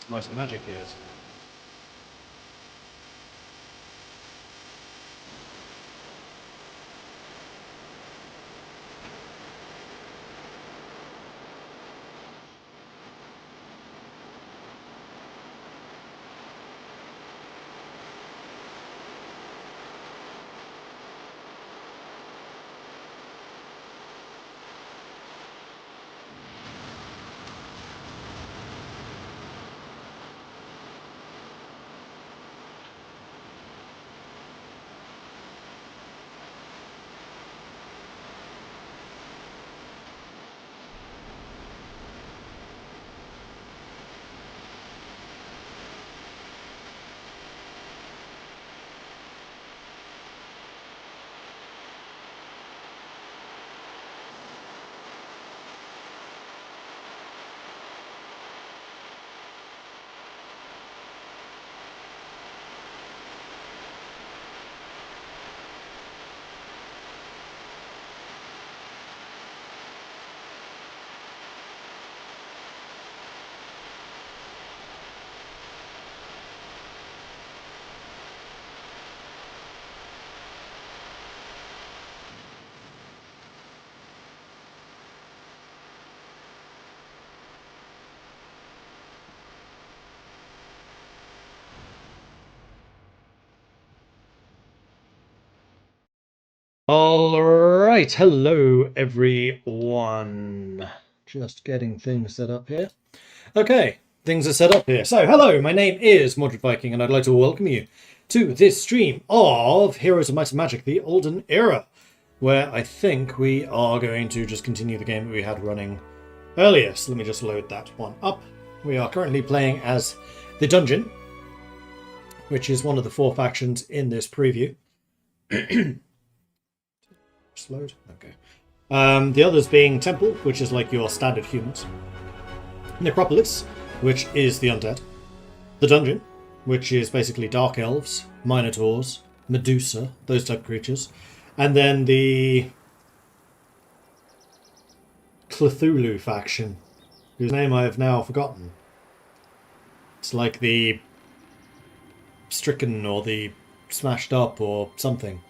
most of the magic is. All right, hello everyone. Just getting things set up here. Okay, things are set up here. So, hello, my name is Mordred Viking, and I'd like to welcome you to this stream of Heroes of Might and Magic, the Olden era, where I think we are going to just continue the game that we had running earlier. So let me just load that one up. We are currently playing as the Dungeon, which is one of the 4 factions in this preview. Load. Okay. The others being Temple, which is like your standard humans. Necropolis, which is the undead. The Dungeon, which is basically Dark Elves, Minotaurs, Medusa, those type of creatures. And then the Cthulhu faction, whose name I have now forgotten. It's like the Stricken or the Smashed Up or something.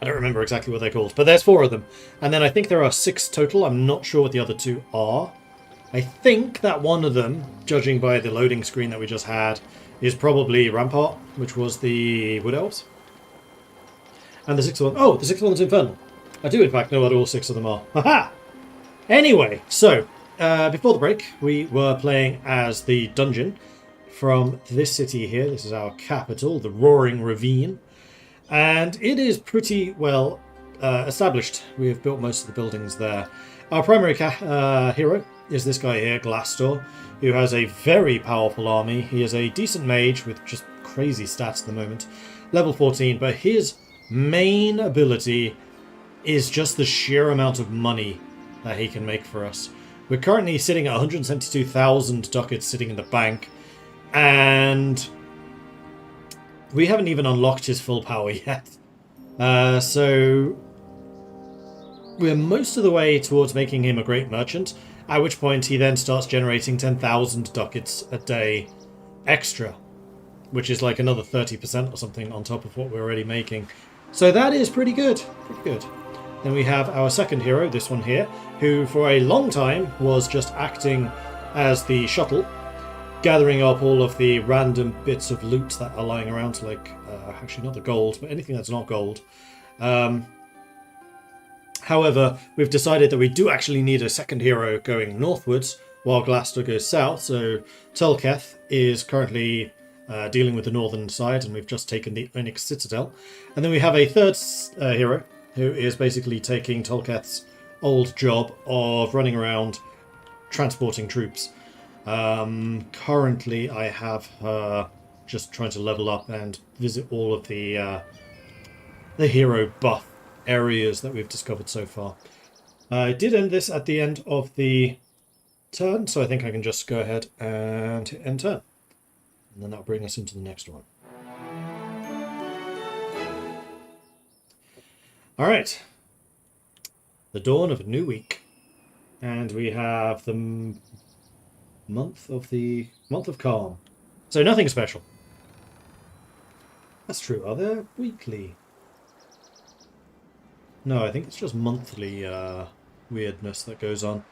I don't remember exactly what they're called, but there's 4 of them. And then I think there are 6 total. I'm not sure what the other 2 are. I think that one of them, judging by the loading screen that we just had, is probably Rampart, which was the Wood Elves. And the 6th one... Oh, the 6th one's Infernal. I do, in fact, know what all 6 of them are. Haha! Anyway, so, before the break, we were playing as the Dungeon from this city here. This is our capital, the Roaring Ravine. And it is pretty well established. We have built most of the buildings there. Our primary hero is this guy here, Glastor, who has a very powerful army. He is a decent mage with just crazy stats at the moment. Level 14, but his main ability is just the sheer amount of money that he can make for us. We're currently sitting at 172,000 ducats sitting in the bank, and we haven't even unlocked his full power yet. So we're most of the way towards making him a great merchant, at which point he then starts generating 10,000 ducats a day extra, which is like another 30% or something on top of what we're already making. So that is pretty good. Pretty good. Then we have our second hero, this one here, who for a long time was just acting as the shuttle, gathering up all of the random bits of loot that are lying around, like, actually not the gold, but anything that's not gold. However, we've decided that we do actually need a second hero going northwards, while Glastor goes south, so Tulketh is currently dealing with the northern side, and we've just taken the Onyx Citadel. And then we have a third hero, who is basically taking Tulketh's old job of running around transporting troops. Currently I have her just trying to level up and visit all of the hero buff areas that we've discovered so far. I did end this at the end of the turn, so I think I can just go ahead and hit end turn. And then that'll bring us into the next one. Alright. The dawn of a new week. And we have the Month of calm. So nothing special. That's true. Are there weekly? No, I think it's just monthly weirdness that goes on.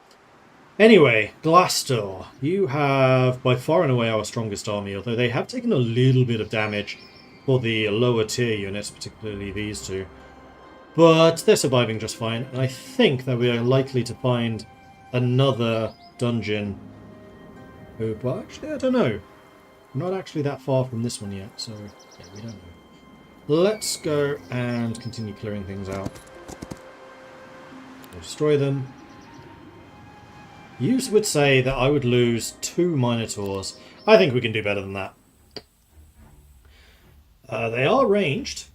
Anyway, Glassdoor. You have by far and away our strongest army, although they have taken a little bit of damage for the lower tier units, particularly these two. But they're surviving just fine, and I think that we are likely to find another dungeon. Oh, well, actually, I don't know. We're not actually that far from this one yet, so yeah, we don't know. Let's go and continue clearing things out. We'll destroy them. You would say that I would lose 2 Minotaurs. I think we can do better than that. They are ranged.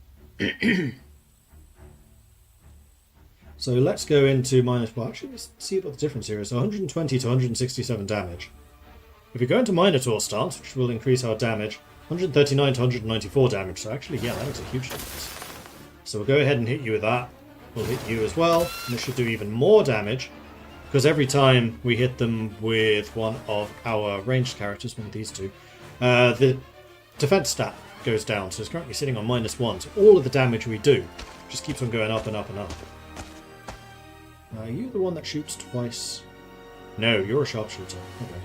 So let's go into minus... Well, actually, let's see what the difference here is. So 120 to 167 damage. If we go into Minotaur stance, which will increase our damage, 139 to 194 damage. So actually, yeah, that makes a huge difference. So we'll go ahead and hit you with that. We'll hit you as well. And this should do even more damage. Because every time we hit them with one of our ranged characters, one of these two, the defense stat goes down. So it's currently sitting on -1. So all of the damage we do just keeps on going up and up and up. Are you the one that shoots twice? No, you're a sharpshooter. Okay.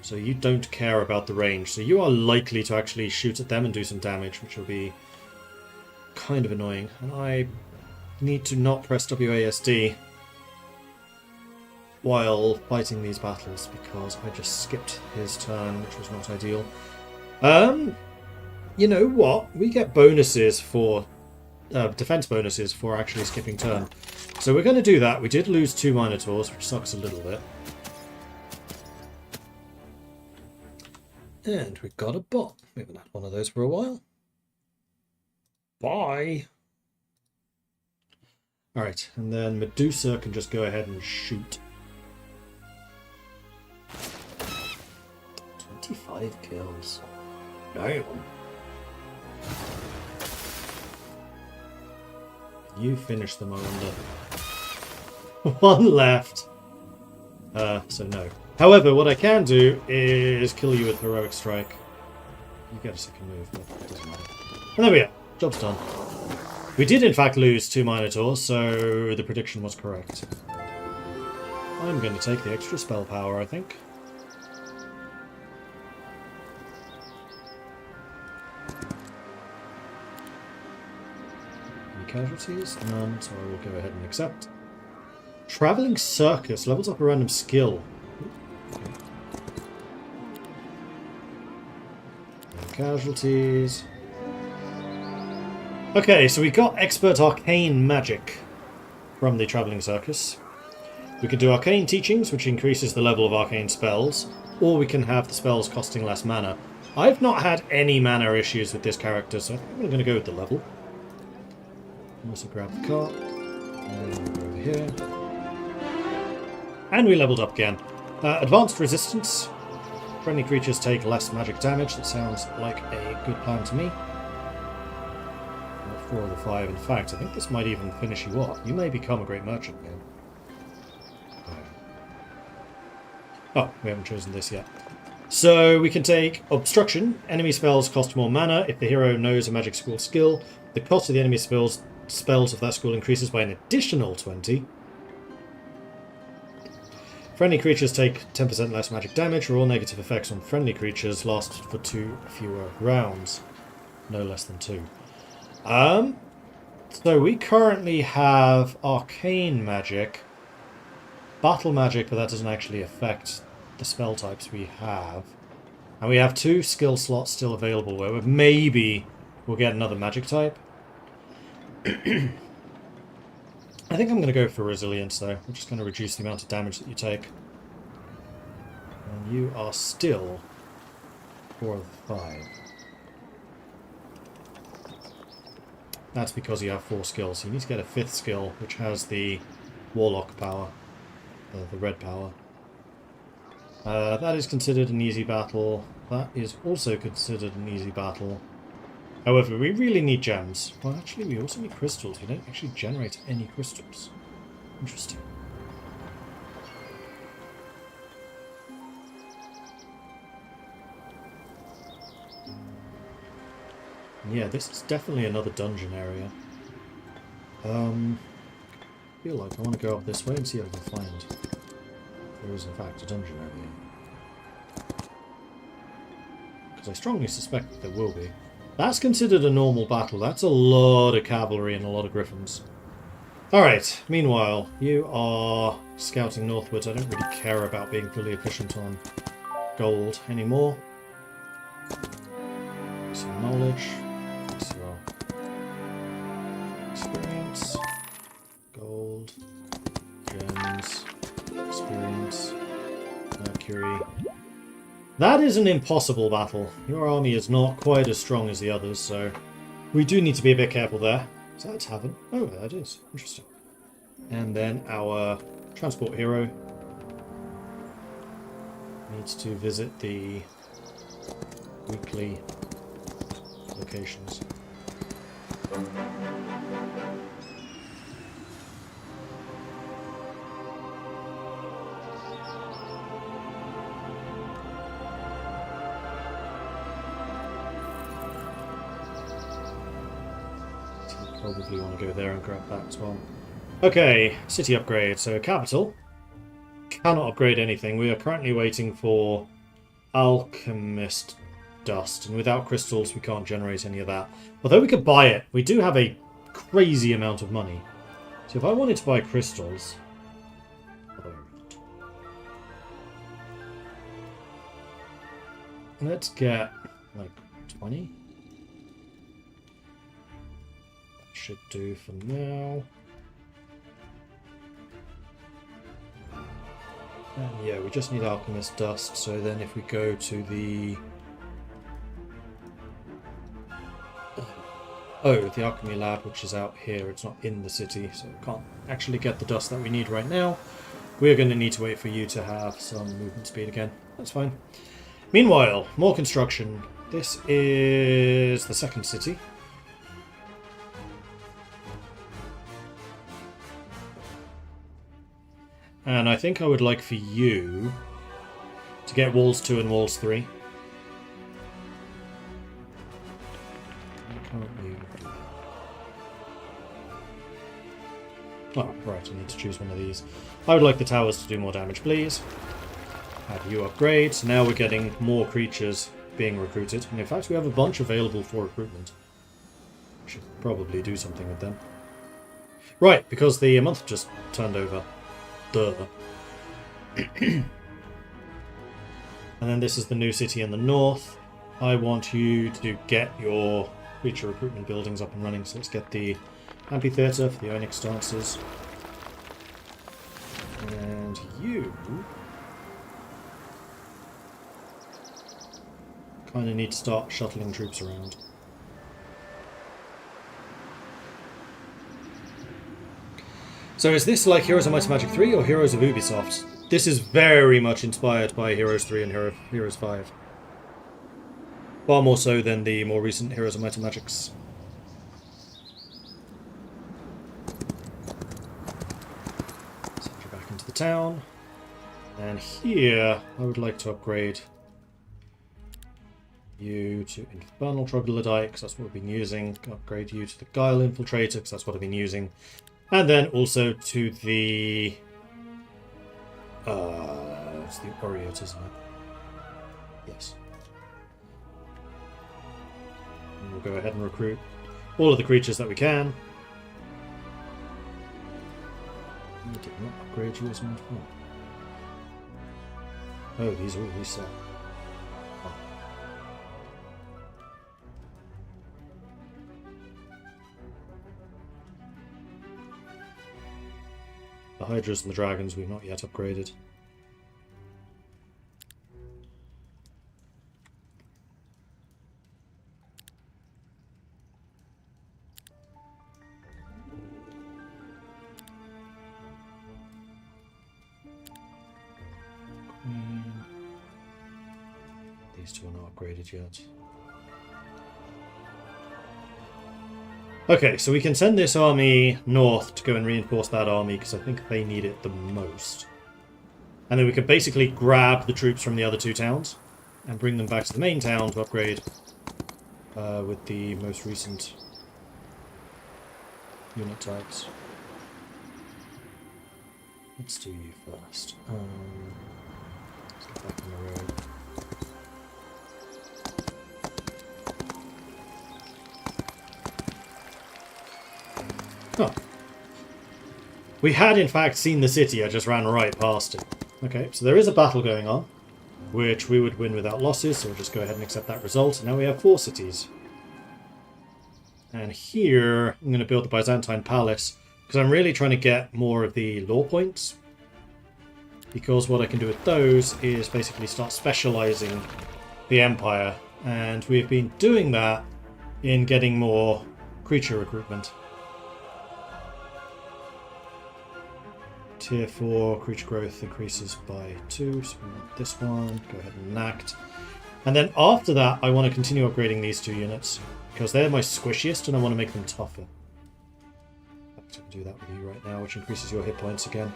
So you don't care about the range. So you are likely to actually shoot at them and do some damage, which will be kind of annoying. And I need to not press WASD while fighting these battles because I just skipped his turn, which was not ideal. You know what? We get bonuses for defense bonuses for actually skipping turn. So we're going to do that. We did lose 2 Minotaurs, which sucks a little bit. And we got a bot. We haven't had one of those for a while. Bye! Alright, and then Medusa can just go ahead and shoot. 25 kills. Damn. You finish them, I wonder. 1 left. So no. However, what I can do is kill you with Heroic Strike. You get a second move, but it doesn't matter. And there we go. Job's done. We did in fact lose 2 Minotaurs, so the prediction was correct. I'm going to take the extra spell power, I think. Casualties? None, so I will go ahead and accept. Travelling Circus levels up a random skill. Okay. No casualties. Okay, so we got Expert Arcane Magic from the Travelling Circus. We can do Arcane Teachings, which increases the level of arcane spells, or we can have the spells costing less mana. I've not had any mana issues with this character, so I think I'm going to go with the level. Also grab the cart, and over here. And we leveled up again. Advanced Resistance. Friendly creatures take less magic damage. That sounds like a good plan to me. 4 of the 5. In fact, I think this might even finish you off. You may become a great merchant again. Oh, we haven't chosen this yet. So we can take Obstruction. Enemy spells cost more mana. If the hero knows a magic school skill, the cost of the enemy spells of that school increases by an additional 20. Friendly creatures take 10% less magic damage, or all negative effects on friendly creatures last for 2 fewer rounds. No less than 2. So we currently have Arcane Magic, Battle Magic, but that doesn't actually affect the spell types we have. And we have 2 skill slots still available where maybe we'll get another magic type. I think I'm going to go for Resilience, though. We're just going to reduce the amount of damage that you take. And you are still 4 of 5. That's because you have 4 skills. You need to get a 5th skill, which has the Warlock power. The red power. That is considered an easy battle. That is also considered an easy battle. However, we really need gems. Well, actually, we also need crystals. We don't actually generate any crystals. Interesting. Yeah, this is definitely another dungeon area. I feel like I want to go up this way and see if I can find if there is in fact a dungeon over here. Because I strongly suspect that there will be. That's considered a normal battle. That's a lot of cavalry and a lot of griffins. Alright, meanwhile, you are scouting northwards. I don't really care about being fully efficient on gold anymore. Some knowledge. So, experience. Gold. Gems. Experience. Mercury. That is an impossible battle. Your army is not quite as strong as the others, so we do need to be a bit careful there. Is that a tavern? Oh, that is. Interesting. And then our transport hero needs to visit the weekly locations. Probably want to go there and grab that as well. Okay, city upgrade. So capital cannot upgrade anything. We are currently waiting for alchemist dust, and without crystals we can't generate any of that. Although we could buy it, we do have a crazy amount of money. So if I wanted to buy crystals, let's get like 20. Should do for now. And yeah, we just need alchemist dust, so then if we go to the... Oh, the alchemy lab, which is out here, it's not in the city, so we can't actually get the dust that we need right now. We're going to need to wait for you to have some movement speed again. That's fine. Meanwhile, more construction. This is the second city. And I think I would like for you to get walls 2 and walls 3. Why can't you do that? Oh, right, I need to choose one of these. I would like the towers to do more damage, please. Have you upgrade. So now we're getting more creatures being recruited. And in fact, we have a bunch available for recruitment. Should probably do something with them. Right, because the month just turned over. And then this is the new city in the north. I want you to get your creature recruitment buildings up and running. So let's get the amphitheatre for the Onyx dancers. And you kind of need to start shuttling troops around. So is this like Heroes of Might and Magic 3 or Heroes of Ubisoft? This is very much inspired by Heroes 3 and Heroes 5. Far more so than the more recent Heroes of Might and Magics. Send you back into the town. And here, I would like to upgrade you to Infernal Troglodyte, because that's what we've been using. Upgrade you to the Guile Infiltrator, because that's what I've been using. And then also to the... it's the Oriot, isn't it? Yes. And we'll go ahead and recruit all of the creatures that we can. We did not upgrade you as much more. Oh, these are all reset. The Hydras and the Dragons we've not yet upgraded. These two are not upgraded yet. Okay, so we can send this army north to go and reinforce that army, because I think they need it the most. And then we could basically grab the troops from the other two towns and bring them back to the main town to upgrade with the most recent unit types. Let's do you first. Let's get back on the road. Oh. We had in fact seen the city, I just ran right past it. Okay, so there is a battle going on, which we would win without losses, so we'll just go ahead and accept that result. And now we have 4 cities. And here, I'm going to build the Byzantine Palace, because I'm really trying to get more of the law points. Because what I can do with those is basically start specializing the Empire. And we've been doing that in getting more creature recruitment. Tier 4 creature growth increases by 2, so we want this one. Go ahead and enact. And then after that, I want to continue upgrading these 2 units, because they're my squishiest and I want to make them tougher. I can do that with you right now, which increases your hit points again.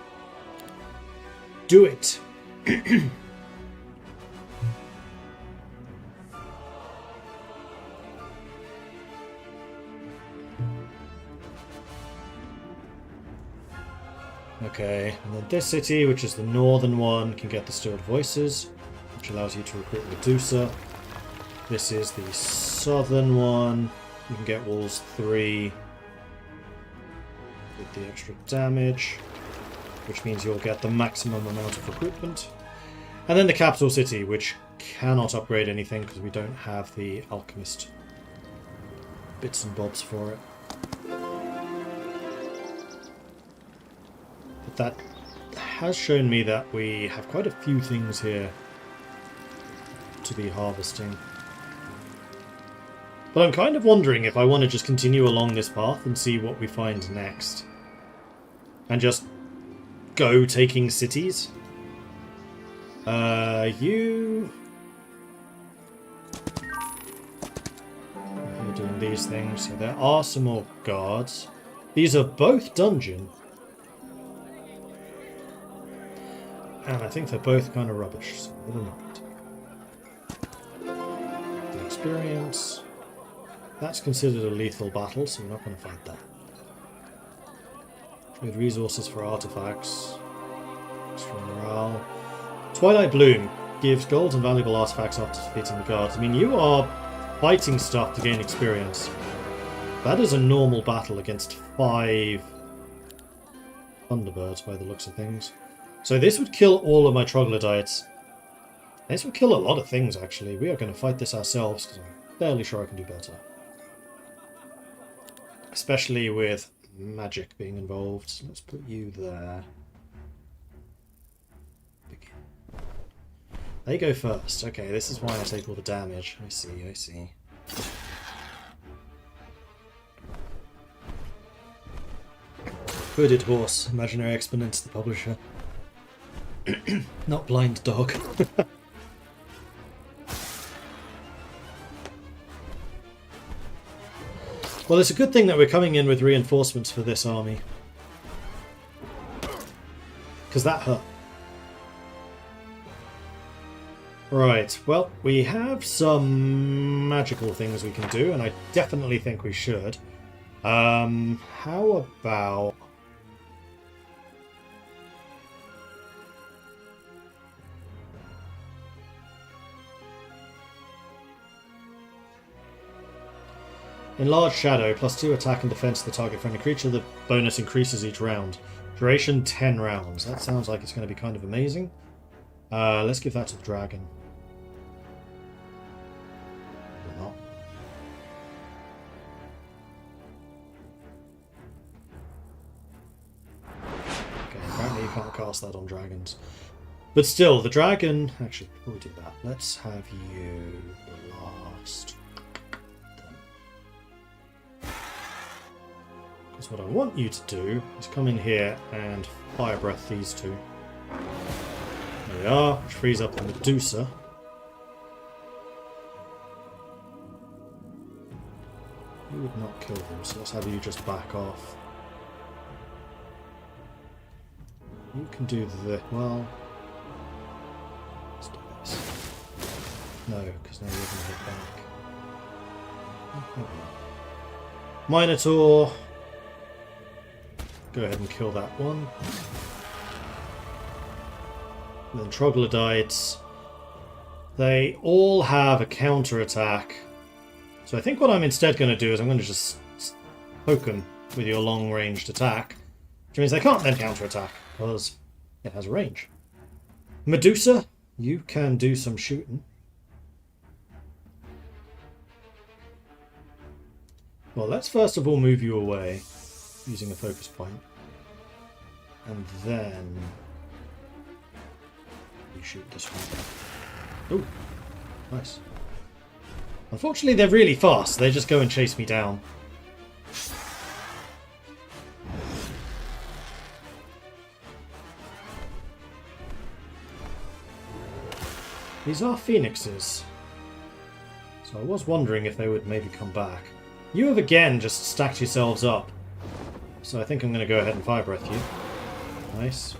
Do it! Okay, and then this city, which is the northern one, can get the Stilled Voices, which allows you to recruit Medusa. This is the southern one. You can get Walls 3 with the extra damage, which means you'll get the maximum amount of recruitment. And then the capital city, which cannot upgrade anything because we don't have the alchemist bits and bobs for it. But that has shown me that we have quite a few things here to be harvesting. But I'm kind of wondering if I want to just continue along this path and see what we find next. And just go taking cities. You're doing these things. So there are some more guards. These are both dungeon. And I think they're both kind of rubbish, so never mind. The experience. That's considered a lethal battle, so we're not going to fight that. Trade resources for artifacts. Extra morale. Twilight Bloom gives gold and valuable artifacts after defeating the guards. I mean, you are fighting stuff to gain experience. That is a normal battle against 5 Thunderbirds by the looks of things. So this would kill all of my troglodytes. This would kill a lot of things, actually. We are going to fight this ourselves, because I'm fairly sure I can do better. Especially with magic being involved. So let's put you there. Begin. They go first. Okay, this is why I take all the damage. I see, I see. Hooded Horse, Imaginary Exponents, the publisher. Not Blind Dog. Well, it's a good thing that we're coming in with reinforcements for this army. Because that hurt. Right, well, we have some magical things we can do, and I definitely think we should. How about... Enlarged Shadow, +2 attack and defense to the target friendly creature. The bonus increases each round. Duration 10 rounds. That sounds like it's going to be kind of amazing. Let's give that to the dragon. Or not. Okay, apparently you can't cast that on dragons. But still, the dragon... Actually, before we do that, let's have you blast. Because what I want you to do is come in here and fire breath these 2. There we are, which frees up the Medusa. You would not kill them, so let's have you just back off. You can do the... well... let's do this. No, because now you're going to hit back. Minotaur. Go ahead and kill that one. And then troglodytes. They all have a counter-attack. So I think what I'm instead going to do is I'm going to just poke them with your long-ranged attack. Which means they can't then counter-attack, because it has a range. Medusa, you can do some shooting. Well, let's first of all move you away, using a focus point. And then you shoot this one. Ooh, nice. Unfortunately, they're really fast. They just go and chase me down. These are phoenixes. So I was wondering if they would maybe come back. You have again just stacked yourselves up. So I think I'm going to go ahead and fire breath you. Nice.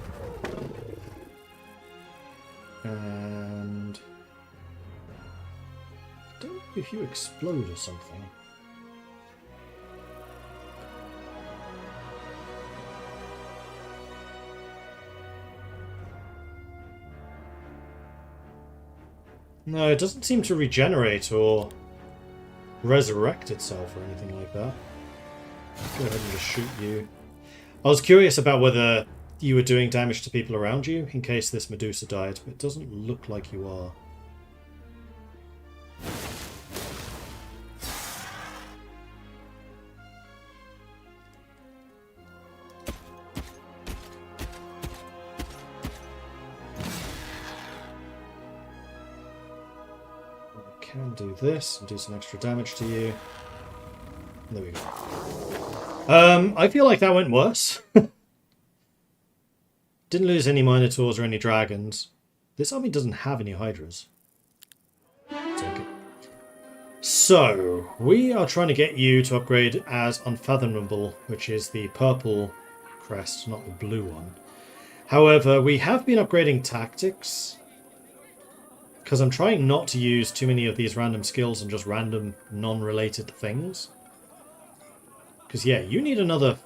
And I don't know if you explode or something. No, it doesn't seem to regenerate or resurrect itself or anything like that. Go ahead and just shoot you. I was curious about whether you were doing damage to people around you in case this Medusa died, but it doesn't look like you are. Can do this and do some extra damage to you. There we go. I feel like that went worse. Didn't lose any Minotaurs or any dragons. This army doesn't have any Hydras. Take it. So, we are trying to get you to upgrade as Unfathomable, which is the purple crest, not the blue one. However, we have been upgrading tactics, because I'm trying not to use too many of these random skills and just random non-related things. Because yeah, you need another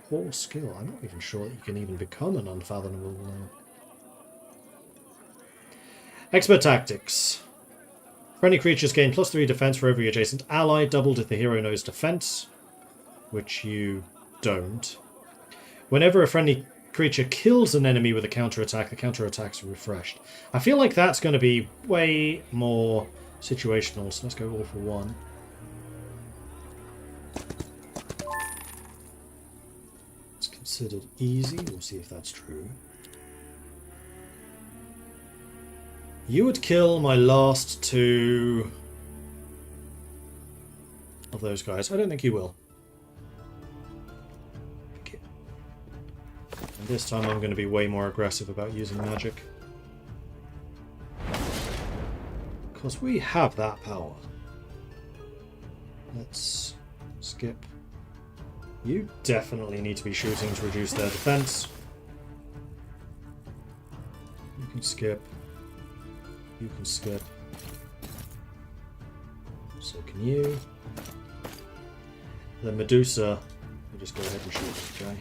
4 skill. I'm not even sure that you can even become an Unfathomable now. Expert Tactics. Friendly creatures gain +3 defense for every adjacent ally, doubled if the hero knows defense, which you don't. Whenever a friendly creature kills an enemy with a counter-attack, the counter-attack's refreshed. I feel like that's going to be way more situational, so let's go all for 1. It's considered easy. We'll see if that's true. You would kill my last 2 of those guys. I don't think you will. And this time I'm going to be way more aggressive about using magic. Because we have that power. Let's skip. You definitely need to be shooting to reduce their defense. You can skip. You can skip. So can you. The Medusa, we'll just go ahead and shoot this guy.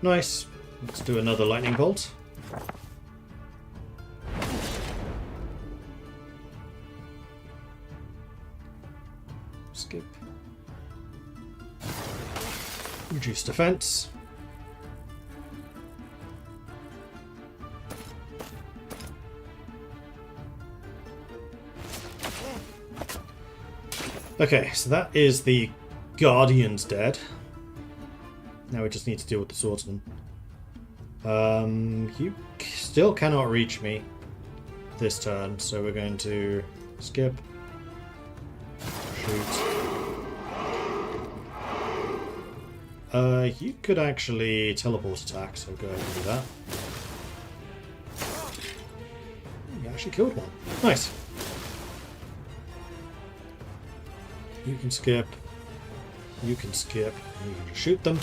Nice. Let's do another lightning bolt. Skip. Reduce defense. Okay, so that is the Guardian's dead. Now we just need to deal with the swordsman. You still cannot reach me this turn, so we're going to skip. Shoot. You could actually teleport attack, so go ahead and do that. You actually killed one. Nice. You can skip. You can skip. You can shoot them.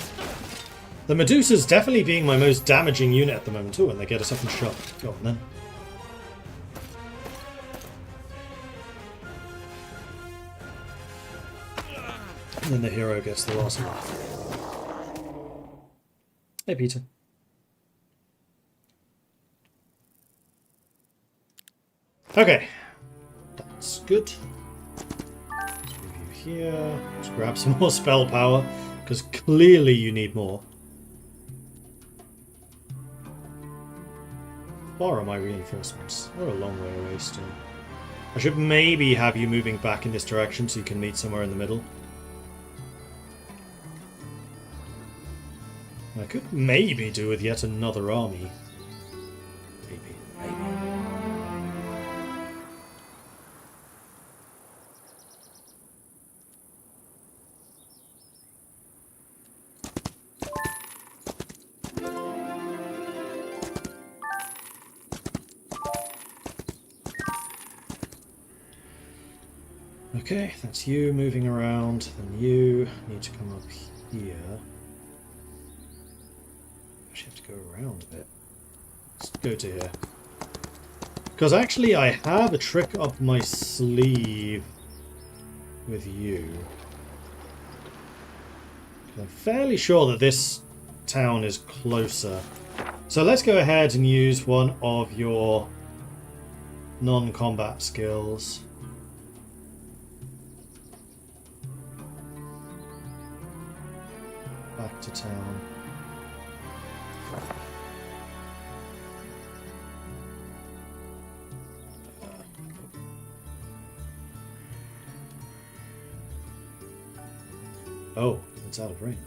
The Medusa's definitely being my most damaging unit at the moment too, and they get a second shot. Go on then. And then the hero gets the last one. Hey, Peter. Okay. That's good. Let's move you here. Let's grab some more spell power, because clearly you need more. Far are my reinforcements? They're a long way away still. I should maybe have you moving back in this direction so you can meet somewhere in the middle. I could maybe do with yet another army. Maybe. Okay, that's you moving around. Then you need to come up here. Actually have to go around a bit. Let's go to here. Because actually I have a trick up my sleeve with you. I'm fairly sure that this town is closer. So let's go ahead and use one of your non-combat skills. Back to town. Oh, it's out of range.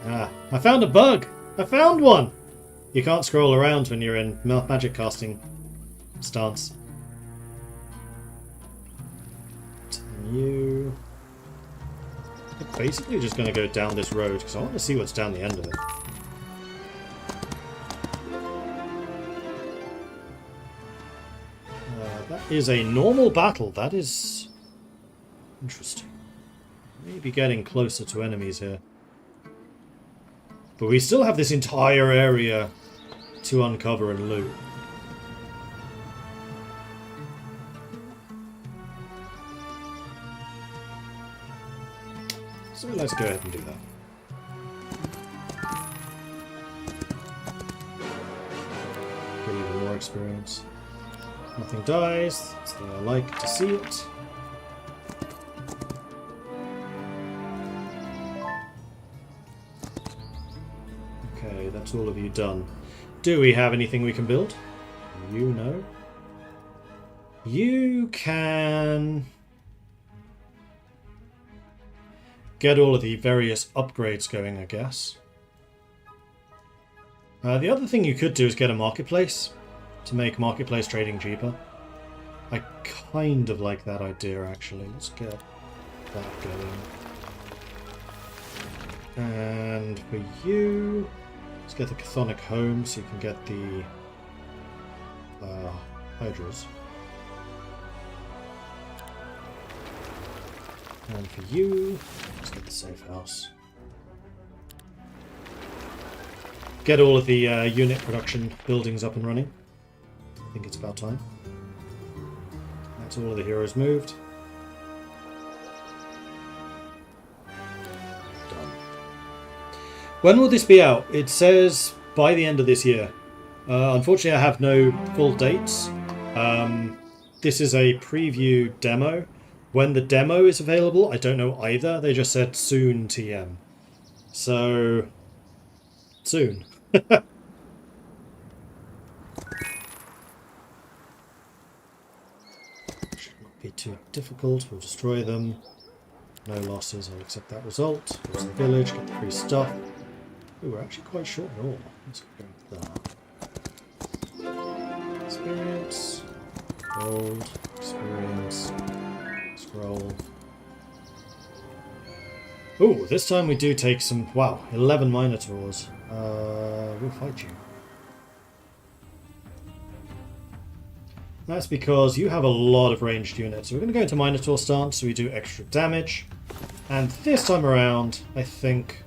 Ah, I found a bug! I found one! You can't scroll around when you're in magic casting stance. You... I'm basically just going to go down this road because I want to see what's down the end of it. That is a normal battle. That is interesting. Maybe getting closer to enemies here. But we still have this entire area to uncover and loot. So let's go ahead and do that. Get even more experience. Nothing dies. That's the way I like to see it. Okay, that's all of you done. Do we have anything we can build? You know. You can get all of the various upgrades going, I guess. The other thing you could do is get a marketplace to make marketplace trading cheaper. I kind of like that idea, actually. Let's get that going. And for you, let's get the Chthonic home so you can get the Hydras. And for you, let's get the safe house. Get all of the unit production buildings up and running. I think it's about time. That's all of the heroes moved. Done. When will this be out? It says by the end of this year. Unfortunately, I have no full dates. This is a preview demo. When the demo is available, I don't know either. They just said soon TM. So, soon. Should not be too difficult. We'll destroy them. No losses. I'll accept that result. Go to the village, get the free stuff. Ooh, we're actually quite short in all. Let's go with that. Experience. Gold. Experience. Scroll. Ooh, this time we do take some... Wow, 11 Minotaurs. We'll fight you. That's because you have a lot of ranged units. So we're going to go into Minotaur stance so we do extra damage. And this time around, I think...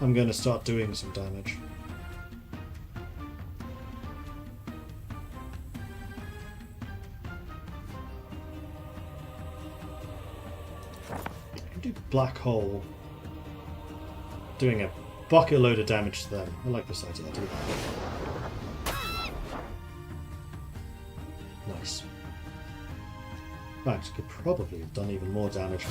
I'm going to start doing some damage. do black hole. Doing a bucket load of damage to them. I like this idea. Do that. Nice. In fact, could probably have done even more damage.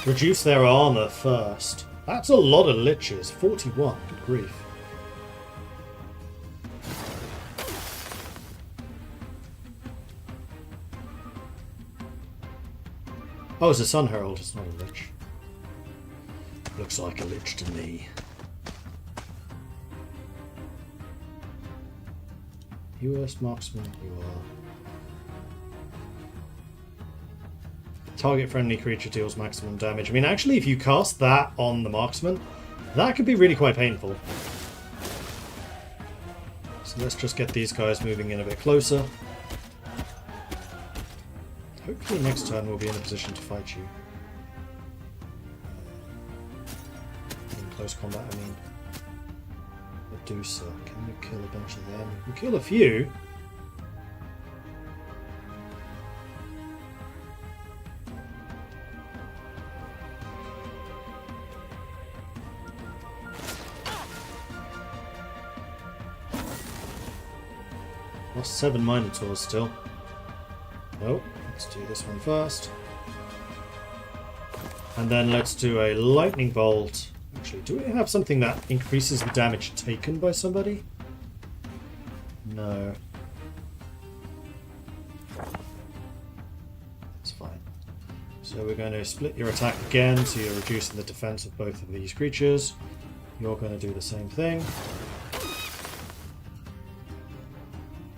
Reduce their armor first. That's a lot of liches. 41. Good grief. Oh, it's a Sun Herald. It's not a lich. Looks like a lich to me. You worst marksman, you are. Target friendly creature deals maximum damage. I mean, actually, if you cast that on the marksman, that could be really quite painful. So let's just get these guys moving in a bit closer. Hopefully next turn we'll be in a position to fight you. In close combat, I mean. Medusa. Can you kill a bunch of them? You can kill a few. Lost 7 Minotaurs still. Nope. Let's do this one first. And then let's do a lightning bolt. Actually, do we have something that increases the damage taken by somebody? No. That's fine. So we're going to split your attack again, so you're reducing the defense of both of these creatures. You're going to do the same thing.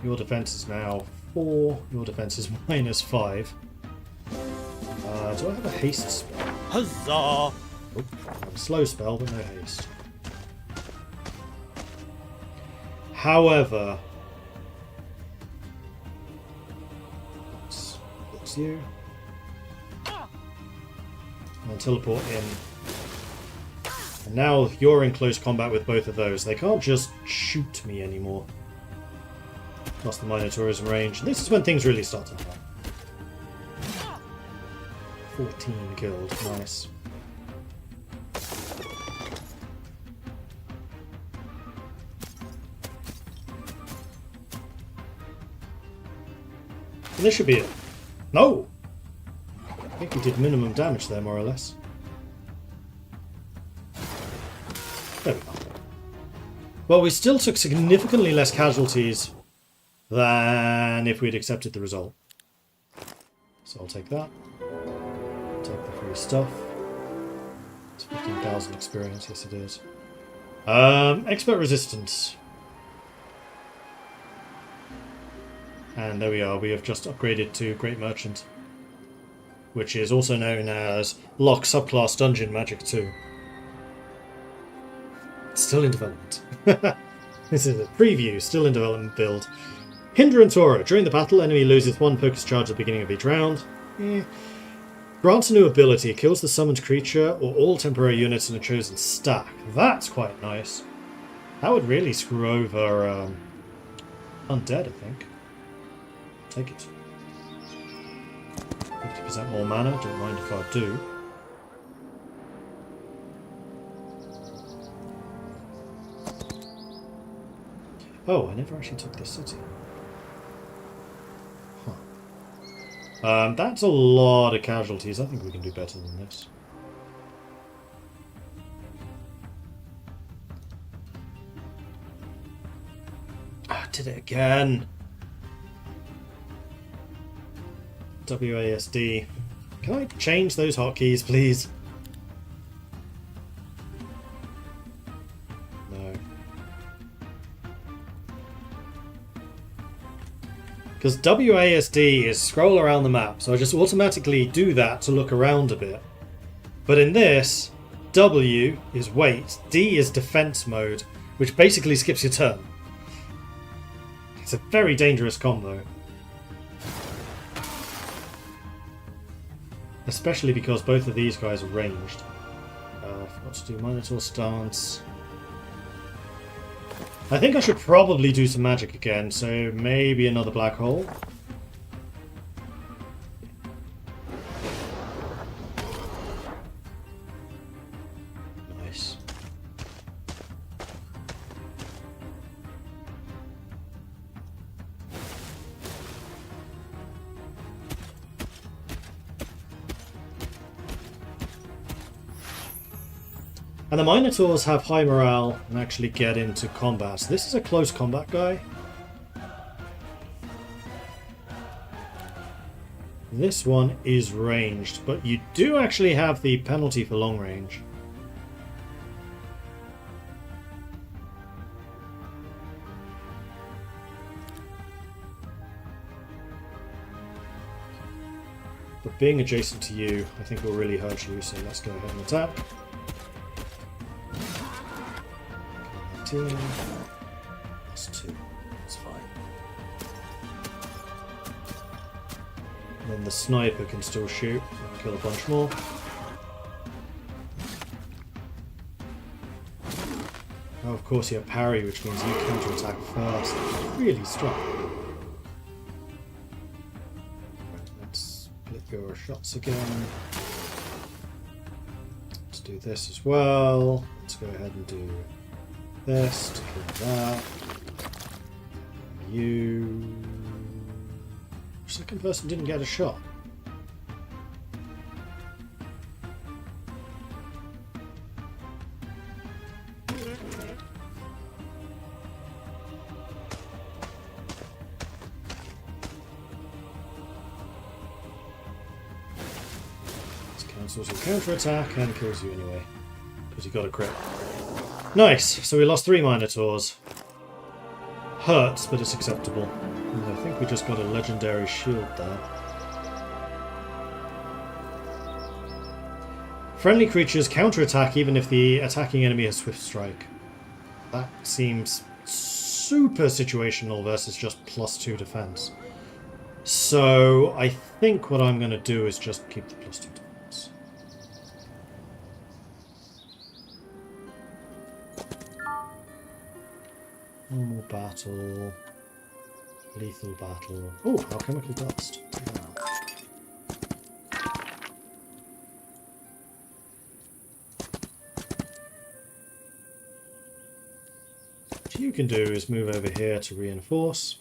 Your defense is now 4. Your defense is -5. Do I have a haste spell? Huzzah! Oh, I have a slow spell, but no haste. However, that's you. I'll teleport in. And now you're in close combat with both of those. They can't just shoot me anymore. Plus the Minotaur is in range. This is when things really start to happen. 14 killed. Nice. And this should be it. No! I think we did minimum damage there, more or less. There we go. Well, we still took significantly less casualties than if we'd accepted the result. So I'll take that. Take the free stuff. It's 15,000 experience, yes it is. Expert resistance. And there we are, we have just upgraded to Great Merchant, which is also known as Lock Subclass Dungeon Magic 2. It's still in development. This is a preview, still in development build. Hindrance Aura. During the battle, enemy loses 1 focus charge at the beginning of each round. Grants a new ability. Kills the summoned creature or all temporary units in a chosen stack. That's quite nice. That would really screw over Undead, I think. Take it. 50% more mana. Don't mind if I do. Oh, I never actually took this city. Huh. That's a lot of casualties. I think we can do better than this. Ah, did it again. WASD. Can I change those hotkeys, please? No. Because WASD is scroll around the map, so I just automatically do that to look around a bit. But in this, W is wait, D is defense mode, which basically skips your turn. It's a very dangerous combo. Especially because both of these guys are ranged. I forgot to do Minotaur stance. I think I should probably do some magic again, so maybe another black hole. And the Minotaurs have high morale and actually get into combat. So this is a close combat guy. This one is ranged, but you do actually have the penalty for long range. But being adjacent to you, I think will really hurt you, so let's go ahead and attack. 19. That's 2. That's fine. And then the sniper can still shoot and kill a bunch more. Oh, of course you have parry, which means you counter-attack first. It's really strong. Your shots again. Let's do this as well. Let's go ahead and do this to kill that. You. Second person didn't get a shot. Cancels your counter-attack and kills you anyway, because you got a crit. Nice! So we lost 3 Minotaurs. Hurts, but it's acceptable. And I think we just got a legendary shield there. Friendly creatures counter-attack even if the attacking enemy has Swift Strike. That seems super situational versus just +2 defense. So I think what I'm going to do is just keep the +2 defense. Normal battle, lethal battle. Oh, alchemical dust. Wow. What you can do is move over here to reinforce.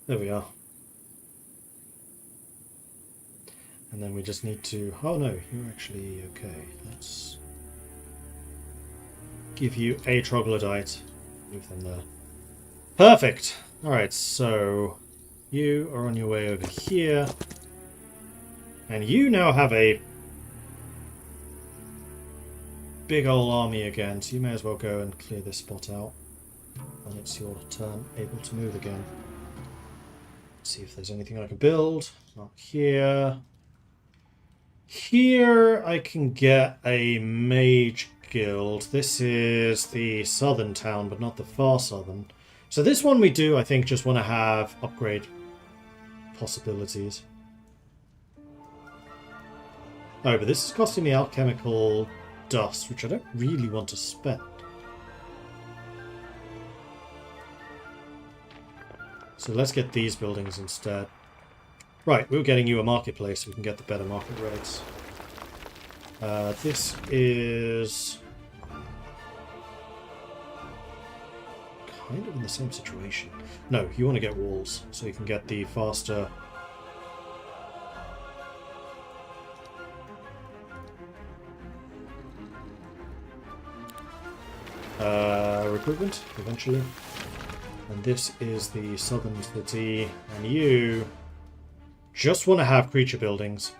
There we are. And then we just need to... Oh no, you're actually okay. Let's give you a troglodyte. Move them there. Perfect! Alright, so you are on your way over here. And you now have a big old army again, so you may as well go and clear this spot out. And it's your turn, able to move again. See if there's anything I can build. Not here. Here I can get a mage guild. This is the southern town, but not the far southern. So this one we do, I think, just want to have upgrade possibilities. Oh, but this is costing me alchemical dust, which I don't really want to spend. So let's get these buildings instead. Right, we're getting you a marketplace so we can get the better market rates. This is kind of in the same situation. No, you want to get walls so you can get the faster... recruitment, eventually. And this is the southern city, and you just want to have creature buildings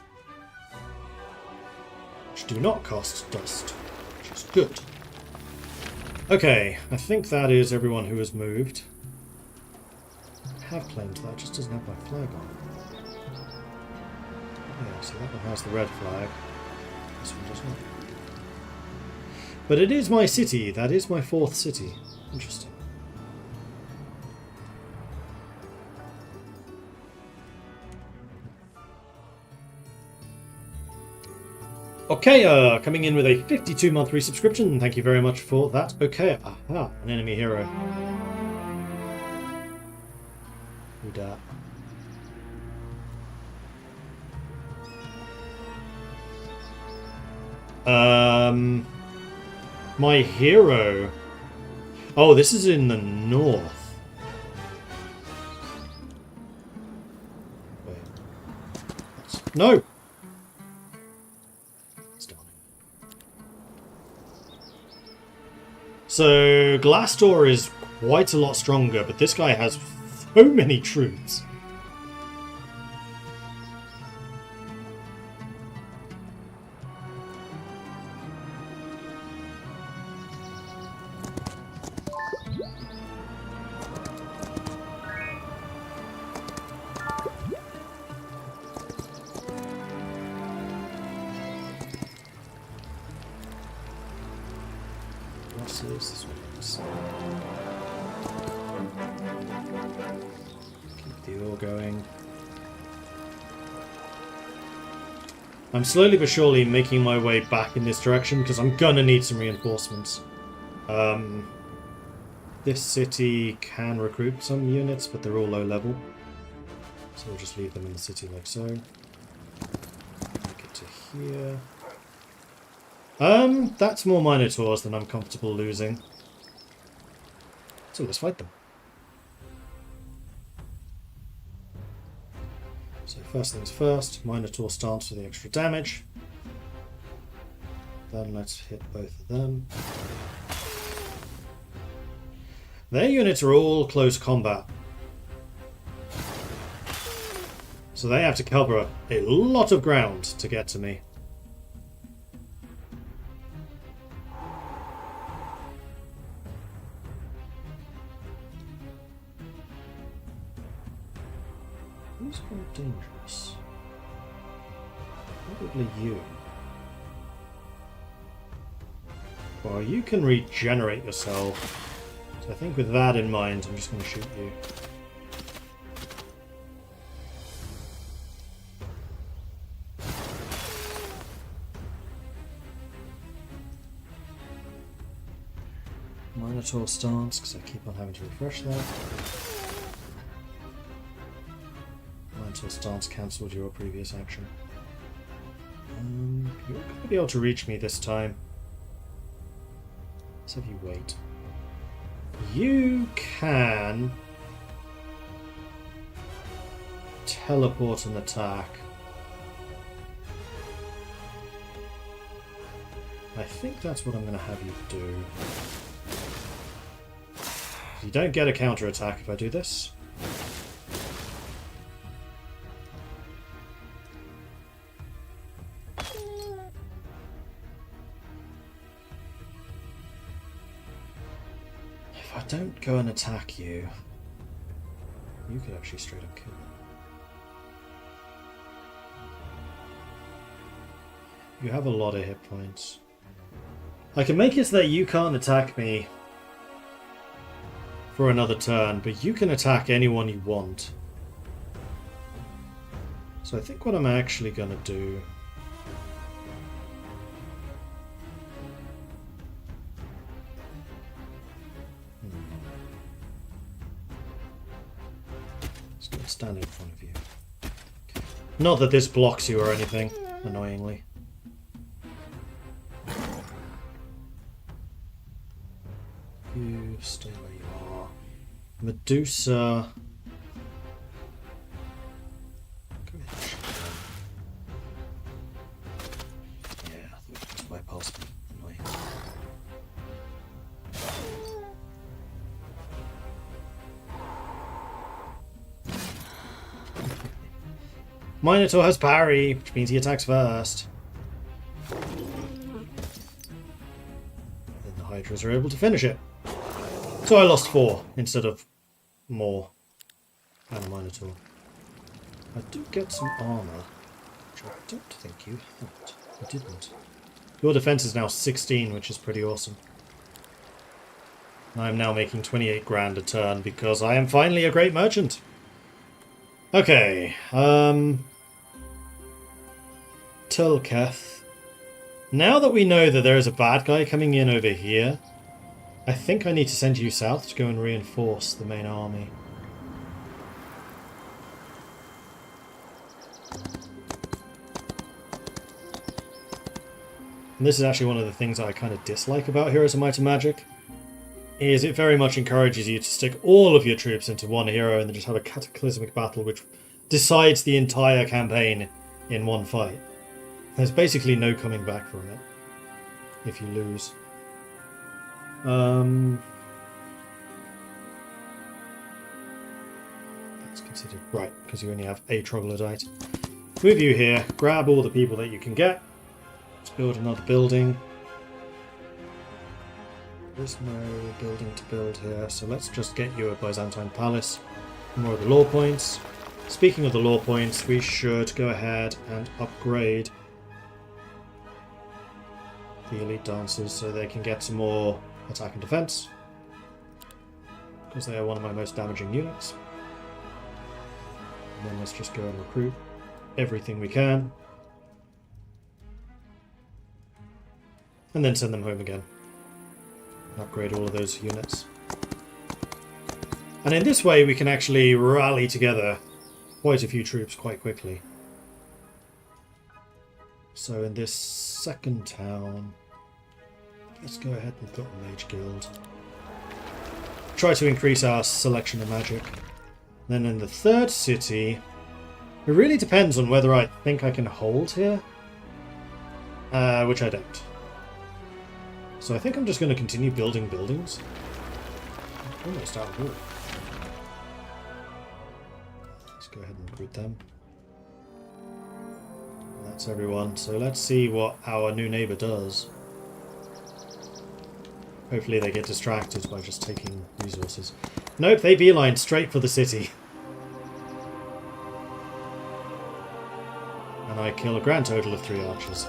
which do not cost dust, which is good. Okay, I think that is everyone who has moved. I have claimed that, just doesn't have my flag on. Yeah, so that one has the red flag. This one does not. But it is my city, that is my 4th city. Interesting. Okay, coming in with a 52-month resubscription. Thank you very much for that. Okay, aha, an enemy hero. Who dat? My hero. Oh, this is in the north. Wait. No! So, Glassdoor is quite a lot stronger, but this guy has so many troops. Keep the ore going. I'm slowly but surely making my way back in this direction because I'm gonna need some reinforcements. This city can recruit some units, but they're all low level. So we'll just leave them in the city like so. Make it to here. That's more Minotaurs than I'm comfortable losing. So let's fight them. So first things first, Minotaur stance for the extra damage. Then let's hit both of them. Their units are all close combat. So they have to cover a lot of ground to get to me. Who's more dangerous? Probably you. Well, you can regenerate yourself. So I think with that in mind, I'm just going to shoot you. Minotaur stance, because I keep on having to refresh that. Minotaur stance cancelled your previous action. You're not going to be able to reach me this time. Let's have you wait. You can teleport an attack. I think that's what I'm going to have you do. You don't get a counter attack if I do this. If I don't go and attack you, you could actually straight up kill me. You have a lot of hit points. I can make it so that you can't attack me for another turn, but you can attack anyone you want. So I think what I'm actually going to do... Just going to stand in front of you. Not that this blocks you or anything, annoyingly. You stay where you are. Medusa. Go ahead and shoot them. Yeah, I thought you just way past me. Annoying. Minotaur has parry, which means he attacks first. Then the Hydras are able to finish it. So I lost 4 instead of more. And a Minotaur. I do get some armor, which I don't think you had. You didn't. Your defense is now 16, which is pretty awesome. I am now making 28 grand a turn because I am finally a great merchant. Okay, Tulketh. Now that we know that there is a bad guy coming in over here, I think I need to send you south to go and reinforce the main army. and this is actually one of the things I kind of dislike about Heroes of Might and Magic, is it very much encourages you to stick all of your troops into one hero and then just have a cataclysmic battle which decides the entire campaign in one fight. There's basically no coming back from it if you lose. That's considered right, because you only have a troglodyte. Move you here, grab all the people that you can get. Let's build another building. There's no building to build here, so let's just get you a Byzantine palace. More of the law points. Speaking of the law points, we should go ahead and upgrade the elite dancers so they can get some more attack and defense, because they are one of my most damaging units. And then let's just go and recruit everything we can, and then send them home again. Upgrade all of those units. And in this way we can actually rally together quite a few troops quite quickly. So in this second town, let's go ahead and put a mage guild. Try to increase our selection of magic. Then in the third city, it really depends on whether I think I can hold here, which I don't. So I think I'm just going to continue building buildings. I'm almost out of wood. Let's go ahead and recruit them. That's everyone. So let's see what our new neighbour does. Hopefully they get distracted by just taking resources. Nope, they beeline straight for the city. And I kill a grand total of 3 archers.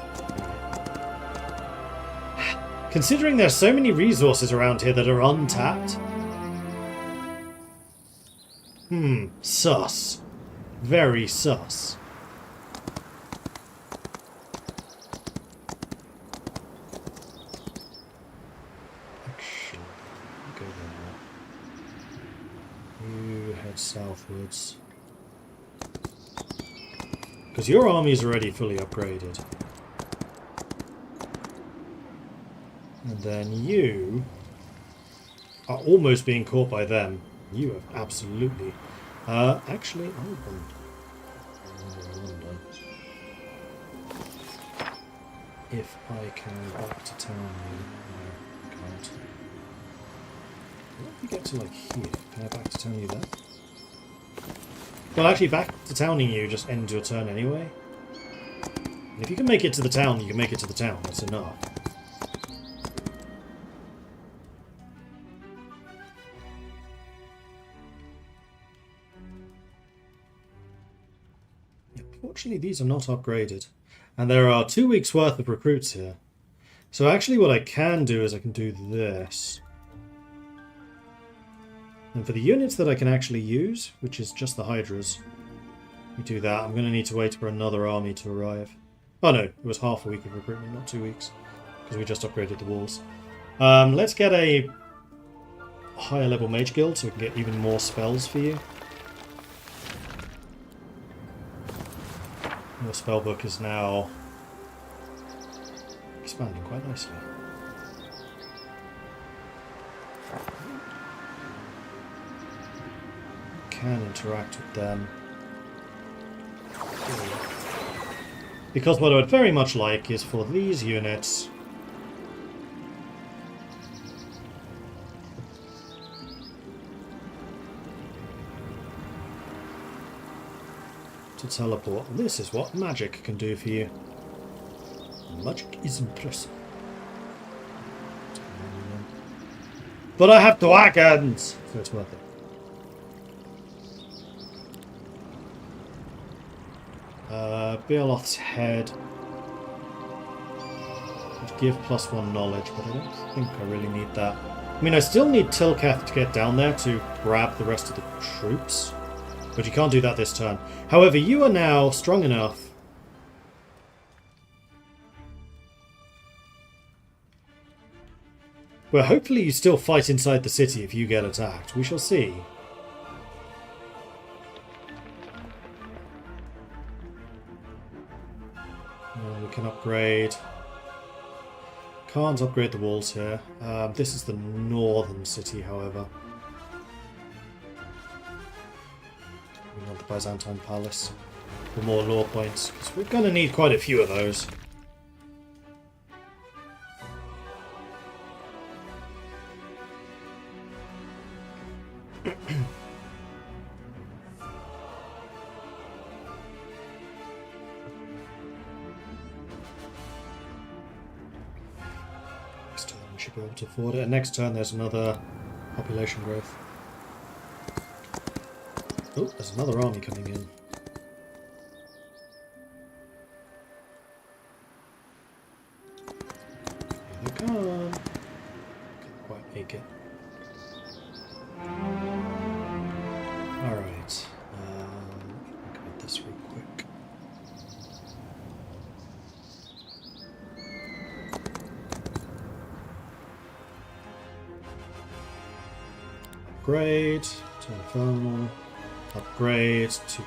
Considering there's so many resources around here that are untapped. Sus. Very sus. Actually, go there. You head southwards. Because your army is already fully upgraded. And then you are almost being caught by them. You have absolutely... actually, Olden. If I can back to town here... No, I can't. Let me get to, like, here. Can I back to town you there? Well, actually, back to towning you just ends your turn anyway. And if you can make it to the town, you can make it to the town. That's enough. Unfortunately, these are not upgraded. And there are 2 weeks worth of recruits here. So actually what I can do is I can do this. And for the units that I can actually use, which is just the Hydras, we do that. I'm going to need to wait for another army to arrive. Oh no, it was half a week of recruitment, not 2 weeks. Because we just upgraded the walls. Let's get a higher level mage guild so we can get even more spells for you. Your spellbook is now expanding quite nicely. Can interact with them. Because what I would very much like is for these units to teleport. This is what magic can do for you. Magic is impressive. But I have dragons! So it's worth it. Beowulf's head would give +1 knowledge, but I don't think I really need that. I mean, I still need Tilkath to get down there to grab the rest of the troops, but you can't do that this turn. However, you are now strong enough where hopefully you still fight inside the city if you get attacked. We shall see. We can upgrade Can't upgrade the walls here. This is the northern city, however. We want the Byzantine Palace for more law points, because we're going to need quite a few of those. Next turn we should be able to afford it. And next turn there's another population growth. Oh, there's another army coming in. Here they come. Can't quite make it. Alright. Look at this real quick. Upgrade. Telephone. Upgrade to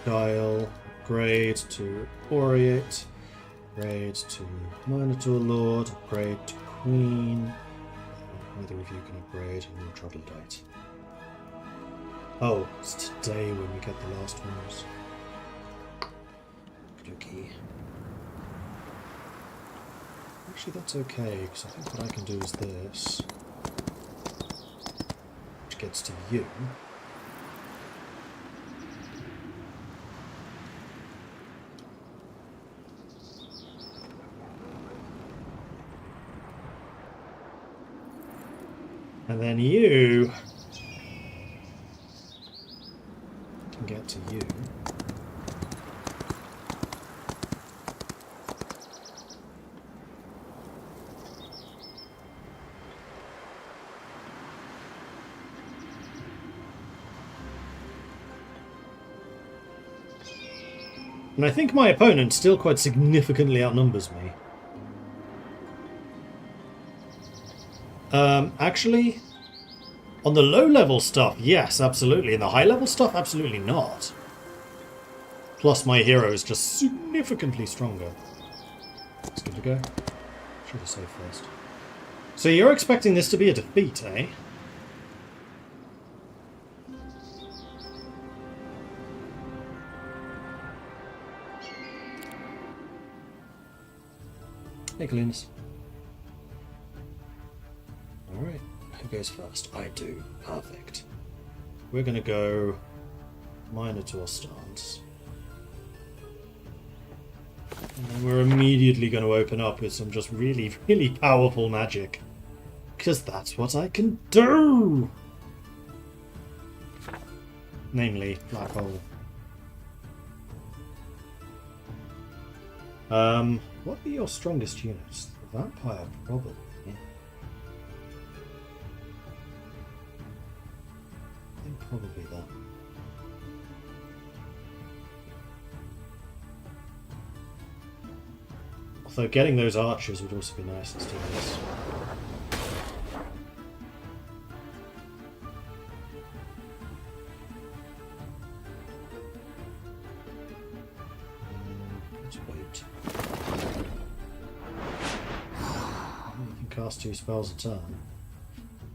Dial. Upgrade to Aureate. Upgrade to Minotaur Lord. Upgrade to Queen. Neither of you can upgrade, and you're troglodyte. Oh, it's today when we get the last ones. Okay. Actually, that's okay, because I think what I can do is this. Which gets to you. And then you can get to you. And I think my opponent still quite significantly outnumbers me. Actually, on the low-level stuff, yes, absolutely. In the high-level stuff, absolutely not. Plus, my hero is just significantly stronger. Let's give it a go. Should have saved first. So you're expecting this to be a defeat, eh? Hey, Collins. Alright, who goes first? I do. Perfect. We're going to go Minotaur stance. And then we're immediately going to open up with some just really, really powerful magic. Because that's what I can do! Namely, Black Hole. What are your strongest units? The Vampire, probably. I think probably that. Although getting those archers would also be nice instead of this. Let's wait. You can cast 2 spells a turn.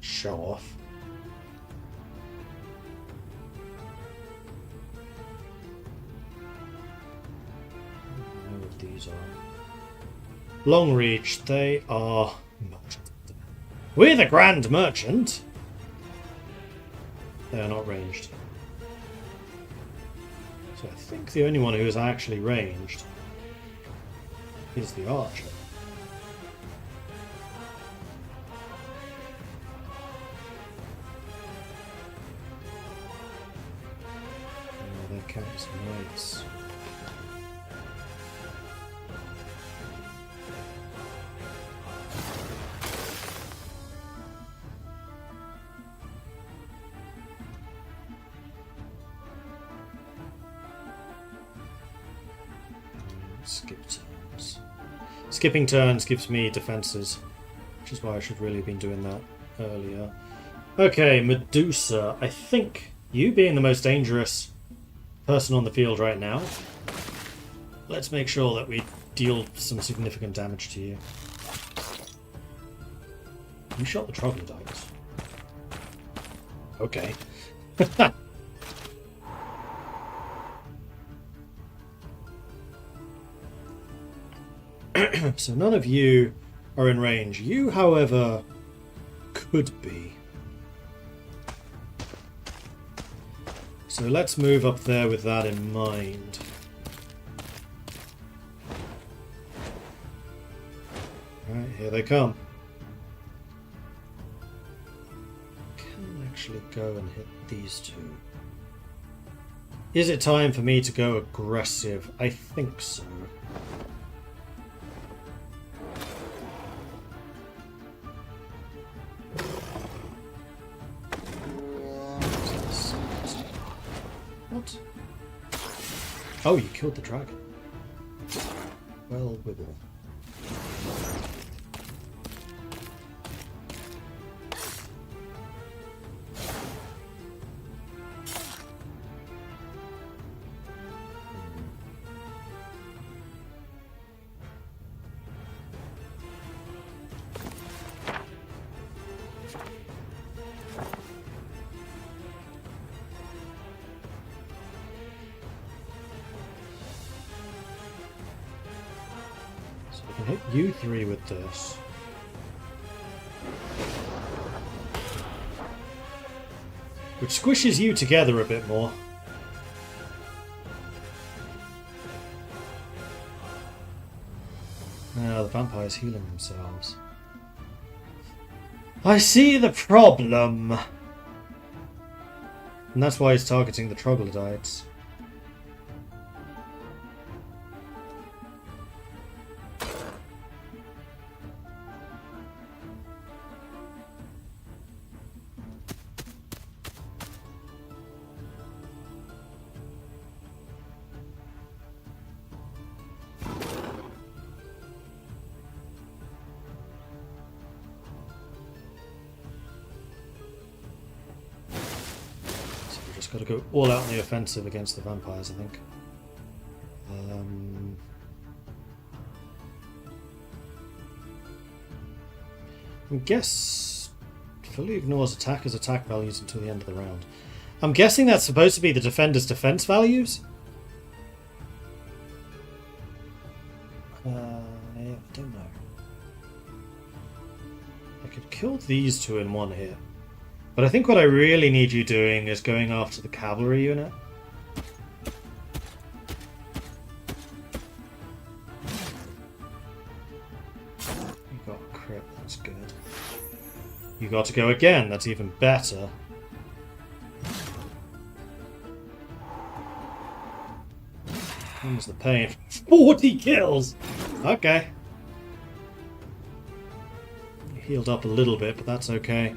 Show off. I don't know what these are. Long reach, they are not. We're the Grand Merchant! They are not ranged. So I think the only one who is actually ranged is the Archer. Oh, that counts knights. Skip turns. Skipping turns gives me defenses, which is why I should really have been doing that earlier. Okay, Medusa. I think you being the most dangerous person on the field right now, let's make sure that we deal some significant damage to you. You shot the troglodytes. Okay. So none of you are in range. You, however, could be. So let's move up there with that in mind. Alright, here they come. Can I actually go and hit these two? Is it time for me to go aggressive? I think so. What? Oh, you killed the dragon. Well, wibble. I can hit you three with this. Which squishes you together a bit more. Now the vampire's healing themselves. I see the problem! And that's why he's targeting the troglodytes. Got to go all out on the offensive against the vampires, I think. I guess fully ignores attackers' attack values until the end of the round. I'm guessing that's supposed to be the defender's defense values? Yeah, I don't know. I could kill these two in one hit. But I think what I really need you doing is going after the cavalry unit. You got a crit, that's good. You got to go again, that's even better. Comes the pain. 40 kills! Okay. You healed up a little bit, but that's okay.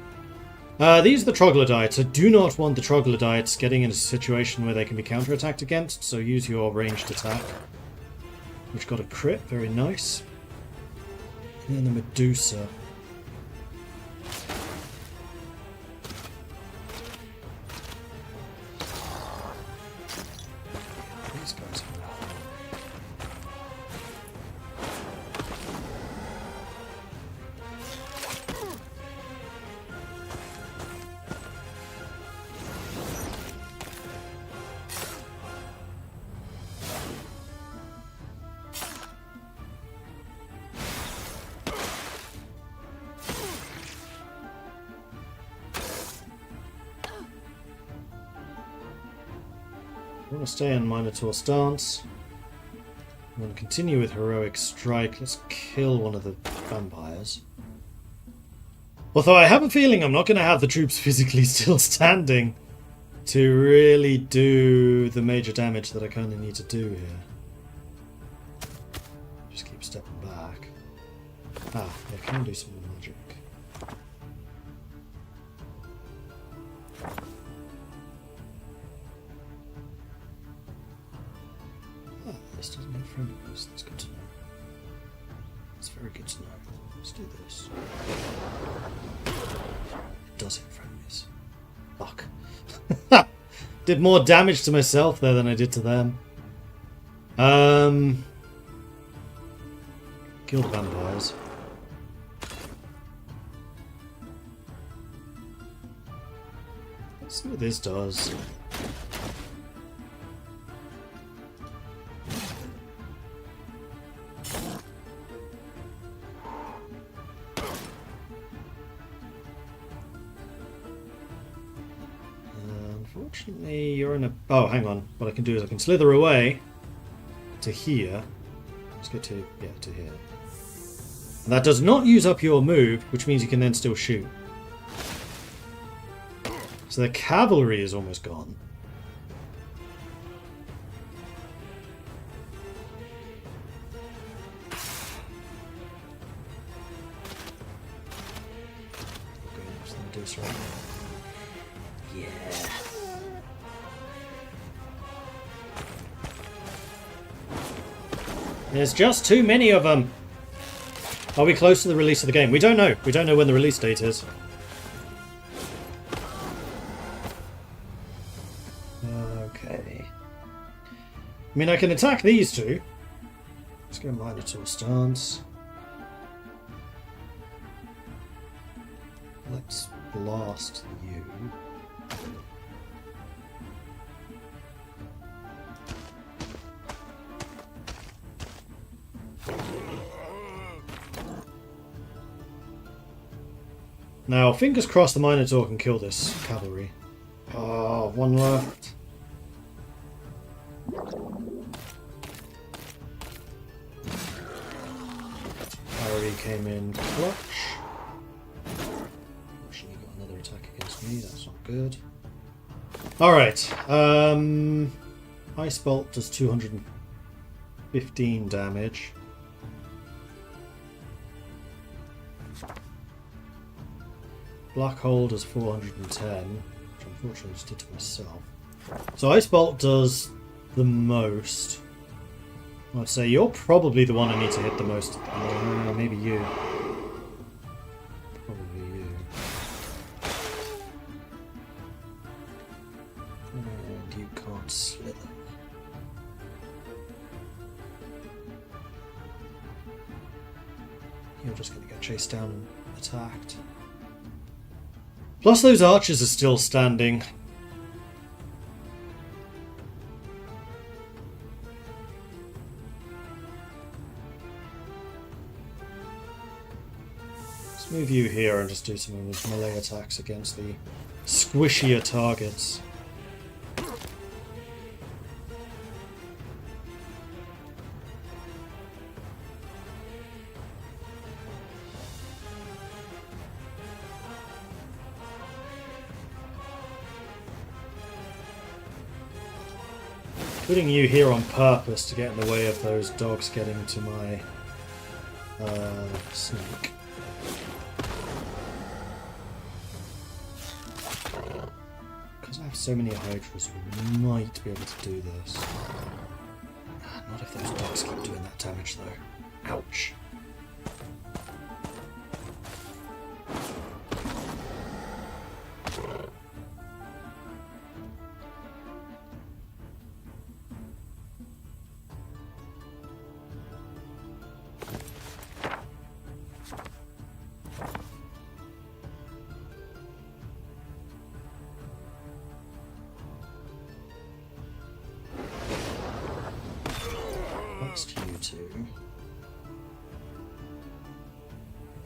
These are the troglodytes. I do not want the troglodytes getting in a situation where they can be counterattacked against, so use your ranged attack. Which got a crit, very nice. And then the Medusa. These guys are... I want to stay in Minotaur stance. I'm going to continue with Heroic Strike. Let's kill one of the vampires. Although I have a feeling I'm not going to have the troops physically still standing to really do the major damage that I kind of need to do here. Just keep stepping back. Ah, I can do some magic. This doesn't have friendly boost, that's good to know. That's very good to know. Let's do this. It does hit friendlies. Fuck. Did more damage to myself there than I did to them. Kill the vampires. see what this does. Unfortunately, you're in a... Oh, hang on. What I can do is I can slither away to here. Let's get to... yeah, to here. And that does not use up your move, which means you can then still shoot. So the cavalry is almost gone. Okay, let's do this right now. Yeah. There's just too many of them. Are we close to the release of the game? We don't know. We don't know when the release date is. Okay. I mean, I can attack these two. Let's go Minotaur stance. Let's blast you. Now, fingers crossed the Minotaur can kill this cavalry. Oh, one left. Harry came in clutch. Unfortunately, got another attack against me. That's not good. Alright. Ice Bolt does 215 damage. Black Hole does 410, which unfortunately I just did to myself. So Ice Bolt does the most. I'd say you're probably the one I need to hit the most. Maybe you. Probably you. And you can't slither. You're just going to get chased down and attacked. Plus those archers are still standing. Let's move you here and just do some of those melee attacks against the squishier targets. Putting you here on purpose to get in the way of those dogs getting to my snake. Because I have so many hydras, we might be able to do this. Not if those dogs keep doing that damage though. Ouch. You two.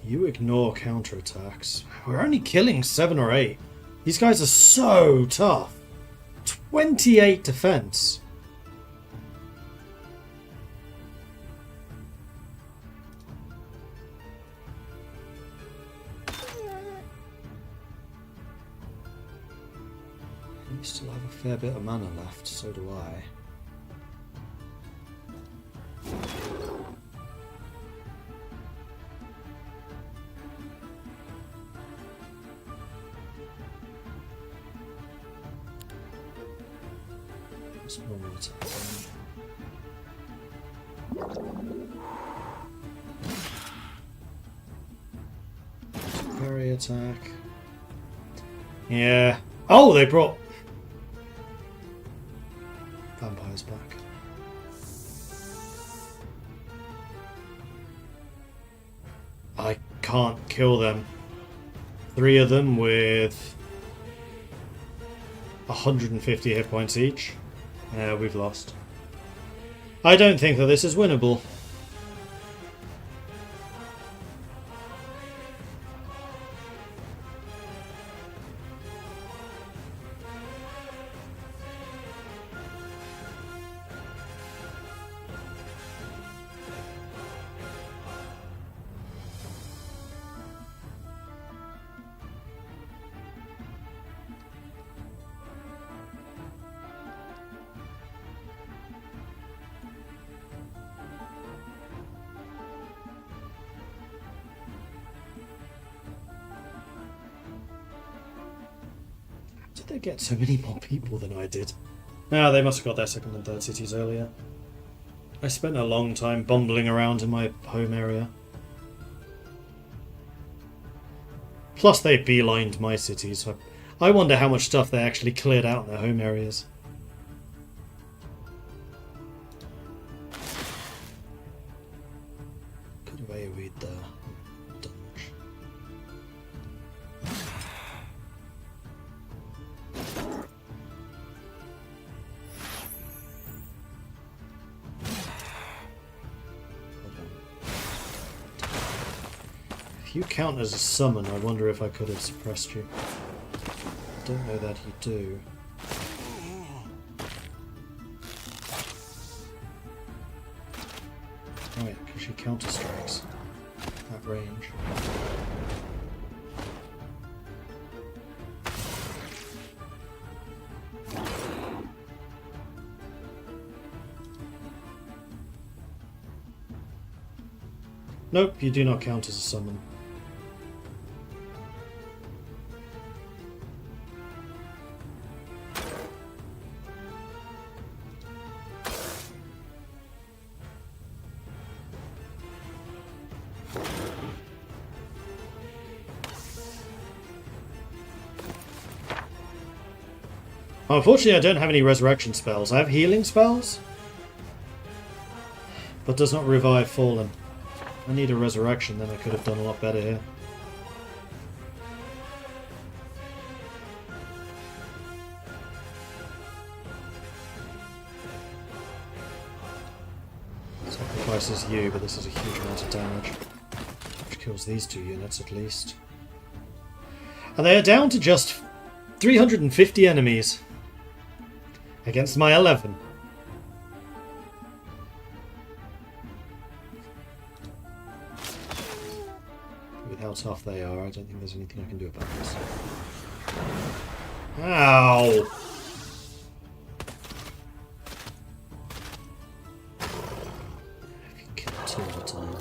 You ignore counterattacks. We're only killing 7 or 8. These guys are so tough. 28 defense. You still have a fair bit of mana left, so do I. Normal attack. Parry attack. Yeah. Oh, they brought vampires back. I can't kill them. 3 of them with 150 hit points each. Yeah, we've lost. I don't think that this is winnable. Did they get so many more people than I did? Ah, they must have got their second and third cities earlier. I spent a long time bumbling around in my home area. Plus they beelined my cities, so I wonder how much stuff they actually cleared out in their home areas. Could have AoE'd there. Done much. If you count as a summon, I wonder if I could have suppressed you. I don't know that you do. Right, because she counter strikes at range. Nope, you do not count as a summon. Unfortunately, I don't have any resurrection spells. I have healing spells, but does not revive fallen. I need a resurrection, then I could have done a lot better here. Sacrifices you, but this is a huge amount of damage. Which kills these two units at least. And they are down to just 350 enemies. Against my 11. With how tough they are, I don't think there's anything I can do about this. Ow! If you kill two at a time.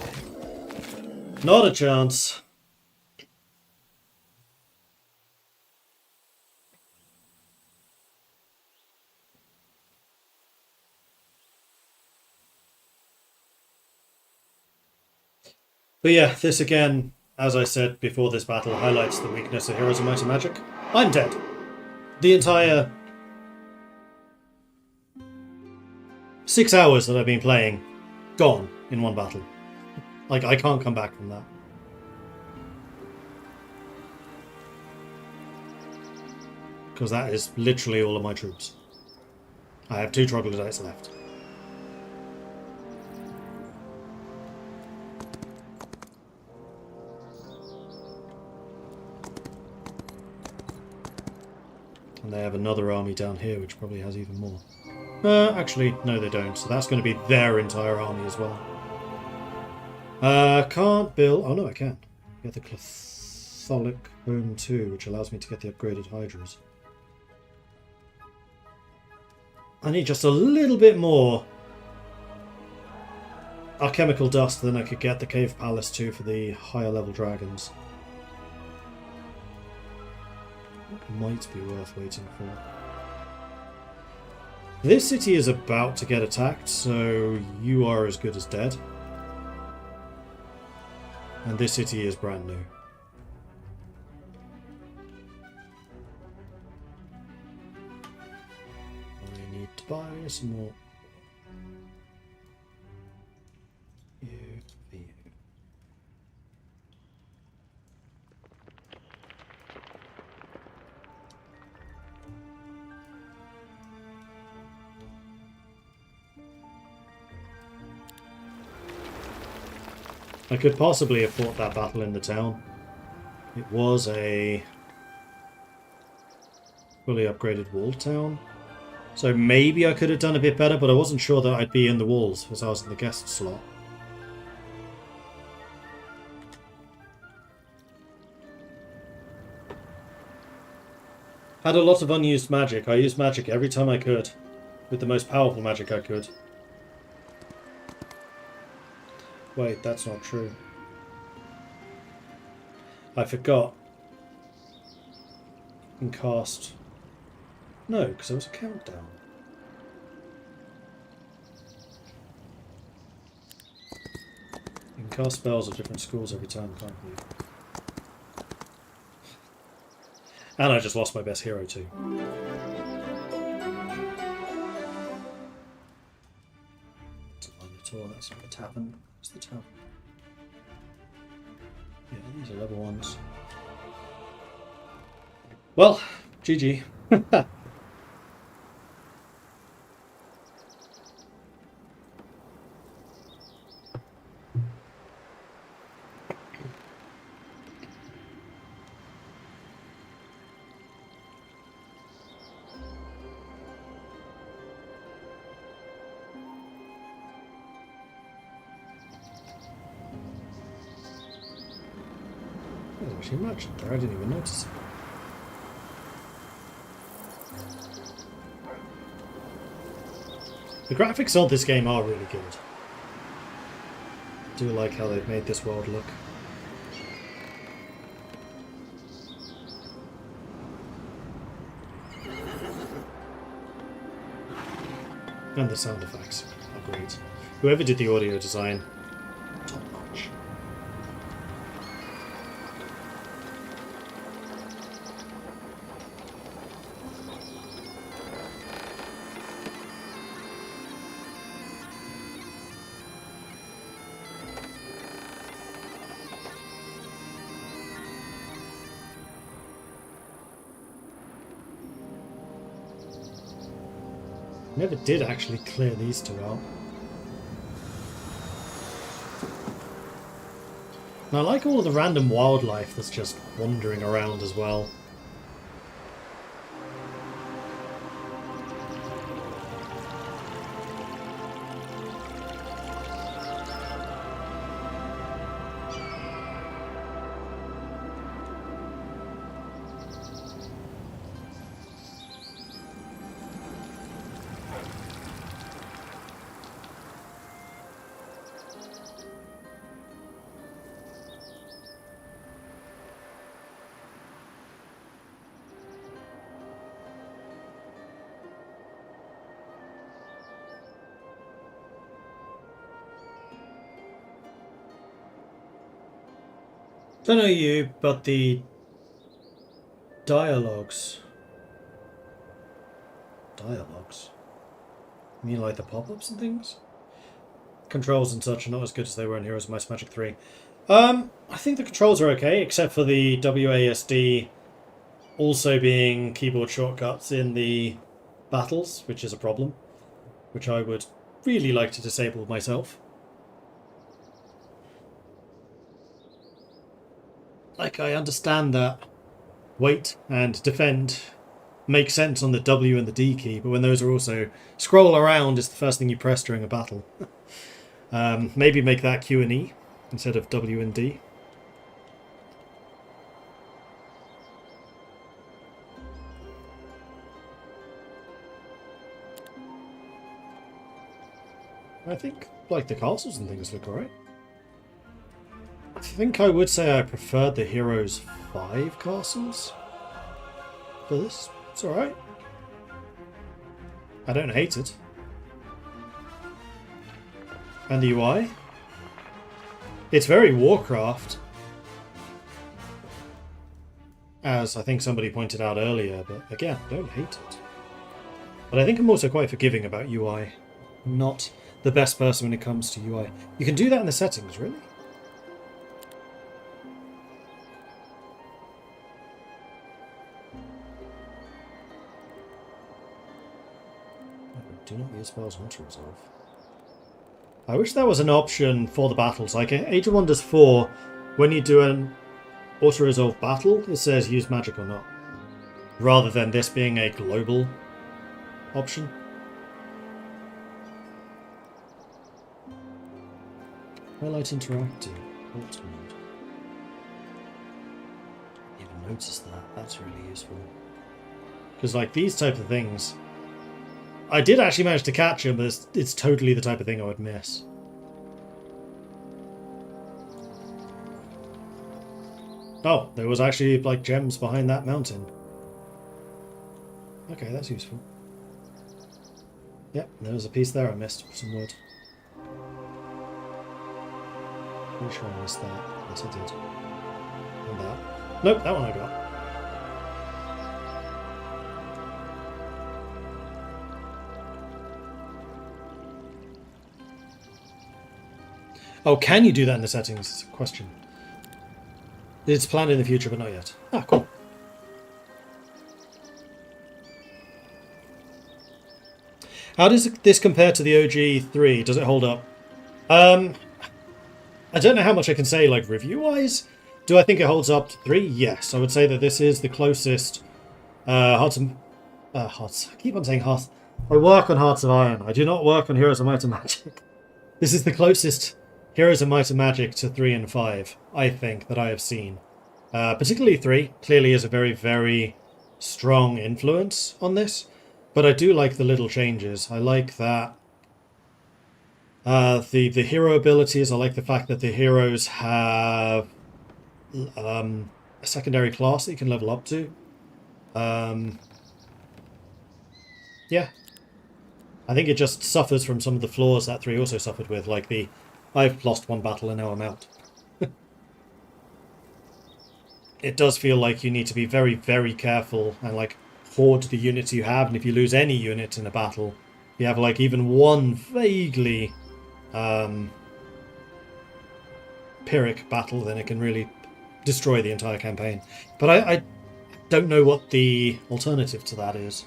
Not a chance. But yeah, this again, as I said before this battle, highlights the weakness of Heroes of Might and Magic. I'm dead. The entire 6 hours that I've been playing, gone in one battle. Like, I can't come back from that. Because that is literally all of my troops. I have 2 troglodytes left. And they have another army down here, which probably has even more. Actually, no they don't. So that's going to be their entire army as well. Can't build... Oh no, I can. Get the Catholic Home 2, which allows me to get the upgraded Hydras. I need just a little bit more alchemical dust, then I could get the Cave Palace 2 for the higher level dragons. Might be worth waiting for. This city is about to get attacked, so you are as good as dead. And this city is brand new. I need to buy some more. You, you. I could possibly have fought that battle in the town. It was a fully upgraded walled town. So maybe I could have done a bit better, but I wasn't sure that I'd be in the walls as I was in the guest slot. Had a lot of unused magic. I used magic every time I could. With the most powerful magic I could. Wait, that's not true. I forgot. And cast... No, because there was a countdown. You can cast spells at different schools every time, can't you? And I just lost my best hero too. It's a Minotaur, that's not a tavern. What's the tavern? Yeah, these are level 1s. Well, GG. There's actually a merchant there, I didn't even notice it. The graphics on this game are really good. I do like how they've made this world look. And the sound effects are great. Whoever did the audio design, top notch. Never did actually clear these two out. And I like all of the random wildlife that's just wandering around as well. Don't know you, but the dialogues. Dialogues? You mean like the pop-ups and things? Controls and such are not as good as they were in Heroes of Might and Magic 3. I think the controls are okay, except for the WASD also being keyboard shortcuts in the battles, which is a problem, which I would really like to disable myself. Like, I understand that wait and defend make sense on the W and the D key, but when those are also scroll around is the first thing you press during a battle. Maybe make that Q and E instead of W and D. I think, like, the castles and things look alright. I think I would say I preferred the Heroes 5 castles for this. It's alright. I don't hate it. And the UI? It's very Warcraft. As I think somebody pointed out earlier, but again, don't hate it. But I think I'm also quite forgiving about UI. I'm not the best person when it comes to UI. You can do that in the settings, really? Do not use spells not to resolve. I wish there was an option for the battles. Like Age of Wonders 4, when you do an auto-resolve battle, it says use magic or not. Rather than this being a global option. Highlight interactive. Alt mode. Didn't even notice that. That's really useful. Because like these type of things, I did actually manage to catch them, but it's totally the type of thing I would miss. Oh, there was actually like gems behind that mountain. Okay, that's useful. Yep, there was a piece there I missed. Some wood. Pretty sure I missed that. Yes, I did. And that. Nope, that one I got. Oh, can you do that in the settings? It's a question. It's planned in the future, but not yet. Ah, cool. How does this compare to the OG 3? Does it hold up? I don't know how much I can say, like, review-wise. Do I think it holds up to 3? Yes. I would say that this is the closest Hearts of... Hearts. I keep on saying Hearts. I work on Hearts of Iron. I do not work on Heroes of Might and Magic. This is the closest Heroes of Might and Magic to 3 and 5, I think, that I have seen. Particularly 3 clearly is a very, very strong influence on this. But I do like the little changes. I like that the hero abilities. I like the fact that the heroes have a secondary class that you can level up to. Yeah. I think it just suffers from some of the flaws that 3 also suffered with, like the I've lost one battle and now I'm out. It does feel like you need to be very, very careful and like hoard the units you have, and if you lose any unit in a battle, you have like even one vaguely Pyrrhic battle, then it can really destroy the entire campaign. But I don't know what the alternative to that is.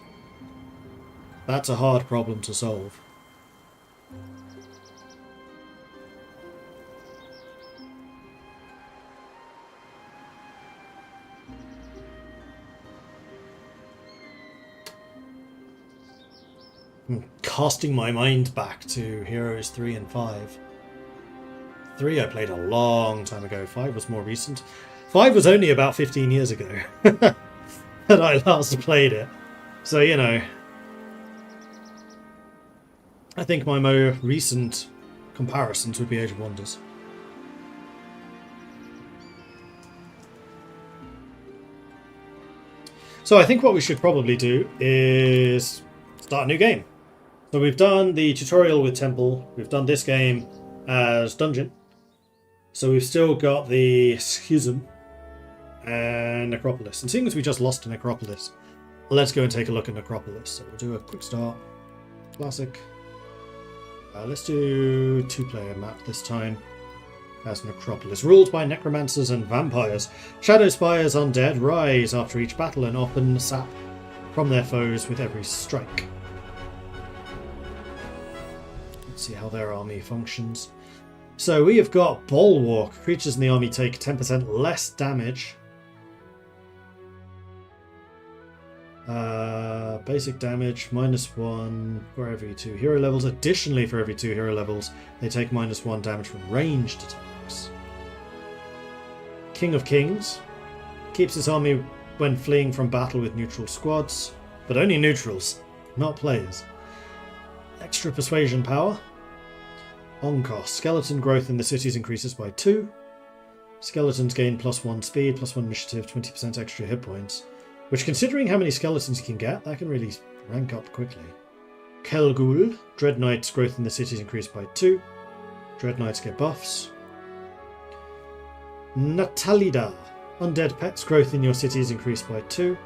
That's a hard problem to solve. I'm casting my mind back to Heroes 3 and 5. 3 I played a long time ago. 5 was more recent. 5 was only about 15 years ago that I last played it. So, you know, I think my more recent comparisons would be Age of Wonders. So I think what we should probably do is start a new game. So we've done the tutorial with Temple, we've done this game as Dungeon. So we've still got the Schism and Necropolis. And seeing as we just lost to Necropolis, let's go and take a look at Necropolis. So we'll do a quick start. Classic. Let's do 2-player map this time. As Necropolis. Ruled by necromancers and vampires. Shadow spires undead rise after each battle and often sap from their foes with every strike. Let's see how their army functions. So we have got Bulwark. Creatures in the army take 10% less damage. Basic damage, -1 for every 2 hero levels. Additionally, for every 2 hero levels, they take -1 damage from ranged attacks. King of Kings. Keeps his army when fleeing from battle with neutral squads. But only neutrals, not players. Extra persuasion power. On cost. Skeleton growth in the cities increases by 2. Skeletons gain +1 speed, +1 initiative, 20% extra hit points. Which, considering how many skeletons you can get, that can really rank up quickly. Kelgul. Dread Knights growth in the cities increased by 2. Dread Knights get buffs. Natalida. Undead pets growth in your cities increased by 2.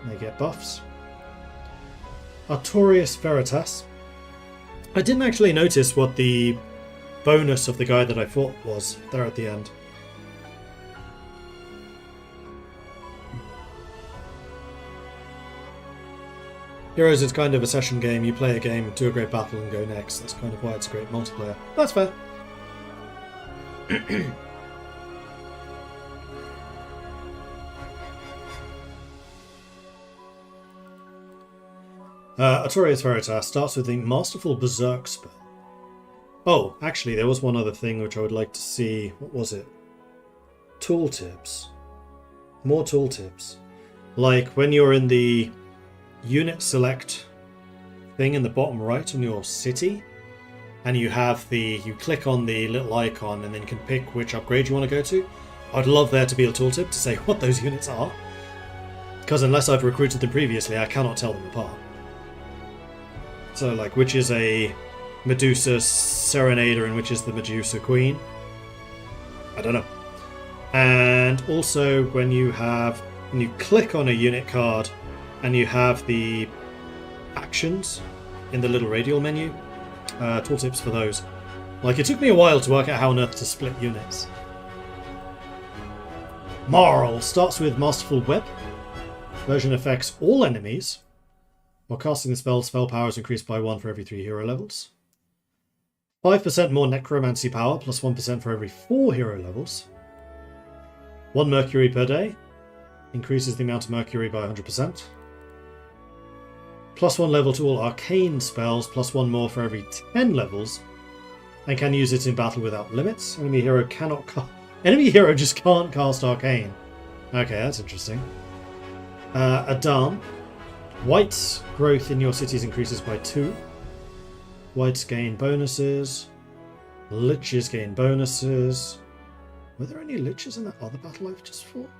They get buffs. Artorius Veritas. I didn't actually notice what the bonus of the guy that I fought was there at the end. Heroes is kind of a session game. You play a game, do a great battle, and go next. That's kind of why it's a great multiplayer. That's fair. Artorias Veritas starts with the Masterful Berserk spell. Oh, actually, there was one other thing which I would like to see. What was it? Tooltips. More tooltips. Like when you're in the unit select thing in the bottom right on your city, and you click on the little icon and then you can pick which upgrade you want to go to. I'd love there to be a tooltip to say what those units are. Because unless I've recruited them previously, I cannot tell them apart. So, like, which is a Medusa Serenader and which is the Medusa Queen? I don't know. And also, when you click on a unit card and you have the actions in the little radial menu, tooltips for those. Like, it took me a while to work out how on earth to split units. Marl starts with Masterful Web. Version affects all enemies. While casting the spell power is increased by 1 for every 3 hero levels. 5% more necromancy power, plus 1% for every 4 hero levels. 1 mercury per day. Increases the amount of mercury by 100%. Plus 1 level to all arcane spells, plus 1 more for every 10 levels. And can use it in battle without limits. Enemy hero just can't cast arcane. Okay, that's interesting. Adan. White's growth in your cities increases by 2. Whites gain bonuses. Liches gain bonuses. Were there any liches in that other battle I've just fought?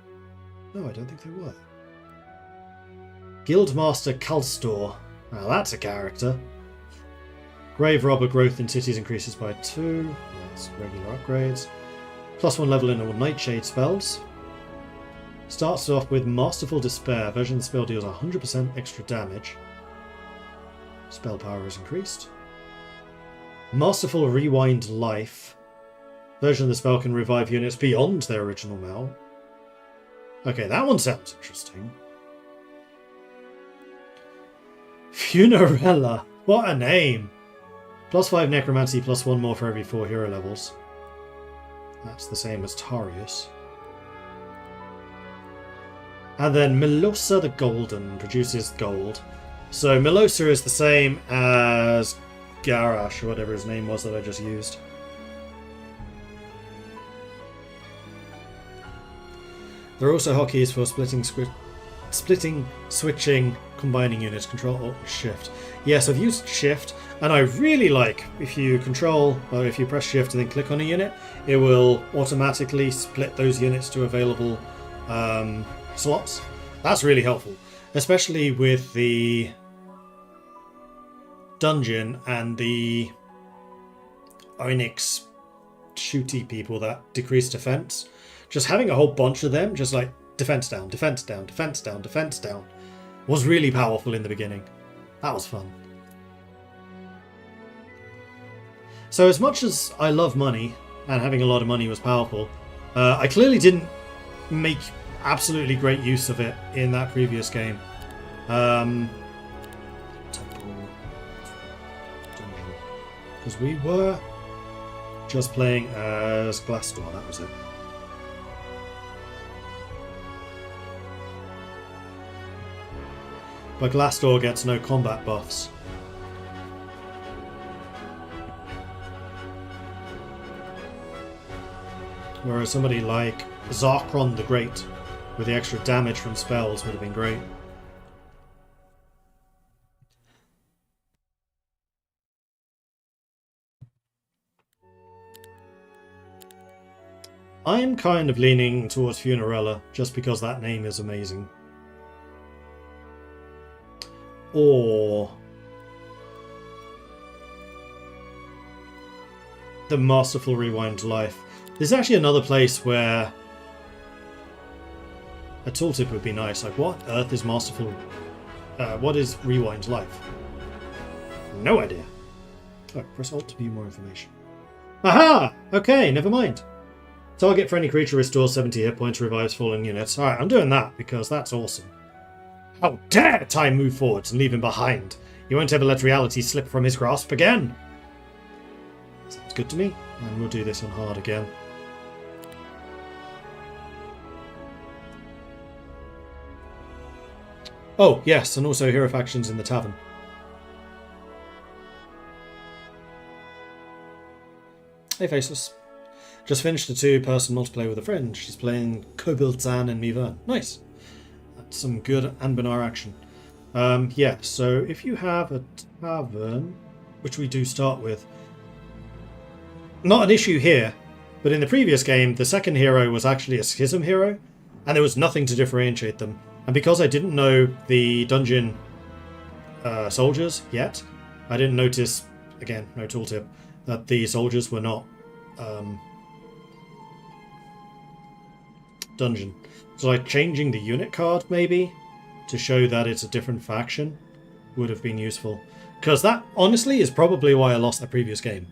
No, I don't think there were. Guildmaster Kalstor. Now that's a character. Grave Robber growth in cities increases by 2. That's regular upgrades. Plus 1 level in all Nightshade spells. Starts off with Masterful Despair. Version of the spell deals 100% extra damage. Spell power is increased. Masterful Rewind Life. Version of the spell can revive units beyond their original amount. Okay, that one sounds interesting. Funerella. What a name. Plus 5 necromancy, plus 1 more for every 4 hero levels. That's the same as Tarius. And then Melosa the Golden produces gold. So Melosa is the same as Garash, or whatever his name was that I just used. There are also hotkeys for splitting, switching, combining units. Control, Alt, and Shift. Yes, I've used Shift, and I really like if you press Shift and then click on a unit, it will automatically split those units to available slots. That's really helpful, especially with the dungeon and the Onyx shooty people that decrease defense. Just having a whole bunch of them, just like defense down, defense down, defense down, defense down, was really powerful in the beginning. That was fun. So as much as I love money, and having a lot of money was powerful, I clearly didn't make absolutely great use of it in that previous game. Temple. Dungeon. Because we were just playing as Glassdoor, that was it. But Glassdoor gets no combat buffs. Whereas somebody like Zarkron the Great, with the extra damage from spells, would have been great. I'm kind of leaning towards Funerella, just because that name is amazing. Or the Masterful Rewind Life. There's actually another place where a tooltip would be nice. Like, what on earth is Masterful? What is Rewind Life? No idea. Oh, press Alt to view more information. Aha! Okay, never mind. Target for any creature restores 70 hit points, revives fallen units. Alright, I'm doing that because that's awesome. How dare time move forwards and leave him behind? He won't ever let reality slip from his grasp again. Sounds good to me. And we'll do this on hard again. Oh, yes, and also hero factions in the tavern. Hey, Faceless. Just finished a 2-person multiplayer with a friend. She's playing Kobold-san and Mivern. Nice. That's some good Anbanar action. Yeah, so if you have a tavern, which we do start with, not an issue here, but in the previous game, the second hero was actually a Schism hero, and there was nothing to differentiate them. And because I didn't know the dungeon soldiers yet, I didn't notice, again, no tooltip, that the soldiers were not dungeon. So like changing the unit card, maybe, to show that it's a different faction, would have been useful. Because that, honestly, is probably why I lost that previous game.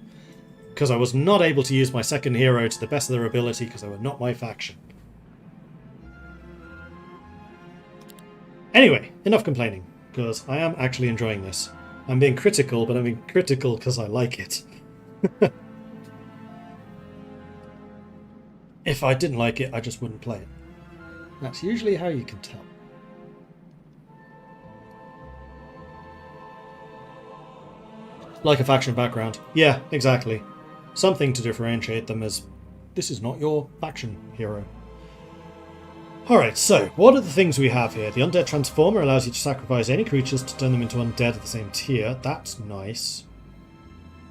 Because I was not able to use my second hero to the best of their ability because they were not my faction. Anyway, enough complaining, because I am actually enjoying this. I'm being critical, but I'm being critical because I like it. If I didn't like it, I just wouldn't play it. That's usually how you can tell. Like a faction background. Yeah, exactly. Something to differentiate them as this is not your faction hero. Alright, so what are the things we have here? The Undead Transformer allows you to sacrifice any creatures to turn them into undead at the same tier. That's nice.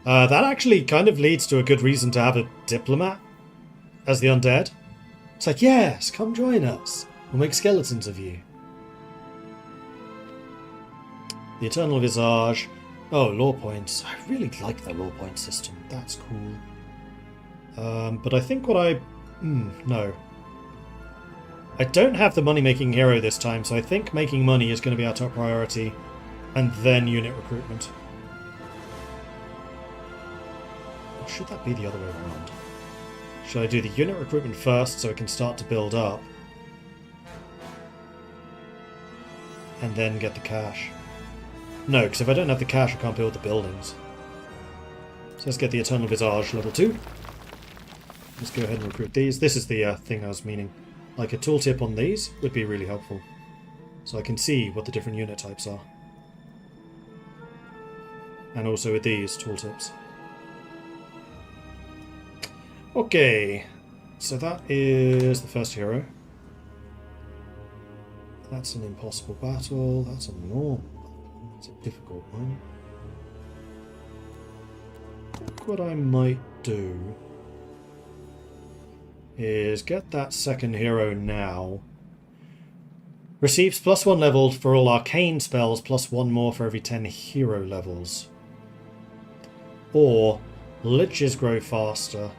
That actually kind of leads to a good reason to have a diplomat as the undead. It's like, yes, come join us. We'll make skeletons of you. The Eternal Visage. Oh, lore points. I really like the lore point system. That's cool. But I think what I... no. I don't have the money-making hero this time, so I think making money is going to be our top priority. And then unit recruitment. Or should that be the other way around? Should I do the unit recruitment first so it can start to build up? And then get the cash? No, because if I don't have the cash I can't build the buildings. So let's get the Eternal Visage level 2. Let's go ahead and recruit these. This is the thing I was meaning. Like a tooltip on these would be really helpful. So I can see what the different unit types are. And also with these tooltips. Okay, so that is the first hero. That's an impossible battle. That's a normal battle. That's a difficult one. I think what I might do is get that second hero now. Receives +1 leveled for all arcane spells, +1 more for every 10 hero levels. Or liches grow faster.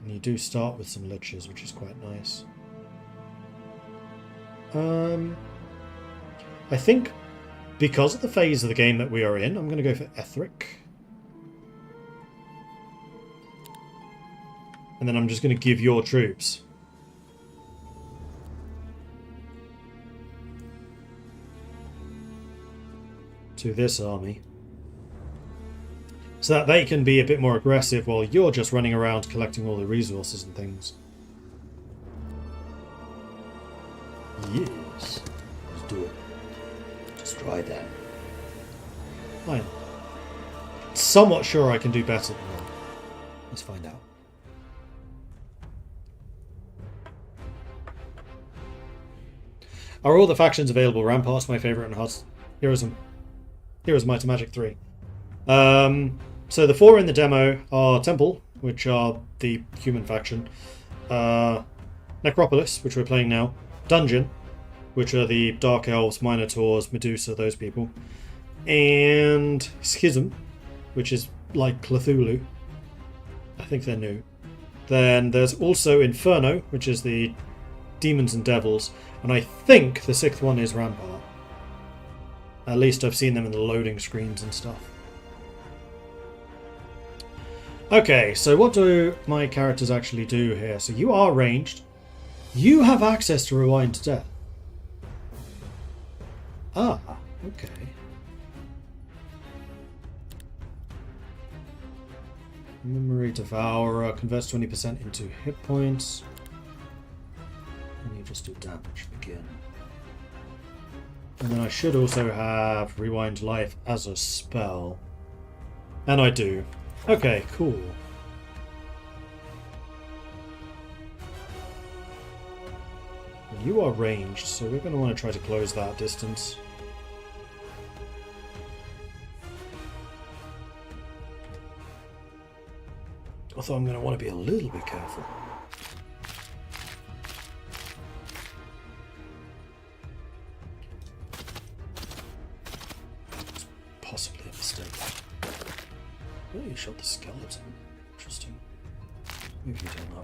And you do start with some liches, which is quite nice. I think because of the phase of the game that we are in, I'm going to go for Etheric. And then I'm just going to give your troops to this army. So that they can be a bit more aggressive while you're just running around collecting all the resources and things. Yes. Let's do it. Destroy them. I'm somewhat sure I can do better than that. Let's find out. Are all the factions available? Rampart's my favourite and Hearts. Heroes of Might and Magic 3. So the 4 in the demo are Temple, which are the human faction. Necropolis, which we're playing now. Dungeon, which are the Dark Elves, Minotaurs, Medusa, those people. And Schism, which is like Cthulhu. I think they're new. Then there's also Inferno, which is the Demons and Devils. And I think the 6th one is Rampart. At least I've seen them in the loading screens and stuff. Okay, so what do my characters actually do here? So you are ranged. You have access to Rewind to Death. Ah, okay. Memory Devourer converts 20% into hit points. And you just do damage. Begin. And then I should also have Rewind Life as a spell. And I do. Okay, cool. You are ranged, so we're going to want to try to close that distance. Although I'm going to want to be a little bit careful. It's possibly a mistake. Oh, you shot the skeleton. Interesting. Maybe you don't know.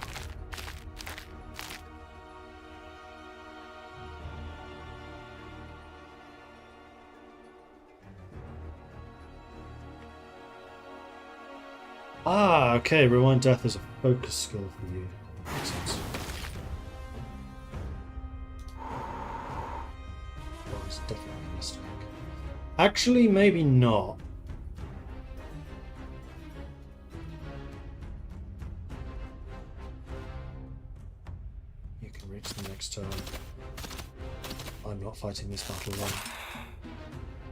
Ah, okay. Rewind Death is a focus skill for you. Makes sense. Well, it's definitely a mistake. Actually, maybe not. You can reach the next turn. I'm not fighting this battle alone.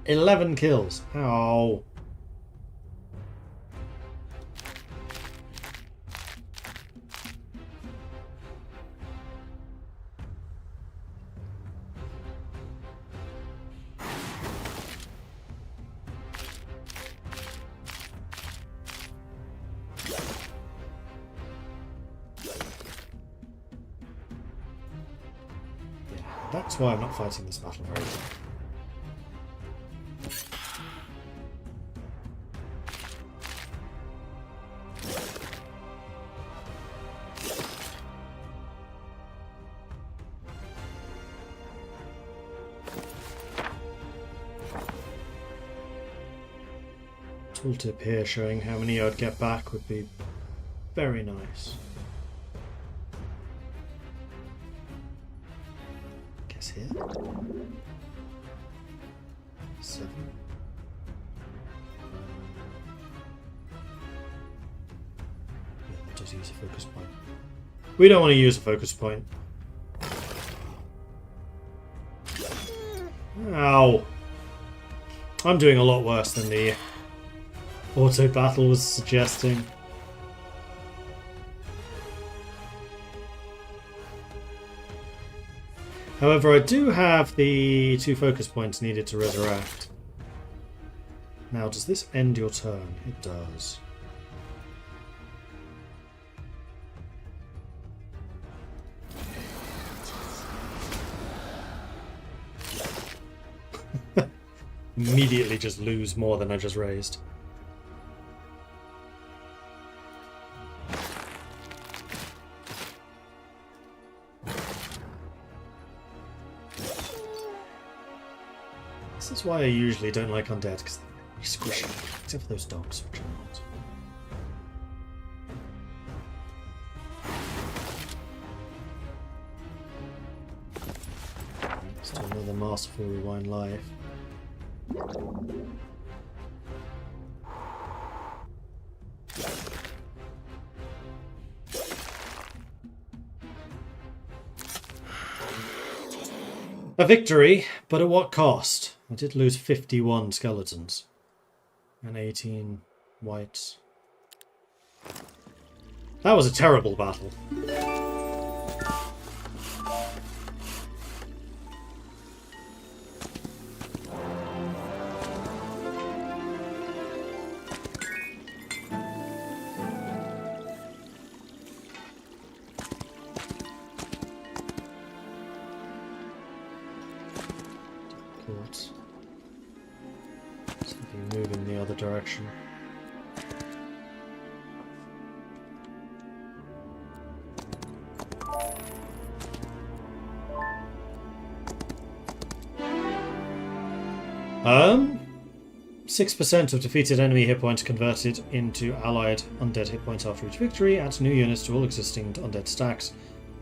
11 kills. Ow. That's why I'm not fighting this battle very well. Tooltip here showing how many I'd get back would be very nice. Guess here? 7. Yeah, that does use a focus point. We don't want to use a focus point. Ow! I'm doing a lot worse than the auto battle was suggesting. However, I do have the 2 focus points needed to resurrect. Now, does this end your turn? It does. Immediately just lose more than I just raised. This is why I usually don't like undead, because they're squishy, except for those dogs, which are not. Let's do another Masterful Rewind Life. A victory, but at what cost? I did lose 51 skeletons and 18 whites. That was a terrible battle. Move in the other direction. Um, 6% of defeated enemy hit points converted into allied undead hit points after each victory. Adds new units to all existing undead stacks,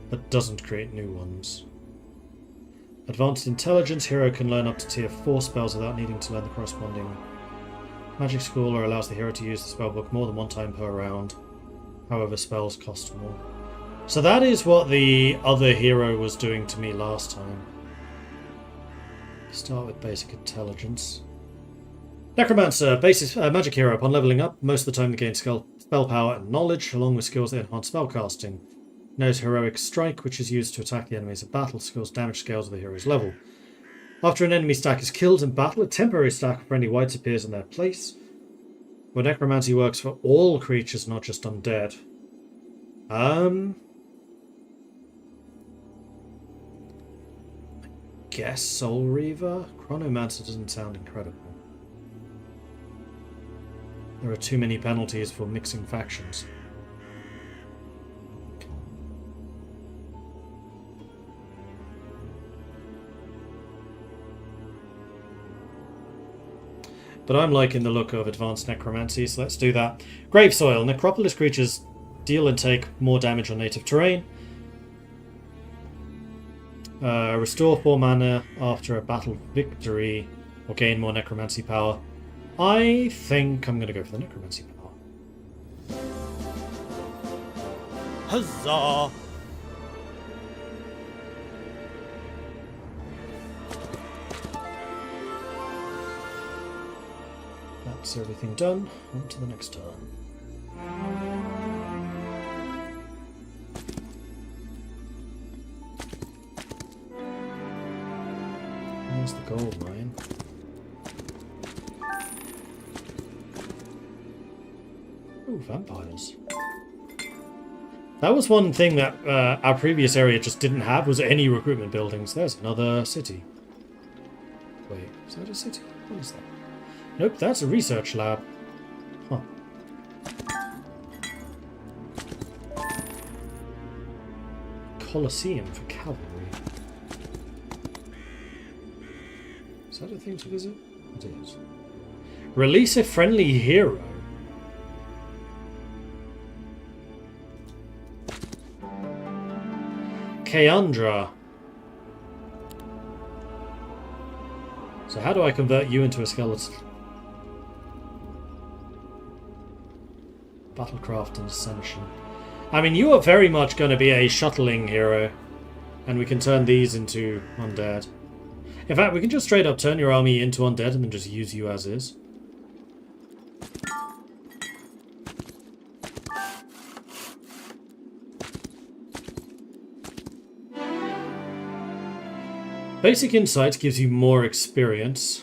but doesn't create new ones. Advanced Intelligence. Hero can learn up to tier 4 spells without needing to learn the corresponding magic school, or allows the hero to use the spellbook more than one time per round. However, spells cost more. So that is what the other hero was doing to me last time. Start with basic intelligence. Necromancer, basic magic hero. Upon leveling up, most of the time they gain spell power and knowledge, along with skills that enhance spellcasting. Knows Heroic Strike, which is used to attack the enemies in battle, scores damage scales of the hero's level. After an enemy stack is killed in battle, a temporary stack of friendly whites appears in their place. Well, necromancy works for all creatures, not just undead. I guess Soul Reaver? Chronomancer doesn't sound incredible. There are too many penalties for mixing factions. But I'm liking the look of Advanced Necromancy, so let's do that. Grave Soil. Necropolis creatures deal and take more damage on native terrain. Restore 4 mana after a battle victory, or gain more Necromancy power. I think I'm going to go for the Necromancy power. Huzzah! That's everything done. On to the next turn. Where's the gold mine? Ooh, vampires. That was one thing that our previous area just didn't have, was any recruitment buildings. There's another city. Wait, is that a city? What is that? Nope, that's a research lab. Huh. Colosseum for cavalry. Is that a thing to visit? It is. Release a friendly hero. Keandra. So how do I convert you into a skeleton? Battlecraft and Ascension. I mean, you are very much going to be a shuttling hero. And we can turn these into undead. In fact, we can just straight up turn your army into undead and then just use you as is. Basic Insight gives you more experience.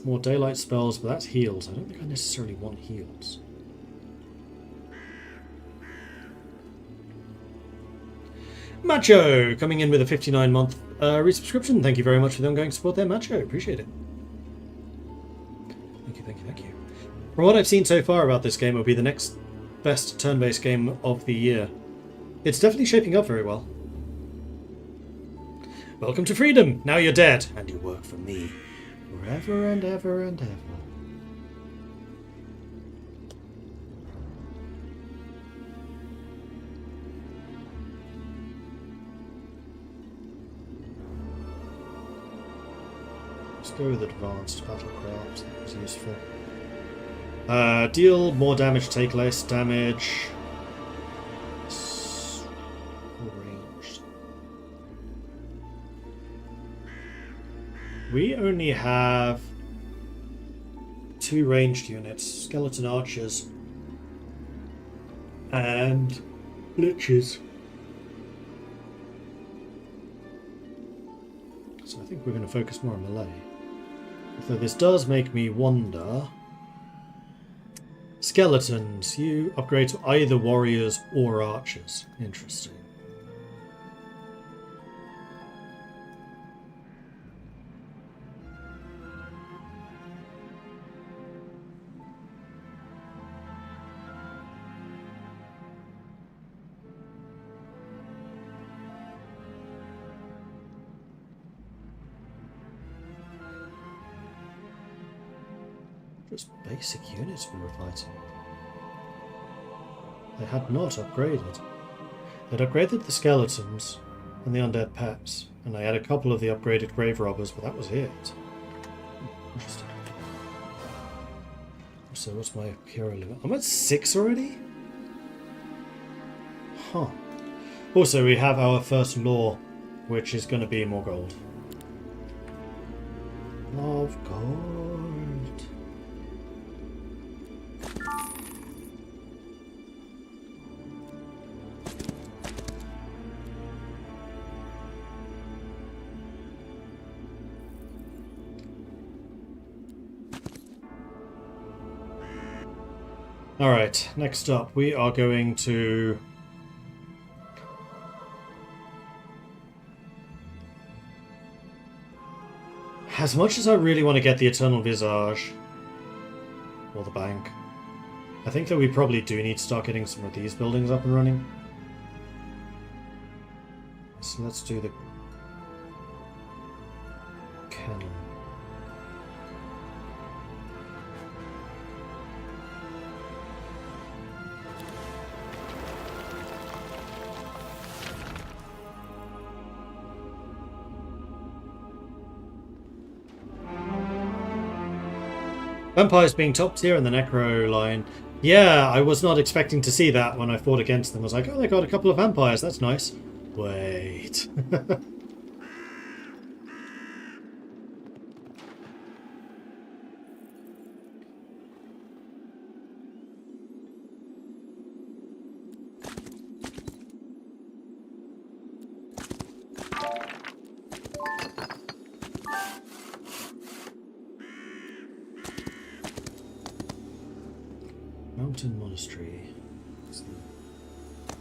More daylight spells, but that's heals. I don't think I necessarily want heals. Macho! Coming in with a 59-month resubscription. Thank you very much for the ongoing support there, Macho. Appreciate it. Thank you, thank you, thank you. From what I've seen so far about this game, it'll be the next best turn-based game of the year. It's definitely shaping up very well. Welcome to freedom! Now you're dead, and you work for me. Forever and ever and ever. Let's go with advanced battlecraft. That was useful. Deal more damage, take less damage. Full ranged. We only have 2 ranged units, skeleton archers and liches. So I think we're going to focus more on melee. Although this does make me wonder. Skeletons. You upgrade to either warriors or archers. Interesting. Just basic units we were fighting. they had not upgraded. They'd upgraded the skeletons and the undead pets, and they had a couple of the upgraded grave robbers, but that was it. Interesting. So what's my hero limit? I'm at 6 already? Huh. Also, we have our first law, which is going to be more gold. Love gold. Alright, next up we are going to... As much as I really want to get the Eternal Visage, or the bank, I think that we probably do need to start getting some of these buildings up and running. So let's do the kennel. Vampires being top tier in the Necro line. Yeah, I was not expecting to see that when I fought against them. I was like, oh, they got a couple of vampires, that's nice. Wait. Mountain Monastery.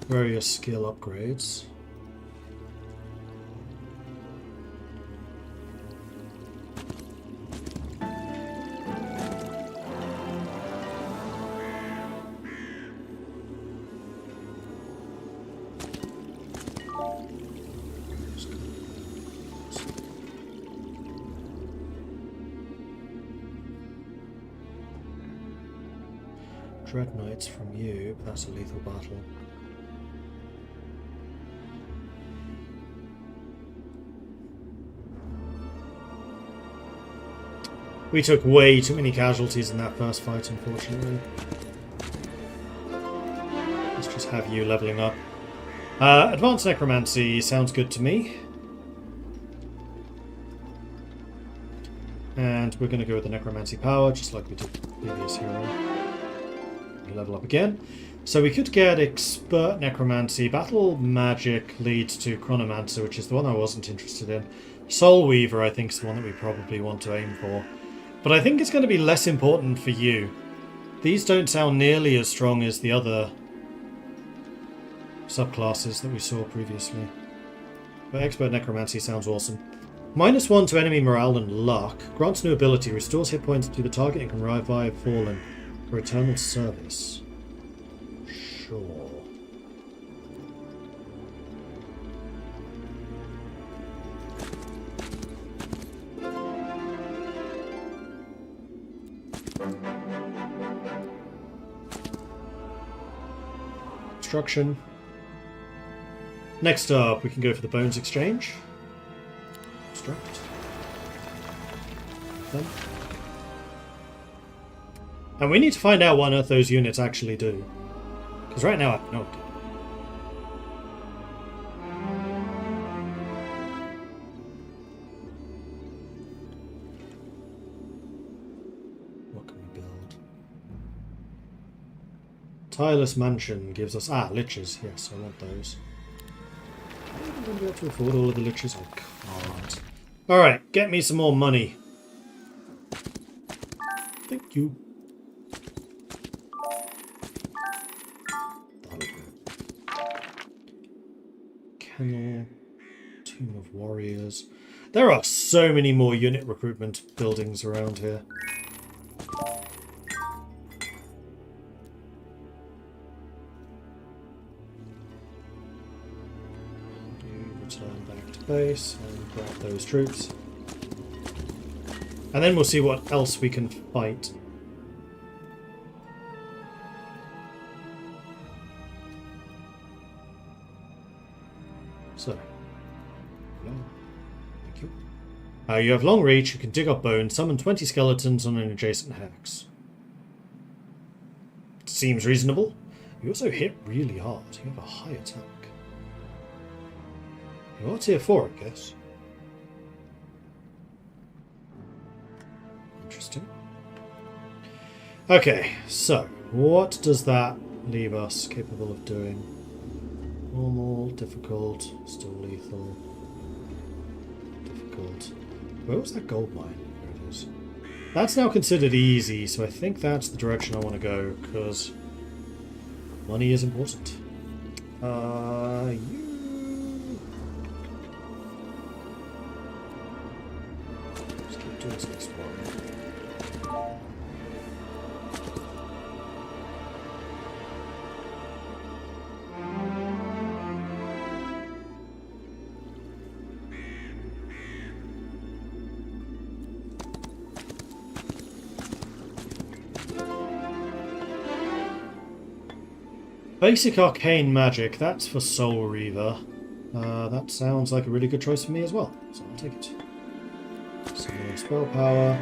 Various skill upgrades. Dread Knights from you, but that's a lethal battle. We took way too many casualties in that first fight, unfortunately. Let's just have you leveling up. Advanced Necromancy sounds good to me. And we're going to go with the Necromancy power, just like we did the previous hero. Level up again. So we could get Expert Necromancy. Battle Magic leads to Chronomancer, which is the one I wasn't interested in. Soul Weaver, I think, is the one that we probably want to aim for. But I think it's going to be less important for you. These don't sound nearly as strong as the other subclasses that we saw previously. But Expert Necromancy sounds awesome. -1 to enemy morale and luck. Grants new ability. Restores hit points to the target and can revive fallen. For eternal service. Sure. Destruction. Next up, we can go for the Bones Exchange. Extract. Then. And we need to find out what on earth those units actually do. Because right now I have no idea. What can we build? Tireless Mansion gives us... liches. Yes, I want those. Am I going to be able to afford all of the liches? I can't. Alright, get me some more money. Thank you. Kennel, Tomb of Warriors. There are so many more unit recruitment buildings around here. You return back to base and grab those troops. And then we'll see what else we can fight. So, no. Thank you. You have long reach, you can dig up bones, summon 20 skeletons on an adjacent hex. Seems reasonable. You also hit really hard. You have a high attack. You're tier 4, I guess. Interesting. Okay, so what does that leave us capable of doing? Normal, difficult, still lethal. Difficult. Where was that gold mine? There it is. That's now considered easy, so I think that's the direction I want to go, because money is important. You... Let's keep doing some exploring. Basic arcane magic, that's for Soul Reaver. That sounds like a really good choice for me as well, so I'll take it. Some more spell power.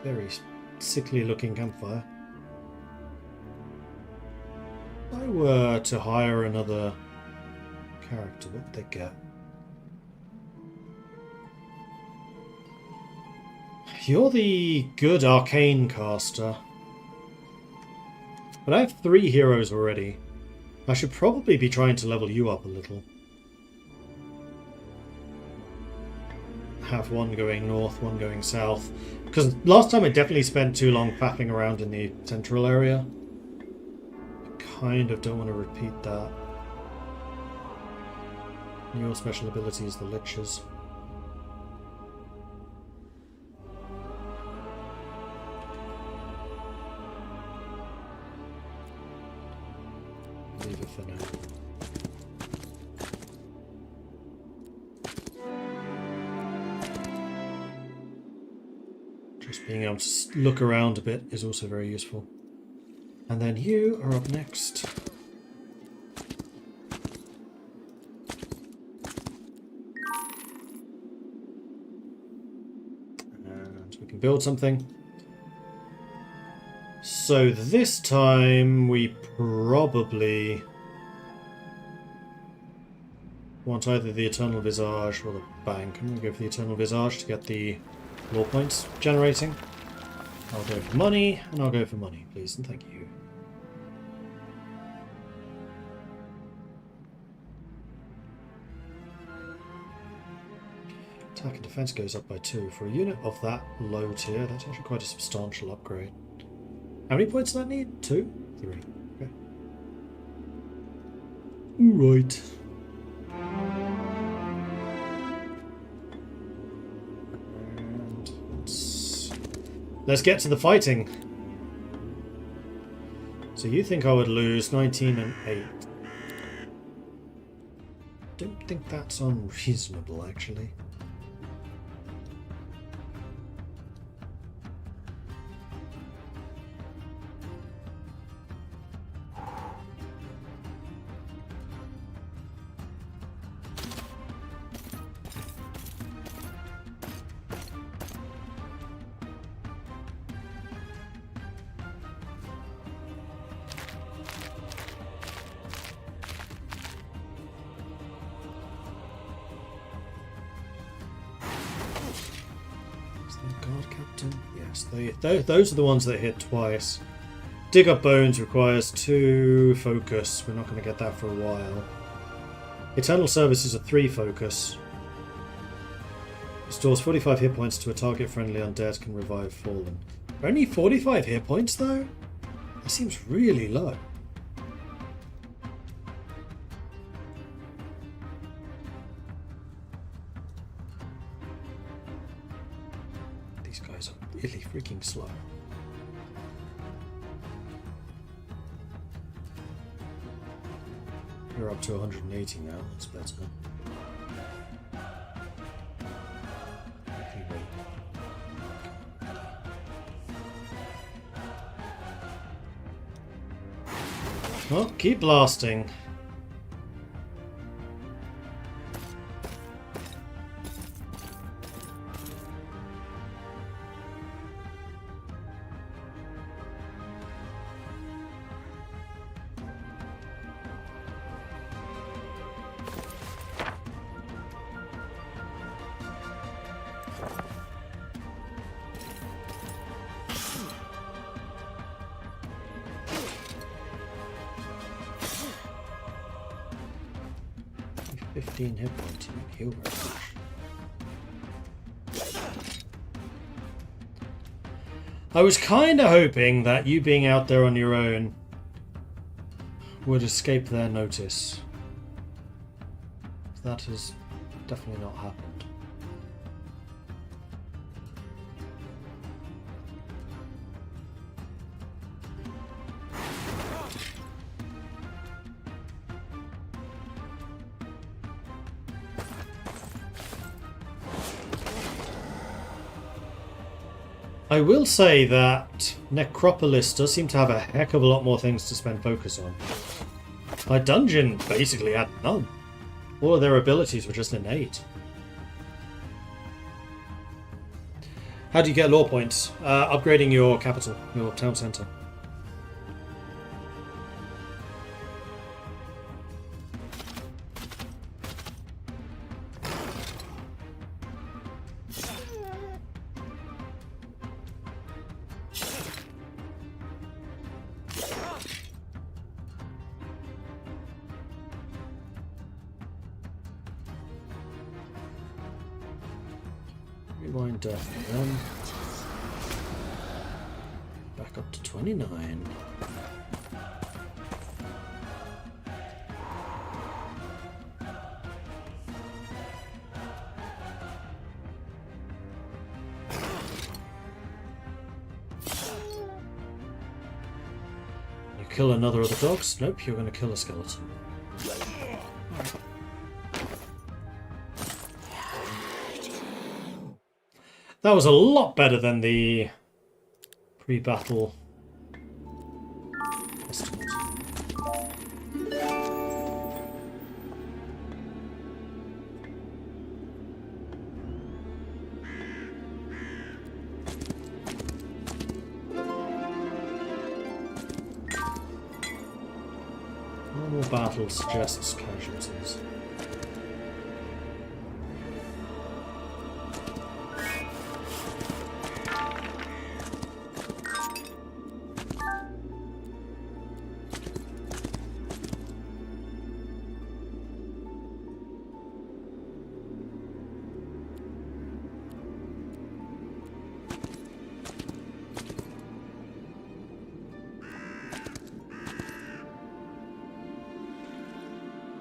Very sickly looking campfire. If I were to hire another character, what would they get? You're the good arcane caster. But I have 3 heroes already. I should probably be trying to level you up a little. Have one going north, one going south. Because last time I definitely spent too long faffing around in the central area. I kind of don't want to repeat that. Your special ability is the liches. Leave it for now. Just being able to look around a bit is also very useful. And then you are up next. And we can build something. So this time we probably want either the Eternal Visage or the Bank. I'm going to go for the Eternal Visage to get the lore points generating. I'll go for money, and I'll go for money, please, and thank you. Attack and defense goes up by 2. For a unit of that low tier, that's actually quite a substantial upgrade. How many points do I need? 2? 3. Okay. Alright. And let's get to the fighting. So you think I would lose 19 and 8. Don't think that's unreasonable, actually. Yes, those are the ones that hit twice. Dig up bones requires 2 focus. We're not going to get that for a while. Eternal Service is a 3 focus. Restores 45 hit points to a target friendly undead, can revive fallen. Only 45 hit points though? That seems really low. These guys are really freaking slow. You're up to 180 now, that's better. Well, keep blasting. Hit points in heal rush. I was kind of hoping that you being out there on your own would escape their notice. That has definitely not happened. I will say that Necropolis does seem to have a heck of a lot more things to spend focus on. My dungeon basically had none. All of their abilities were just innate. How do you get lore points? Upgrading your capital, your town centre. Rewind death then. Back up to 29. You kill another of the dogs? Nope, you're going to kill a skeleton. That was a lot better than the pre-battle estimate. Normal battle suggests casualties.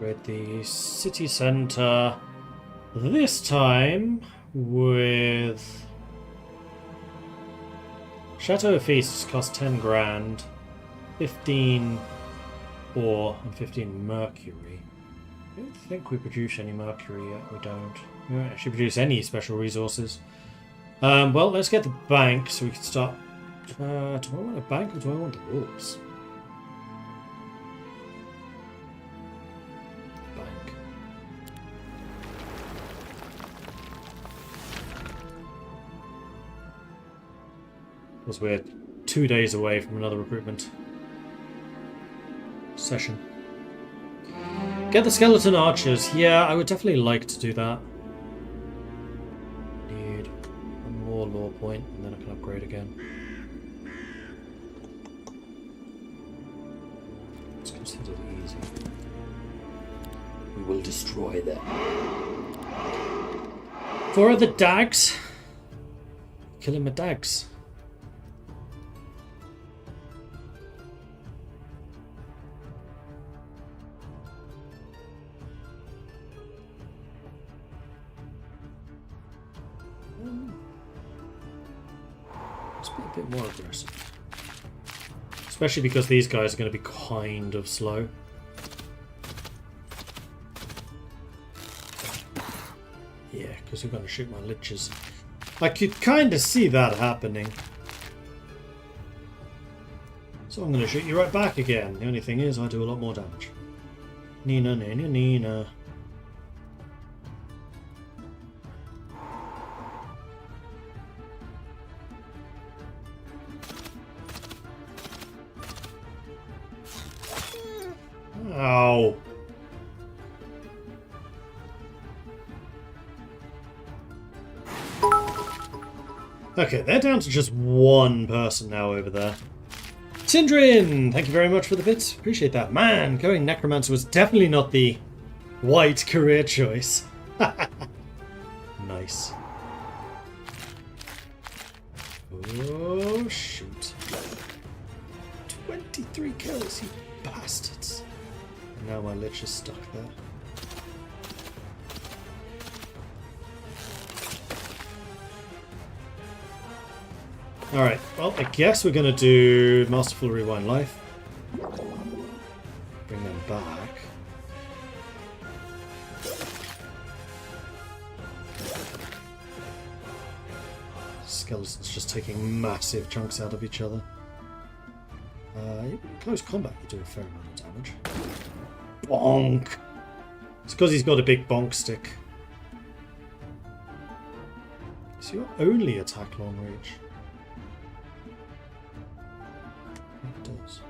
With the city centre, this time with Chateau of Feasts cost 10 grand, 15 ore and 15 mercury. I don't think we produce any mercury yet, we don't. We don't actually produce any special resources. Well, let's get the bank so we can start. Do I want a bank or do I want the wolves? Because we're 2 days away from another recruitment session. Get the skeleton archers. Yeah, I would definitely like to do that. Need one more lore point and then I can upgrade again. It's considered easy. We will destroy them. 4 of the dags. Killing my dags. Let's be a bit more aggressive. Especially because these guys are going to be kind of slow. Yeah, because they're going to shoot my liches. I could kind of see that happening. So I'm going to shoot you right back again. The only thing is I do a lot more damage. Nina, Nina, Nina. Ow. Okay, they're down to just one person now over there. Sindrin, thank you very much for the bits. Appreciate that. Man, going Necromancer was definitely not the white career choice. Nice. Oh, shoot. 23 kills, you bastards. And now my Lich is stuck there. Alright, well, I guess we're going to do Masterful Rewind Life. Bring them back. Skeletons just taking massive chunks out of each other. In close combat, you do a fair amount of damage. Bonk! It's because he's got a big bonk stick. Is your only attack long reach? It does.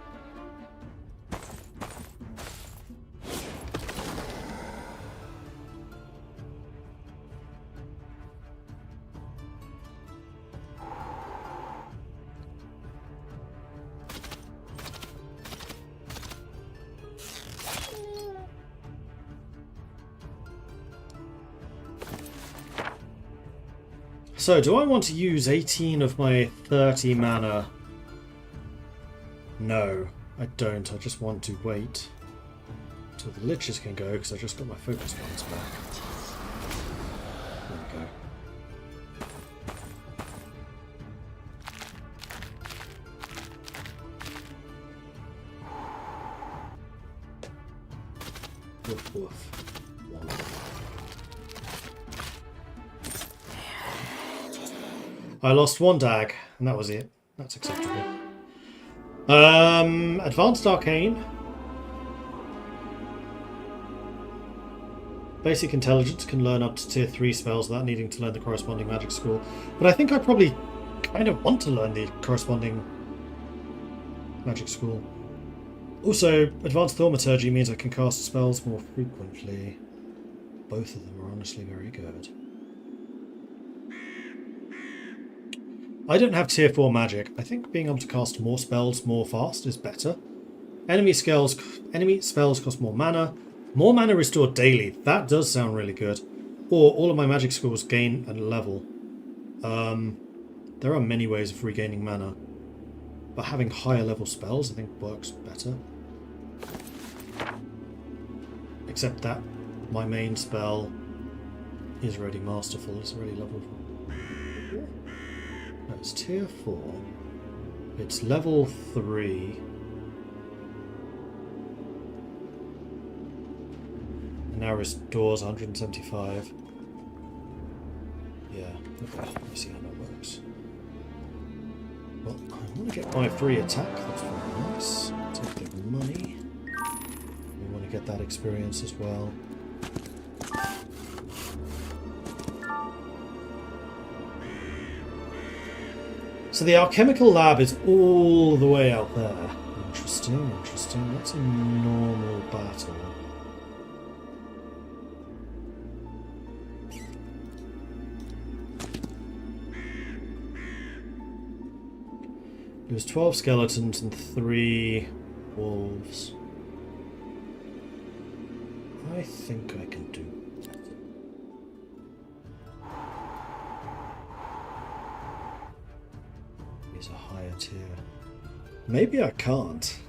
So, do I want to use 18 of my 30 mana? No, I don't. I just want to wait until the Liches can go, because I just got my focus ones back. There we go. Woof woof. I lost one dag, and that was it. That's acceptable. Advanced Arcane. Basic Intelligence can learn up to tier 3 spells without needing to learn the corresponding magic school. But I think I probably kind of want to learn the corresponding magic school. Also, Advanced Thaumaturgy means I can cast spells more frequently. Both of them are honestly very good. I don't have tier 4 magic. I think being able to cast more spells more fast is better. Enemy spells cost more mana. More mana restored daily. That does sound really good. Or all of my magic schools gain a level. There are many ways of regaining mana. But having higher level spells I think works better. Except that my main spell is already masterful. It's already level 4. No, it's tier 4. It's level 3. And now restores 175. Yeah, okay, let me see how that works. Well, I want to get my free attack. That's very nice. Take the money. We want to get that experience as well. So the alchemical lab is all the way out there. Interesting, interesting. That's a normal battle. There's 12 skeletons and 3 wolves. I think I can do. Is a higher tier. Maybe I can't.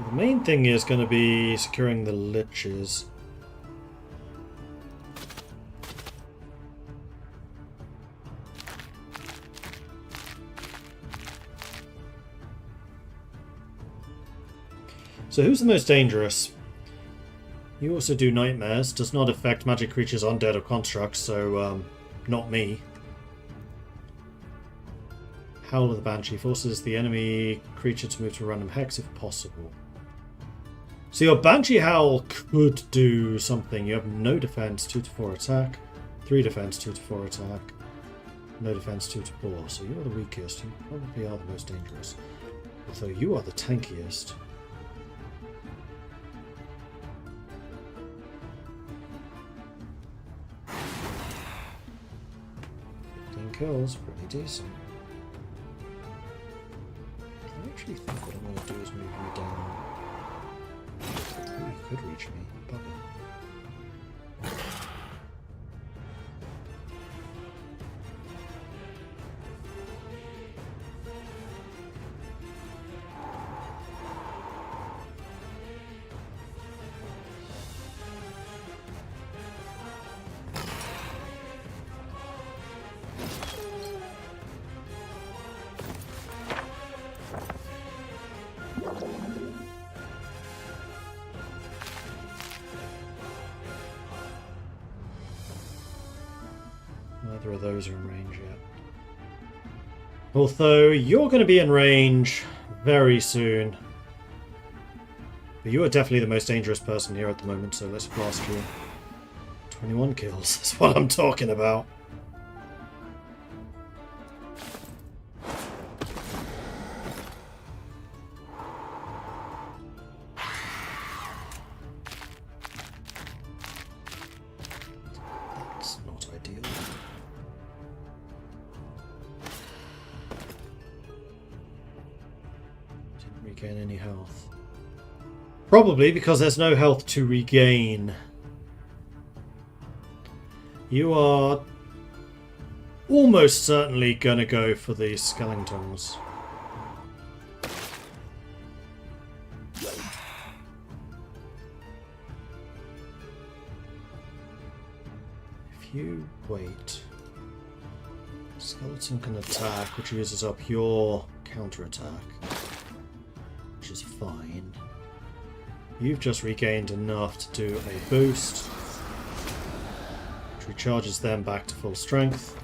The main thing is going to be securing the liches. So who's the most dangerous? You also do nightmares. Does not affect magic creatures, undead, or constructs, so not me. Howl of the Banshee forces the enemy creature to move to a random hex if possible. So your Banshee Howl could do something. You have no defense, 2 to 4 attack, 3 defense, 2 to 4 attack, no defense, 2 to 4. So you are the weakest. You probably are the most dangerous. Although you are the tankiest. 15 kills, pretty decent. I actually think what I'm going to do is move you down. Oh, you could reach me, bugger. Neither of those are in range yet. Although, you're going to be in range very soon. But you are definitely the most dangerous person here at the moment, so let's blast you. 21 kills, that's what I'm talking about. That's not ideal. Didn't regain any health. Probably because there's no health to regain. You are almost certainly gonna go for the skeletons. If you wait, skeleton can attack, which uses up your counterattack, which is fine. You've just regained enough to do a boost, which recharges them back to full strength.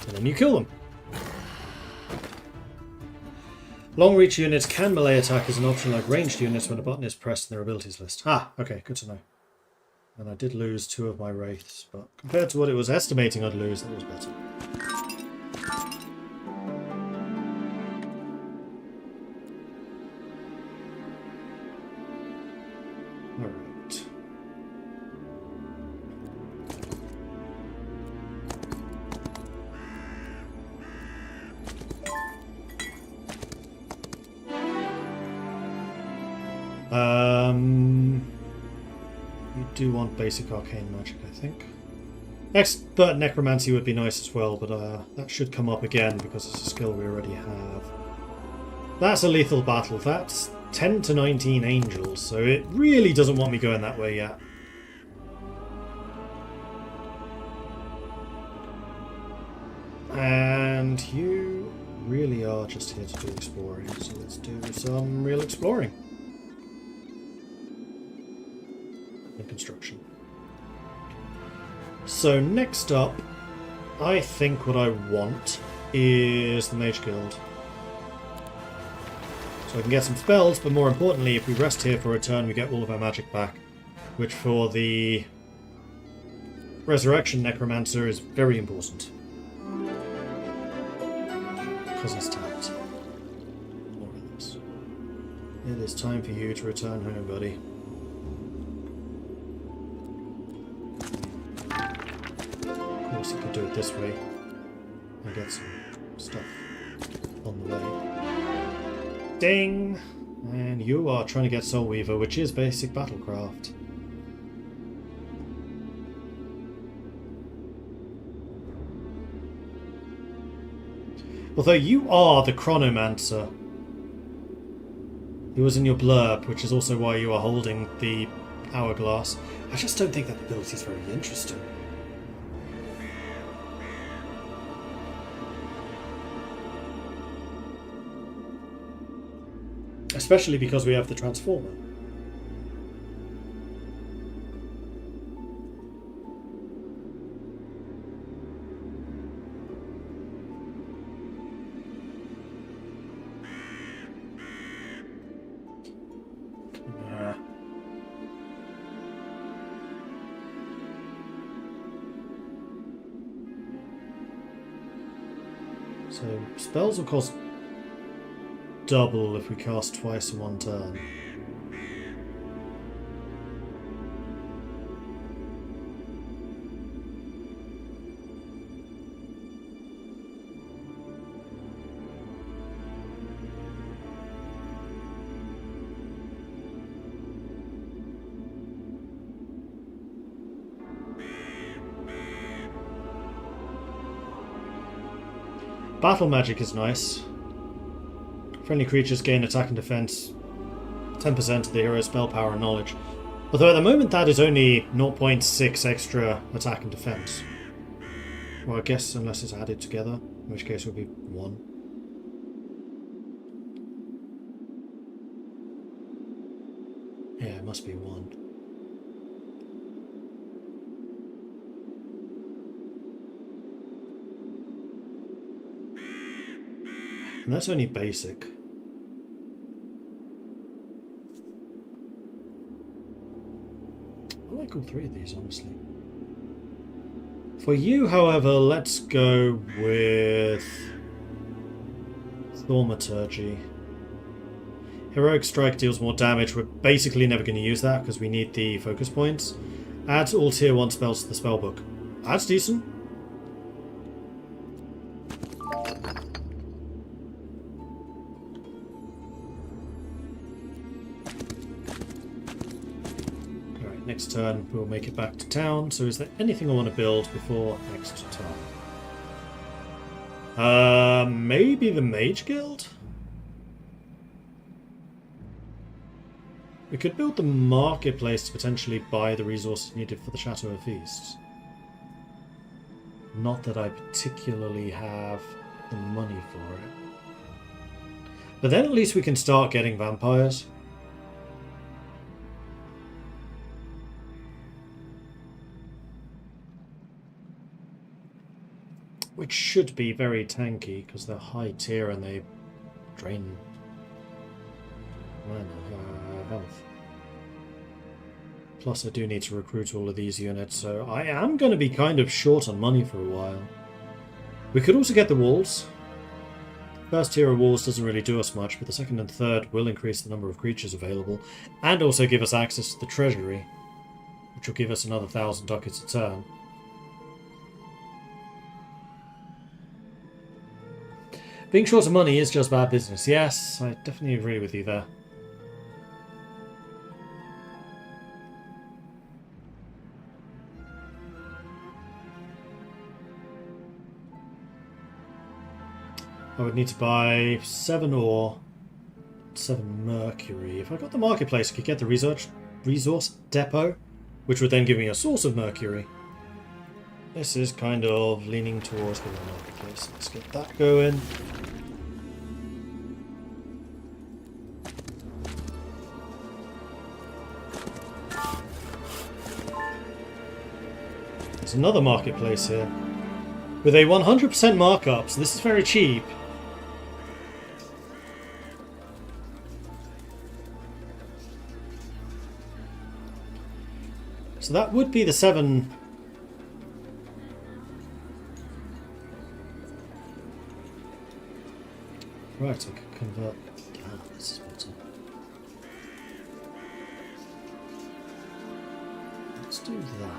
And then you kill them. Long reach units can melee attack as an option like ranged units when a button is pressed in their abilities list. Ah, okay, good to know. And I did lose 2 of my wraiths, but compared to what it was estimating I'd lose, that was better. Alright. You do want basic arcane magic, I think. Expert necromancy would be nice as well, but that should come up again because it's a skill we already have. That's a lethal battle. That's 10 to 19 angels, so it really doesn't want me going that way yet. And you really are just here to do exploring, so let's do some real exploring. And construction. So next up, I think what I want is the Mage Guild. So I can get some spells, but more importantly, if we rest here for a turn, we get all of our magic back, which for the Resurrection Necromancer is very important. Because he's tapped. Look at this. It is time for you to return home, buddy. Of course, you could do it this way and get some stuff on the way. Ding! And you are trying to get Soul Weaver, which is basic battlecraft. Although you are the Chronomancer. It was in your blurb, which is also why you are holding the hourglass. I just don't think that ability is very interesting. Especially because we have the Transformer. So spells will cost double if we cast twice in one turn. Battle magic is nice. Friendly creatures gain attack and defense 10% of the hero's spell power and knowledge. Although at the moment that is only 0.6 extra attack and defense. Well, I guess unless it's added together, in which case it would be 1. Yeah, it must be 1. And that's only basic. I like all 3 of these, honestly. For you, however, let's go with Thaumaturgy. Heroic Strike deals more damage. We're basically never going to use that because we need the focus points. Add all tier 1 spells to the spellbook. That's decent. Next turn we'll make it back to town. So is there anything I want to build before next turn? Maybe the Mage Guild? We could build the marketplace to potentially buy the resources needed for the Chateau of Feasts. Not that I particularly have the money for it. But then at least we can start getting vampires. Which should be very tanky, because they're high tier and they drain health. Plus I do need to recruit all of these units, so I am going to be kind of short on money for a while. We could also get the walls. First tier of walls doesn't really do us much, but the second and third will increase the number of creatures available, and also give us access to the treasury, which will give us another 1,000 ducats a turn. Being short of money is just bad business. Yes, I definitely agree with you there. I would need to buy 7 ore, 7 mercury. If I got the marketplace, I could get the resource depot, which would then give me a source of mercury. This is kind of leaning towards the marketplace. Let's get that going. There's another marketplace here with a 100% markup, so this is very cheap. So that would be the 7. Right, I can convert. Ah, this is better. Let's do that.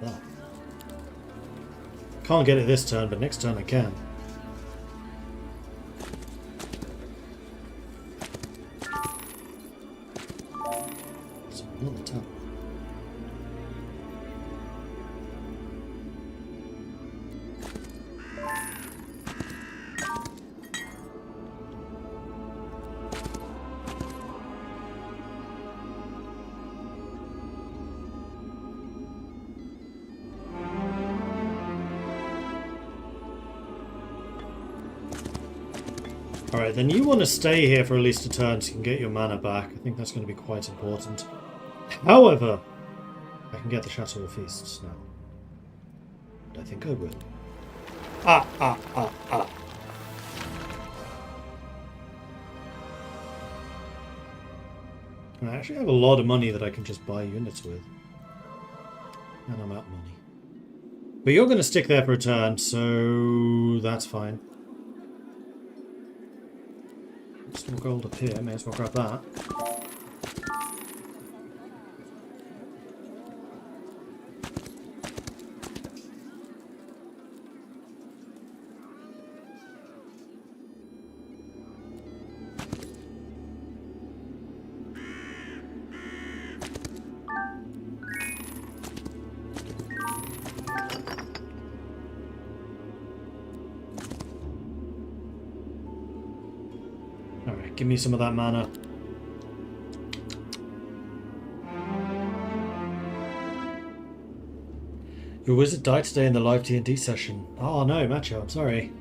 That. Can't get it this turn, but next turn I can. So another turn. Alright, then you want to stay here for at least a turn so you can get your mana back. I think that's going to be quite important. However, I can get the Chateau of Feasts now. And I think I will. Ah. I actually have a lot of money that I can just buy units with. And I'm out of money. But you're going to stick there for a turn, so that's fine. There's more gold up here, may as well grab that. Alright, give me some of that mana. Your wizard died today in the live D&D session. Oh no, Macho, I'm sorry.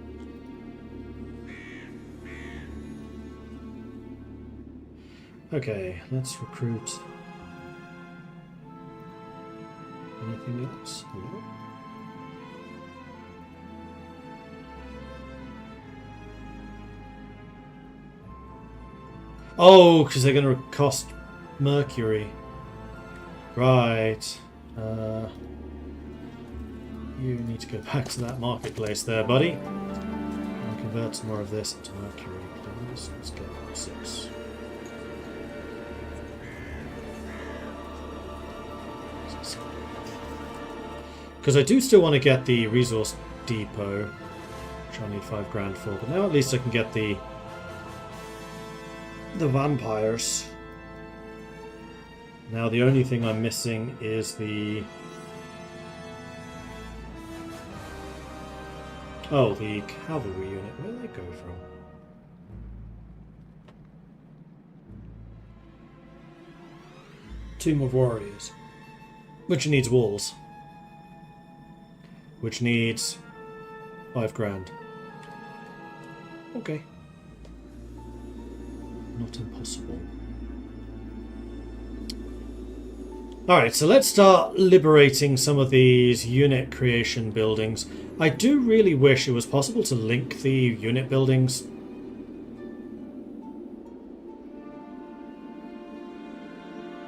Okay, let's recruit. Anything else? No. Oh, because they're going to cost Mercury. Right. You need to go back to that marketplace there, buddy. And convert some more of this into Mercury. Let's get 6. Because I do still want to get the resource depot, which I'll need 5 grand for. But now at least I can get the vampires. Now the only thing I'm missing is the... Oh, the cavalry unit. Where did they go from? Tomb of Warriors. Which needs walls. Which needs 5 grand. Okay. Not impossible. Alright, so let's start liberating some of these unit creation buildings. I do really wish it was possible to link the unit buildings.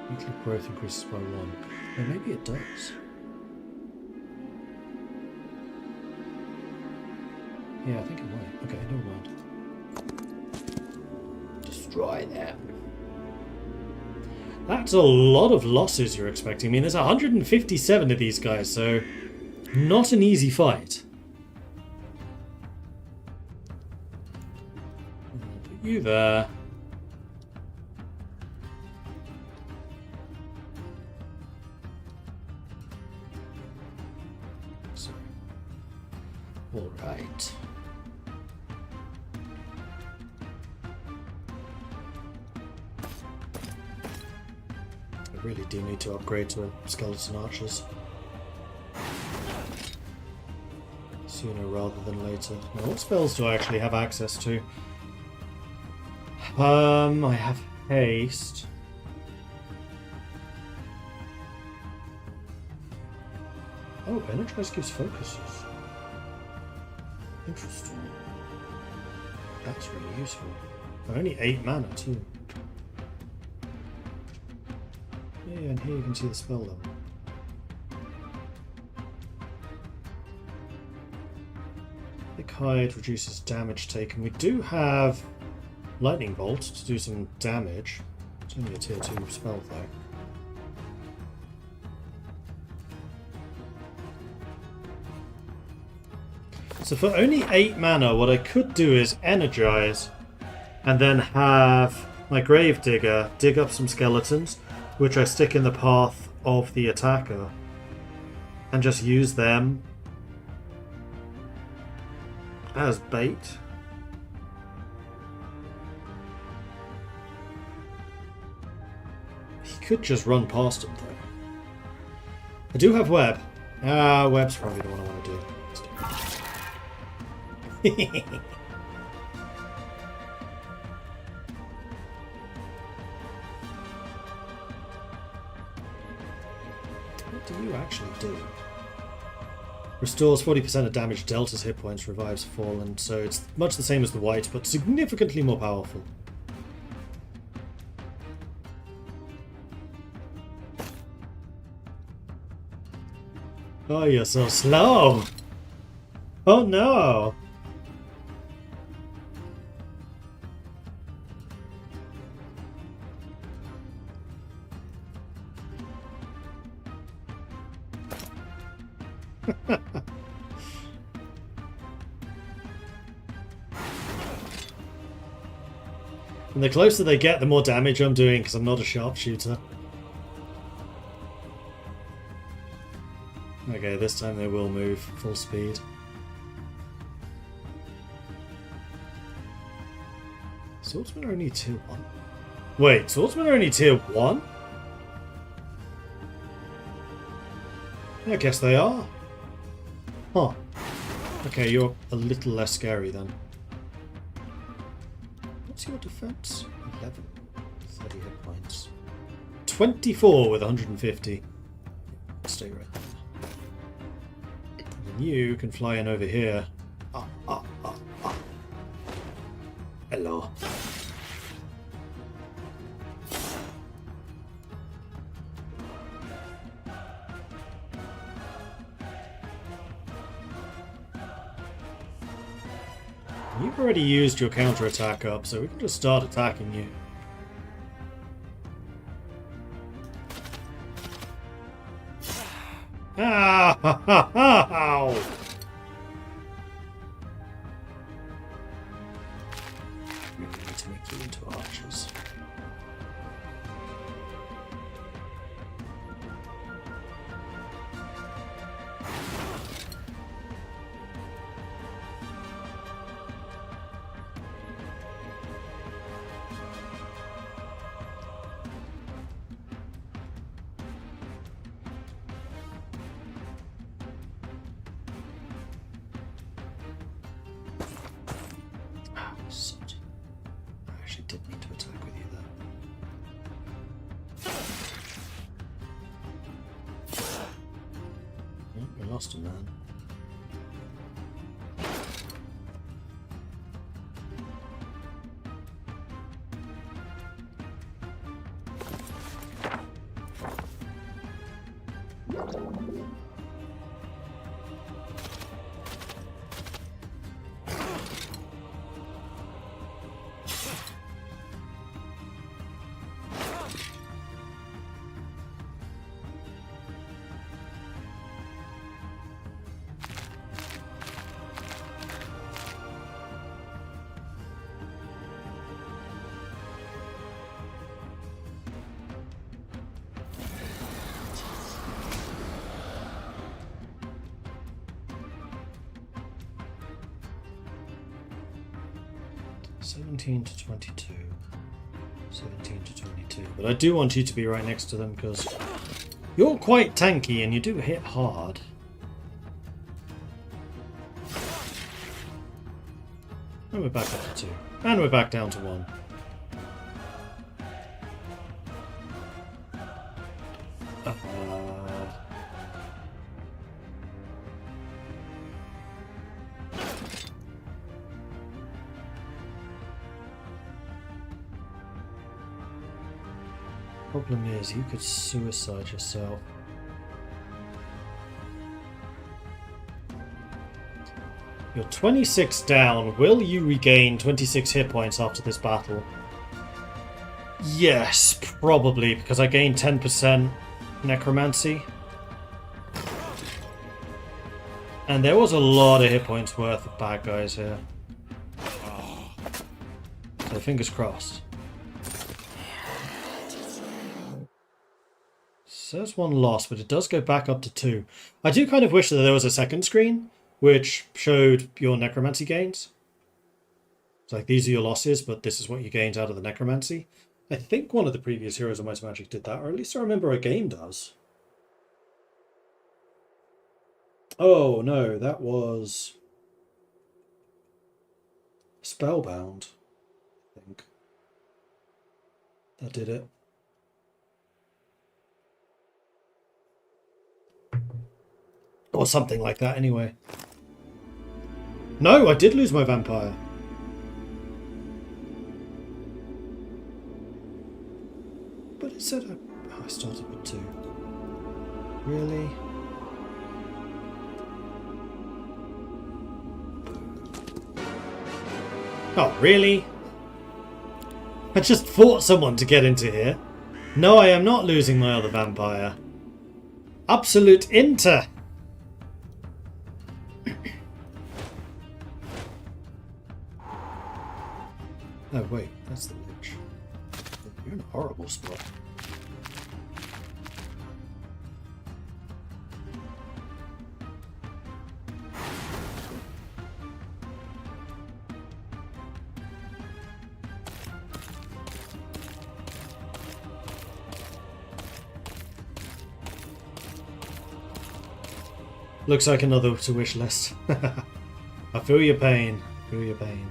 Weekly growth increases by 1. Or maybe it does. Yeah, I think it might. Okay, never mind. Destroy them. That's a lot of losses you're expecting. I mean, there's 157 of these guys, so not an easy fight. Put you there. So, all right. I really do need to upgrade to skeleton archers. Sooner rather than later. Now, what spells do I actually have access to? I have haste. Oh, energize gives focuses. Interesting. That's really useful. Only 8 mana too. Yeah, and here you can see the spell level. Thick Hide reduces damage taken. We do have Lightning Bolt to do some damage. It's only a tier 2 spell though. So for only 8 mana, what I could do is energize and then have my Gravedigger dig up some skeletons, which I stick in the path of the attacker, and just use them as bait. He could just run past him though. I do have web. Web's probably the one I want to do. What do you actually do? Restores 40% of damage dealt as hit points, revives fallen, so it's much the same as the white, but significantly more powerful. Oh, you're so slow. Oh no. And the closer they get, the more damage I'm doing because I'm not a sharpshooter. Okay, this time they will move full speed. Swordsmen are only tier 1. Wait, swordsmen are only tier 1? Yeah, I guess they are. Huh. Okay, you're a little less scary then. What's your defense? 11. 30 hit points. 24 with 150. Stay right there. And you can fly in over here. Hello. You've already used your counterattack up, so we can just start attacking you. Ah, ha, ha, ha, ow. We need to make you into archers. Sod. I actually did need to attack with you there. Oh, we lost a man. (17 to 22). 17 to 22. But I do want you to be right next to them because you're quite tanky and you do hit hard. And we're back up to 2. And we're back down to 1. Problem is, you could suicide yourself. You're 26 down. Will you regain 26 hit points after this battle? Yes, probably, because I gained 10% necromancy. And there was a lot of hit points worth of bad guys here. So fingers crossed. Says 1 loss, but it does go back up to 2. I do kind of wish that there was a second screen which showed your necromancy gains. It's like, these are your losses, but this is what you gained out of the necromancy. I think one of the previous Heroes of Might and Magic did that, or at least I remember a game does. Oh no, that was Spellbound, I think. That did it. Or something like that, anyway. No, I did lose my vampire. But it said I started with 2. Really? Oh, really? I just fought someone to get into here. No, I am not losing my other vampire. Absolute Inter! Oh wait, that's the lich. You're in a horrible spot. Looks like another to wish list. I feel your pain. Feel your pain.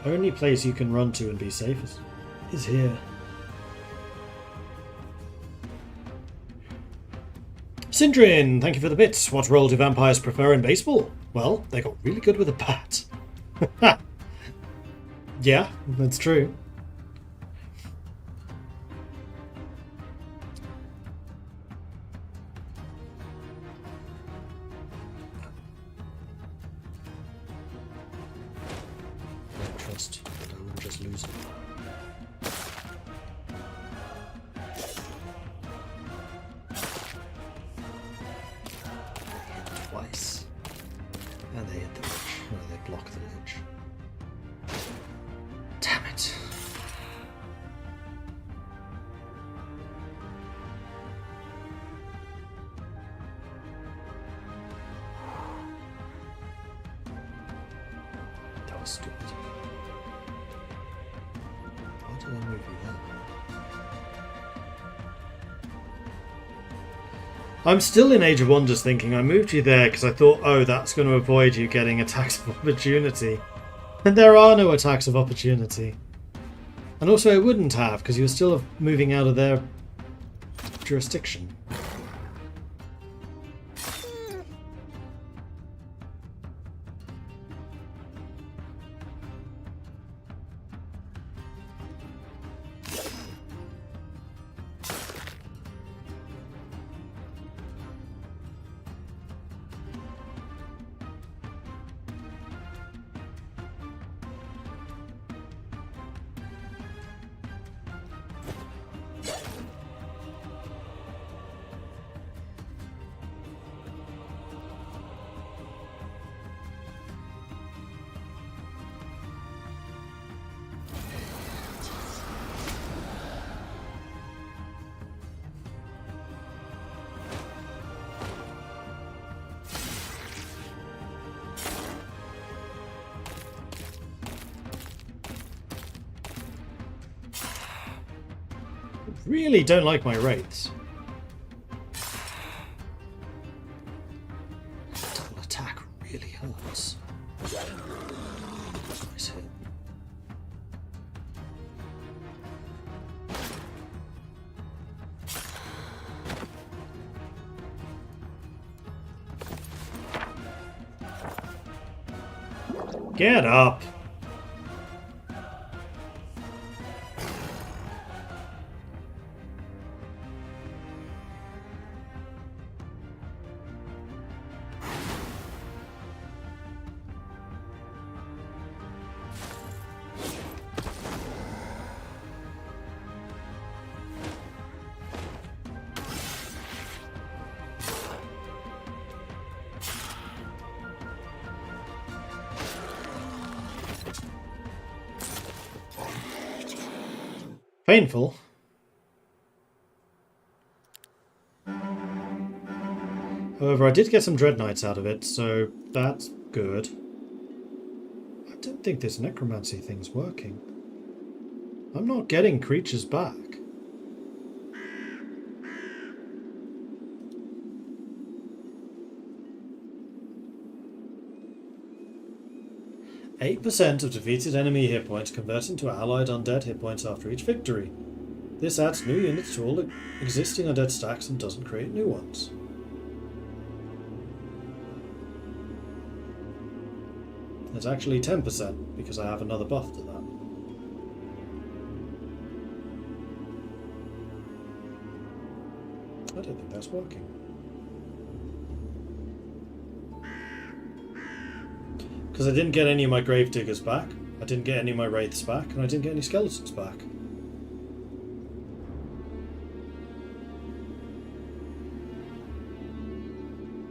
Only place you can run to and be safe is here. Sindrin, thank you for the bits. What role do vampires prefer in baseball? Well, they got really good with a bat. Yeah, that's true. Trust that I wouldn't just lose it. Twice. And they hit the lich. No, they block the lich. Damn it. That was stupid. Why did I move you there? I'm still in Age of Wonders thinking I moved you there because I thought, oh, that's going to avoid you getting attacks of opportunity. And there are no attacks of opportunity. And also it wouldn't have because you're still moving out of their jurisdiction. Really don't like my wraiths. Double attack really hurts. Nice hit. Get up! Painful. However, I did get some Dread Knights out of it, so that's good. I don't think this necromancy thing's working. I'm not getting creatures back. %8% of defeated enemy hit points convert into allied undead hit points after each victory. This adds new units to all existing undead stacks and doesn't create new ones. There's actually 10% because I have another buff to that. I don't think that's working. Because I didn't get any of my Gravediggers back, I didn't get any of my Wraiths back, and I didn't get any Skeletons back.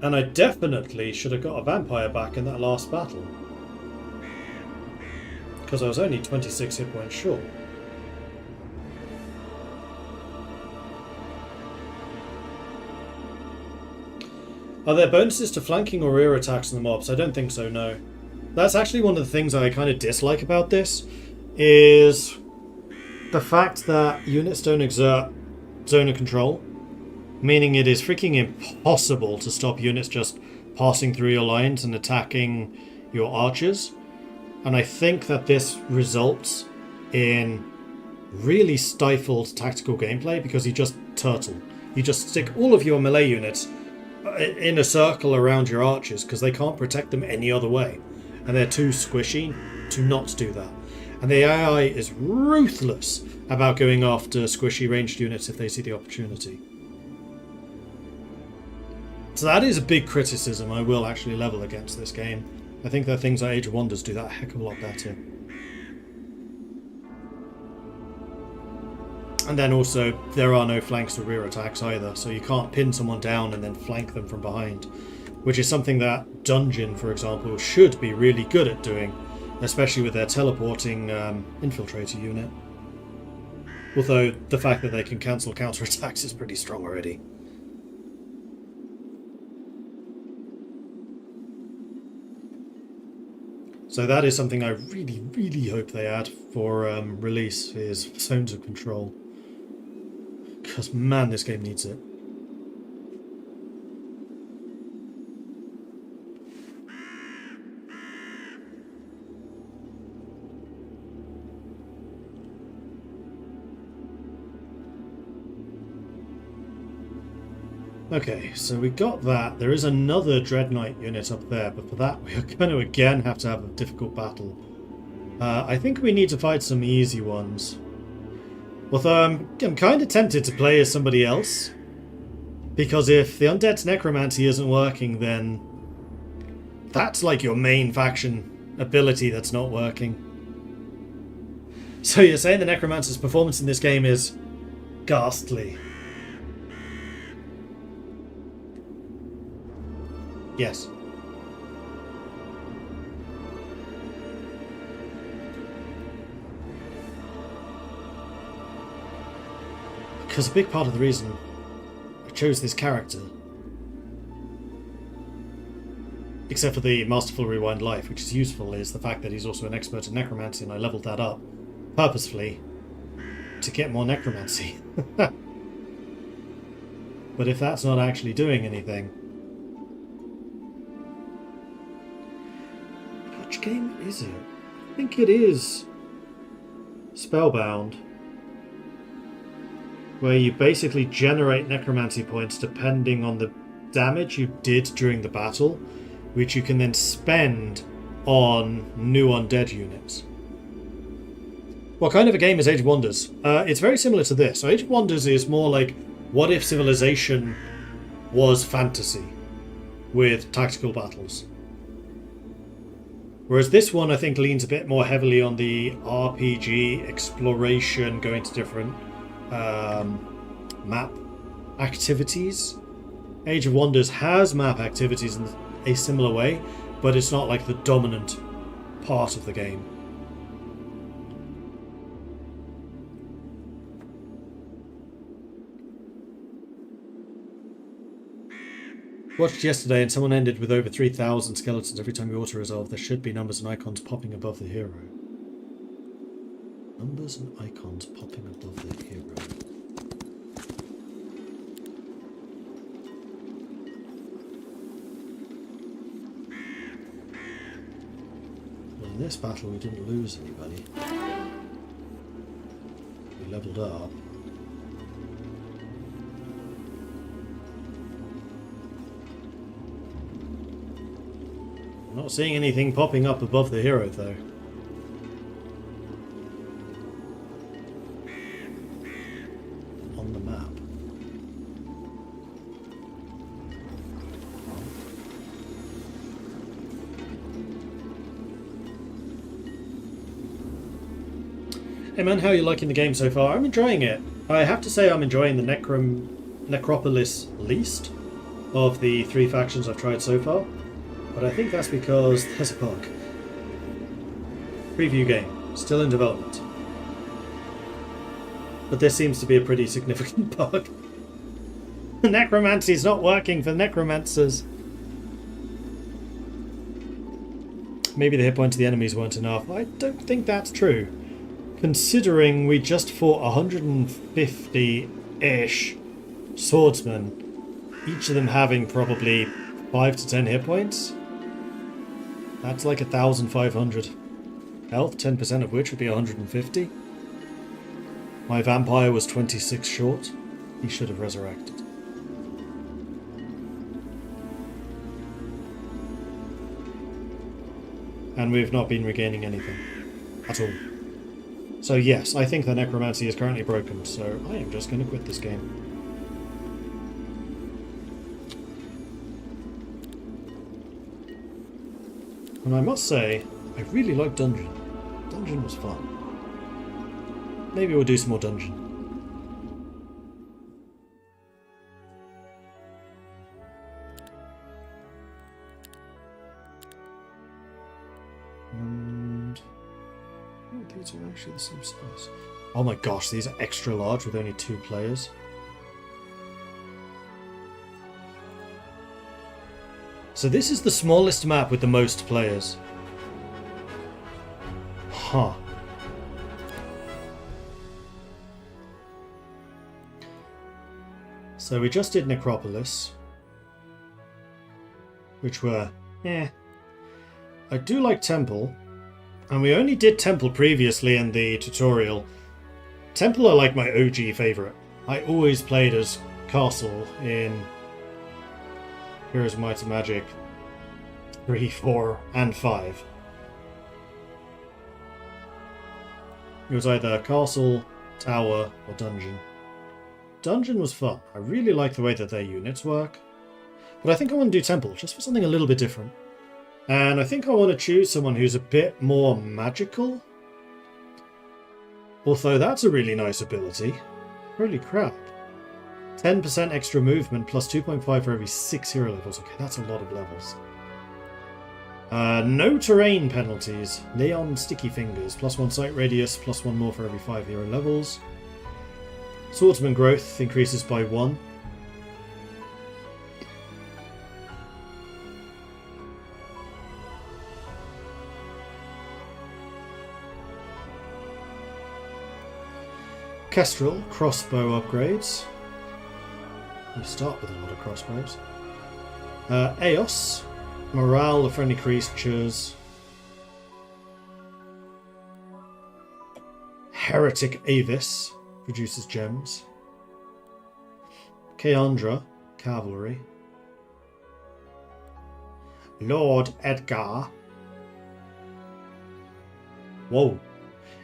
And I definitely should have got a Vampire back in that last battle. Because I was only 26 hit points short. Are there bonuses to flanking or rear attacks on the mobs? I don't think so, no. That's actually one of the things I kind of dislike about this, is the fact that units don't exert zone of control, meaning it is freaking impossible to stop units just passing through your lines and attacking your archers. And I think that this results in really stifled tactical gameplay because you just turtle. You just stick all of your melee units in a circle around your archers because they can't protect them any other way. And they're too squishy to not do that. And the AI is ruthless about going after squishy ranged units if they see the opportunity. So that is a big criticism I will actually level against this game. I think that things like Age of Wonders do that a heck of a lot better. And then also, there are no flanks or rear attacks either, so you can't pin someone down and then flank them from behind. Which is something that Dungeon, for example, should be really good at doing, especially with their teleporting infiltrator unit. Although, the fact that they can cancel counterattacks is pretty strong already. So that is something I really, really hope they add for release, is zones of control. Because, man, this game needs it. Okay, so we got that. There is another Dread Knight unit up there, but for that we are going to again have to have a difficult battle. I think we need to fight some easy ones. Although I'm kind of tempted to play as somebody else, because if the Undead Necromancy isn't working, then that's like your main faction ability that's not working. So you're saying the Necromancer's performance in this game is ghastly? Yes. Because a big part of the reason I chose this character, except for the Masterful Rewind Life, which is useful, is the fact that he's also an expert in necromancy, and I leveled that up purposefully to get more necromancy. But if that's not actually doing anything... Which game is it? I think it is Spellbound, where you basically generate necromancy points depending on the damage you did during the battle, which you can then spend on new undead units. What kind of a game is Age of Wonders? It's very similar to this. So Age of Wonders is more like, what if Civilization was fantasy with tactical battles? Whereas this one, I think, leans a bit more heavily on the RPG, exploration, going to different map activities. Age of Wonders has map activities in a similar way, but it's not like the dominant part of the game. Watched yesterday and someone ended with over 3,000 skeletons every time you auto-resolve. There should be numbers and icons popping above the hero. Numbers and icons popping above the hero. Well, in this battle we didn't lose anybody. We leveled up. I'm not seeing anything popping up above the hero, though. On the map. Hey man, how are you liking the game so far? I'm enjoying it. I have to say I'm enjoying the Necropolis least of the 3 factions I've tried so far. But I think that's because there's a bug. Preview game, still in development. But this seems to be a pretty significant bug. The necromancy is not working for necromancers. Maybe the hit points of the enemies weren't enough. I don't think that's true. Considering we just fought 150-ish swordsmen, each of them having probably 5 to 10 hit points. That's like 1,500 health, 10% of which would be 150. My vampire was 26 short. He should have resurrected. And we've not been regaining anything at all. So yes, I think the necromancy is currently broken, so I am just going to quit this game. And I must say, I really liked Dungeon. Dungeon was fun. Maybe we'll do some more Dungeon. And oh, these are actually the same size. Oh my gosh, these are extra large with only 2 players. So this is the smallest map with the most players. Huh. So we just did Necropolis, which were, I do like Temple, and we only did Temple previously in the tutorial. Temple are like my OG favourite. I always played as Castle in Heroes of Might and Magic 3, 4, and 5. It was either Castle, Tower, or Dungeon. Dungeon was fun. I really like the way that their units work. But I think I want to do Temple, just for something a little bit different. And I think I want to choose someone who's a bit more magical. Although that's a really nice ability. Holy crap. 10% extra movement plus 2.5 for every 6 hero levels. Okay, that's a lot of levels. No terrain penalties. Leon Sticky Fingers. +1 sight radius, +1 more for every 5 hero levels. Swordsman growth increases by 1. Kestrel crossbow upgrades. You start with a lot of crossbows. Eos, morale of friendly creatures. Heretic Avis produces gems. Keandra, cavalry. Lord Edgar. Whoa.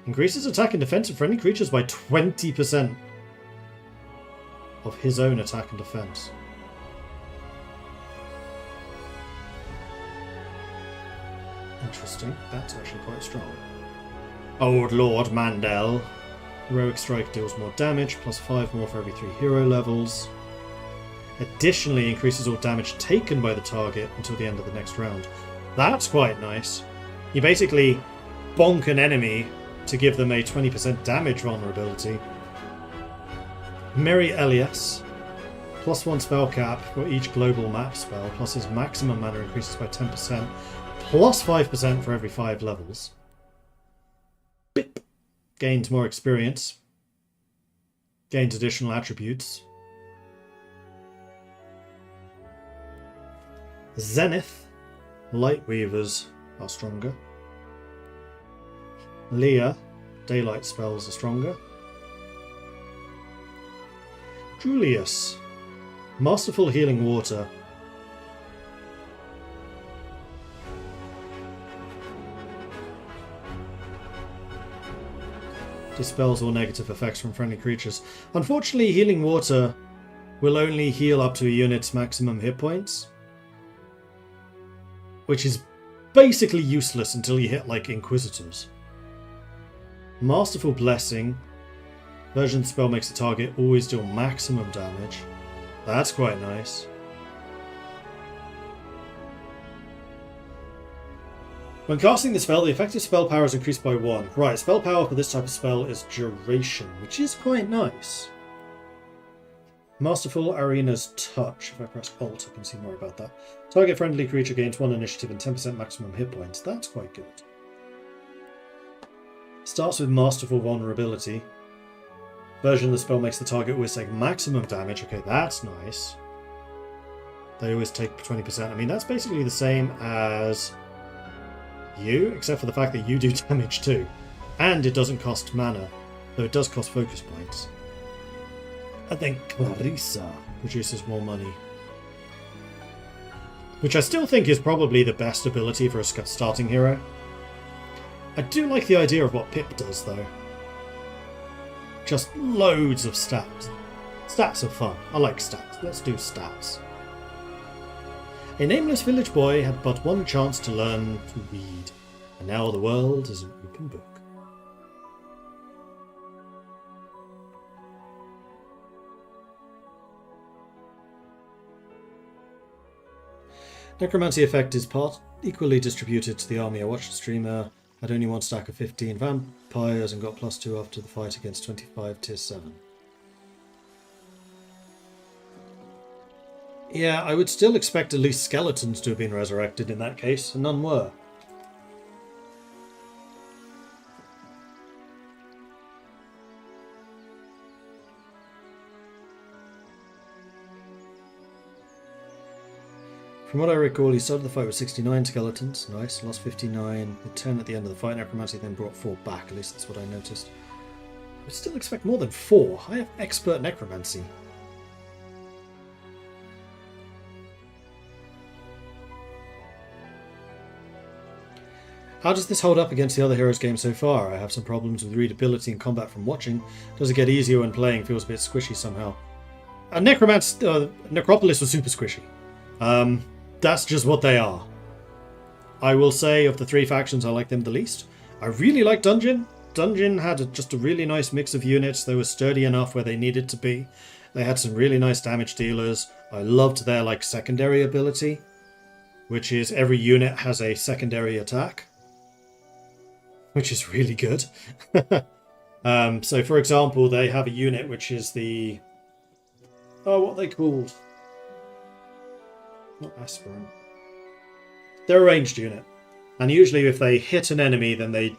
Increases attack and defense of friendly creatures by 20% of his own attack and defense. Interesting. That's actually quite strong. Old Lord Mandel. Heroic Strike deals more damage, +5 more for every 3 hero levels. Additionally, increases all damage taken by the target until the end of the next round. That's quite nice. You basically bonk an enemy to give them a 20% damage vulnerability. Merry Elias. +1 spell cap for each global map spell, plus his maximum mana increases by 10%, +5% for every 5 levels. Bip. Gains more experience. Gains additional attributes. Zenith. Lightweavers are stronger. Leah. Daylight spells are stronger. Julius. Masterful Healing Water. Dispels all negative effects from friendly creatures. Unfortunately, Healing Water will only heal up to a unit's maximum hit points, which is basically useless until you hit, like, Inquisitors. Masterful Blessing. Version of the spell makes the target always deal maximum damage. That's quite nice. When casting the spell, the effective spell power is increased by 1. Right, spell power for this type of spell is duration, which is quite nice. Masterful Arena's Touch. If I press Alt, I can see more about that. Target friendly creature gains 1 initiative and 10% maximum hit points. That's quite good. Starts with Masterful Vulnerability. Version of the spell makes the target always take maximum damage. Okay, that's nice. They always take 20%. I mean, that's basically the same as you, except for the fact that you do damage too. And it doesn't cost mana, though it does cost focus points. And then Clarissa produces more money. Which I still think is probably the best ability for a starting hero. I do like the idea of what Pip does, though. Just loads of stats. Stats are fun. I like stats. Let's do stats. A nameless village boy had but one chance to learn to read, and now the world is an open book. Necromancy effect is equally distributed to the army. I watched a streamer, had only one stack of 15 vampires and got +2 after the fight against 25 tier 7. Yeah, I would still expect at least skeletons to have been resurrected in that case, and none were. From what I recall, he started the fight with 69 skeletons. Nice. Lost 59 with 10 at the end of the fight. Necromancy then brought 4 back. At least that's what I noticed. I would still expect more than 4. I have expert necromancy. How does this hold up against the other Heroes games so far? I have some problems with readability and combat from watching. Does it get easier when playing? Feels a bit squishy somehow. Necropolis was super squishy. That's just what they are. I will say of the 3 factions, I like them the least. I really like Dungeon. Dungeon had just a really nice mix of units. They were sturdy enough where they needed to be. They had some really nice damage dealers. I loved their secondary ability, which is every unit has a secondary attack, which is really good. So for example, they have a unit which is the... Oh, what are they called? Not aspirant. They're a ranged unit. And usually if they hit an enemy, then they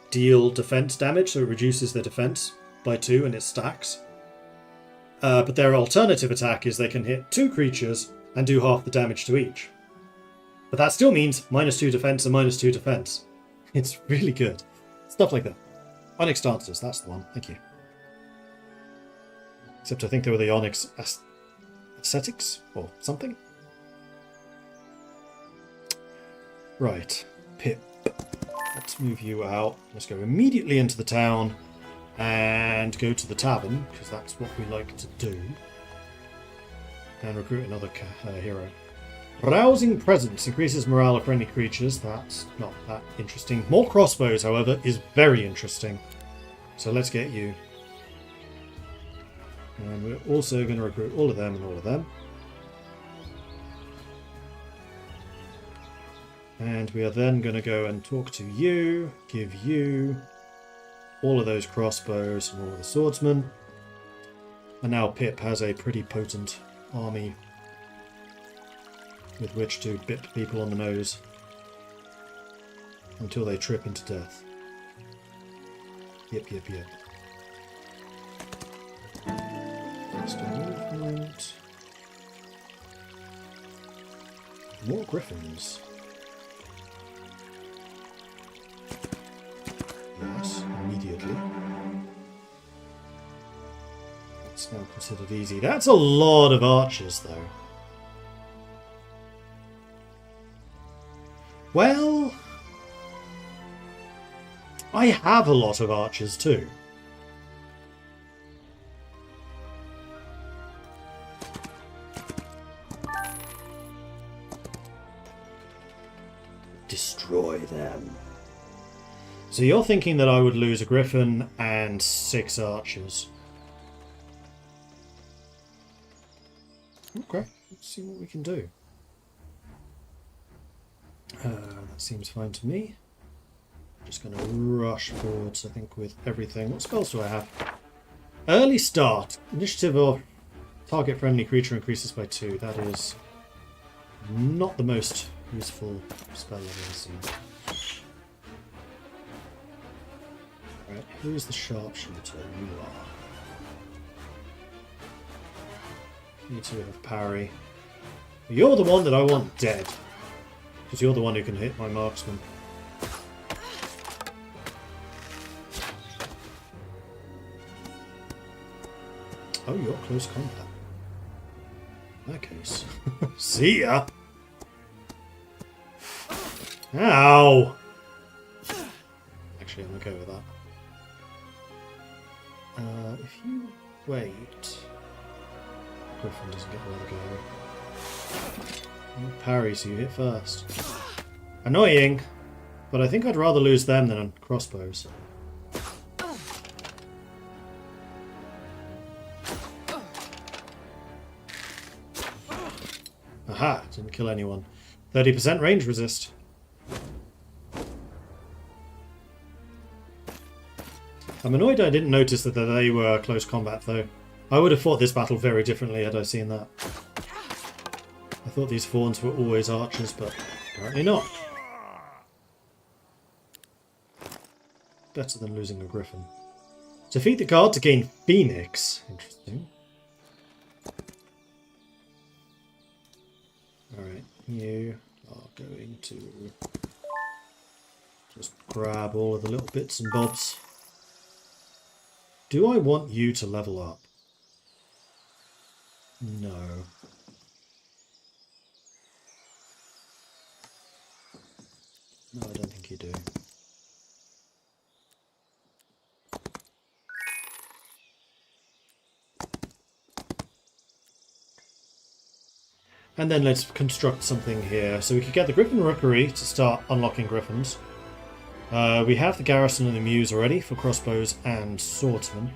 deal defense damage, so it reduces their defense by 2 and it stacks. But their alternative attack is they can hit 2 creatures and do half the damage to each. But that still means -2 defense and -2 defense. It's really good. Stuff like that. Onyx Dancers, that's the one. Thank you. Except I think they were the Onyx Ascetics or something. Right, Pip. Let's move you out. Let's go immediately into the town and go to the tavern, because that's what we like to do. And recruit another hero. Rousing Presence increases morale of friendly creatures. That's not that interesting. More crossbows, however, is very interesting. So let's get you. And we're also going to recruit all of them and all of them. And we are then going to go and talk to you, give you all of those crossbows and all of the swordsmen. And now Pip has a pretty potent army with which to bit people on the nose until they trip into death. Yep. Faster movement. More griffins. Yes, immediately. That's now considered easy. That's a lot of archers, though. Well, I have a lot of archers too. Destroy them. So you're thinking that I would lose a griffin and 6 archers. Okay, let's see what we can do. That seems fine to me. Just going to rush forwards, I think, with everything. What spells do I have? Early start. Initiative of target friendly creature increases by 2. That is not the most useful spell I've ever seen. Right, who is the sharpshooter? You are. You two have parry. You're the one that I want dead. Because you're the one who can hit my marksman. Oh, you're close combat. In that case. See ya! Ow! Actually, I'm okay with that. If you wait... Griffin doesn't get another go. You parry, so you hit first. Annoying! But I think I'd rather lose them than on crossbows. Aha! Didn't kill anyone. 30% range resist. I'm annoyed I didn't notice that they were close combat, though. I would have fought this battle very differently had I seen that. I thought these fawns were always archers, but apparently not. Better than losing a griffin. Defeat the guard to gain Phoenix. Interesting. Alright, you are going to just grab all of the little bits and bobs. Do I want you to level up? No. No, I don't think you do. And then let's construct something here. So we could get the Griffin Rookery to start unlocking griffins. We have the Garrison and the Muse already for crossbows and swordsmen.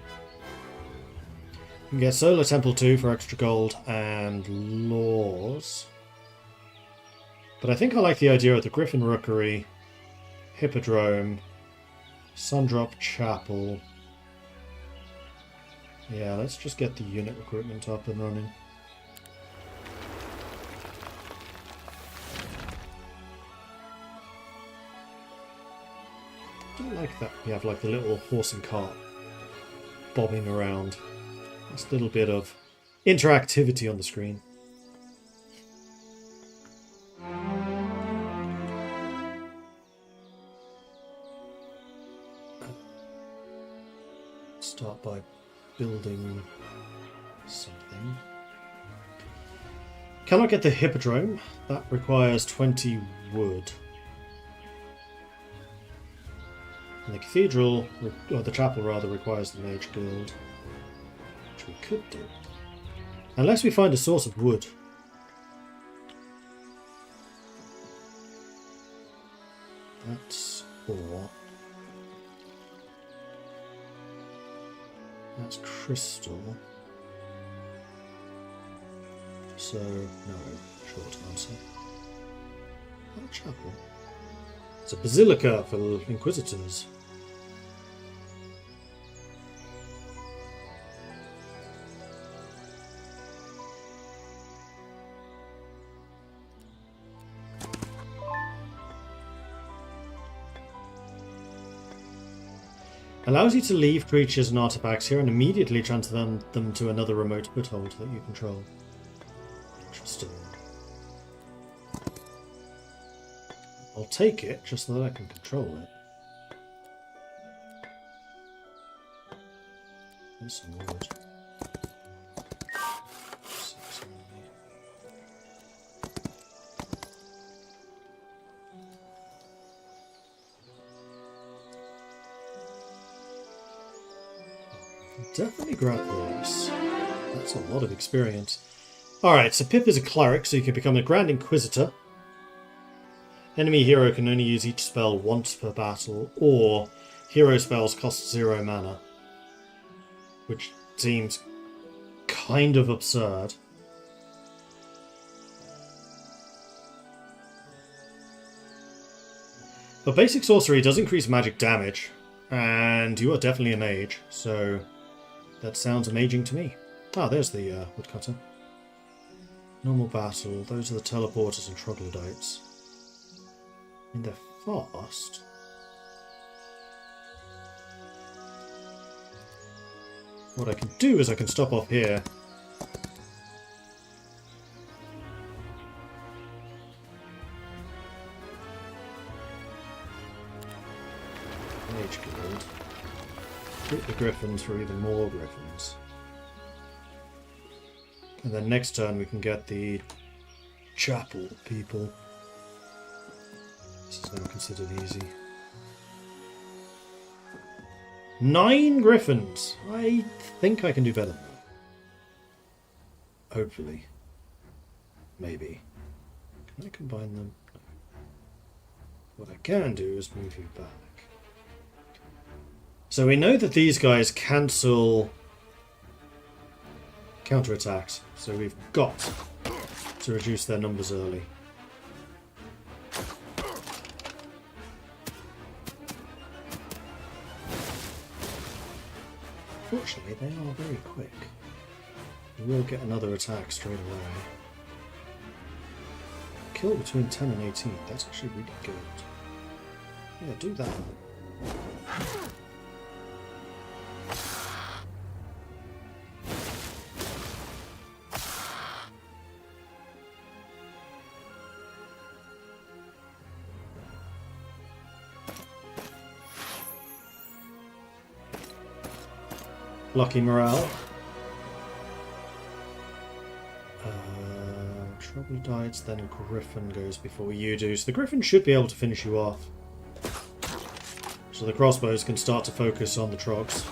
We can get Solar Temple 2 for extra gold and laws. But I think I like the idea of the Griffin Rookery, Hippodrome, Sundrop Chapel. Yeah, let's just get the unit recruitment up and running. I don't like that we have like the little horse and cart bobbing around. That's a little bit of interactivity on the screen. Start by building something. Cannot get the Hippodrome. That requires 20 wood. And the cathedral, or the chapel rather, requires the Mage Guild. Which we could do. Unless we find a source of wood. That's ore. That's crystal. So, no, short answer. What a chapel. It's a basilica for inquisitors. Allows you to leave creatures and artifacts here and immediately transfer them to another remote foothold that you control. Interesting. I'll take it just so that I can control it. There's some wood. Definitely grab those. That's a lot of experience. Alright, so Pip is a cleric, so you can become a Grand Inquisitor. Enemy hero can only use each spell once per battle, or hero spells cost 0 mana. Which seems kind of absurd. But basic sorcery does increase magic damage, and you are definitely a mage, so that sounds amazing to me. Ah, there's the woodcutter. Normal battle, those are the teleporters and troglodytes. And they're fast. What I can do is I can stop off here. Mage Guild. Hit the griffins for even more griffins. And then next turn we can get the chapel people. This is now considered easy. 9 griffins! I think I can do better than that. Hopefully. Maybe. Can I combine them? No. What I can do is move you back. So we know that these guys cancel counterattacks, so we've got to reduce their numbers early. Fortunately, they are very quick. We will get another attack straight away. Kill between 10 and 18, that's actually really good. Yeah, do that. Lucky morale. Troglodytes, then a Griffin goes before you do. So the Griffin should be able to finish you off. So the crossbows can start to focus on the Trogs.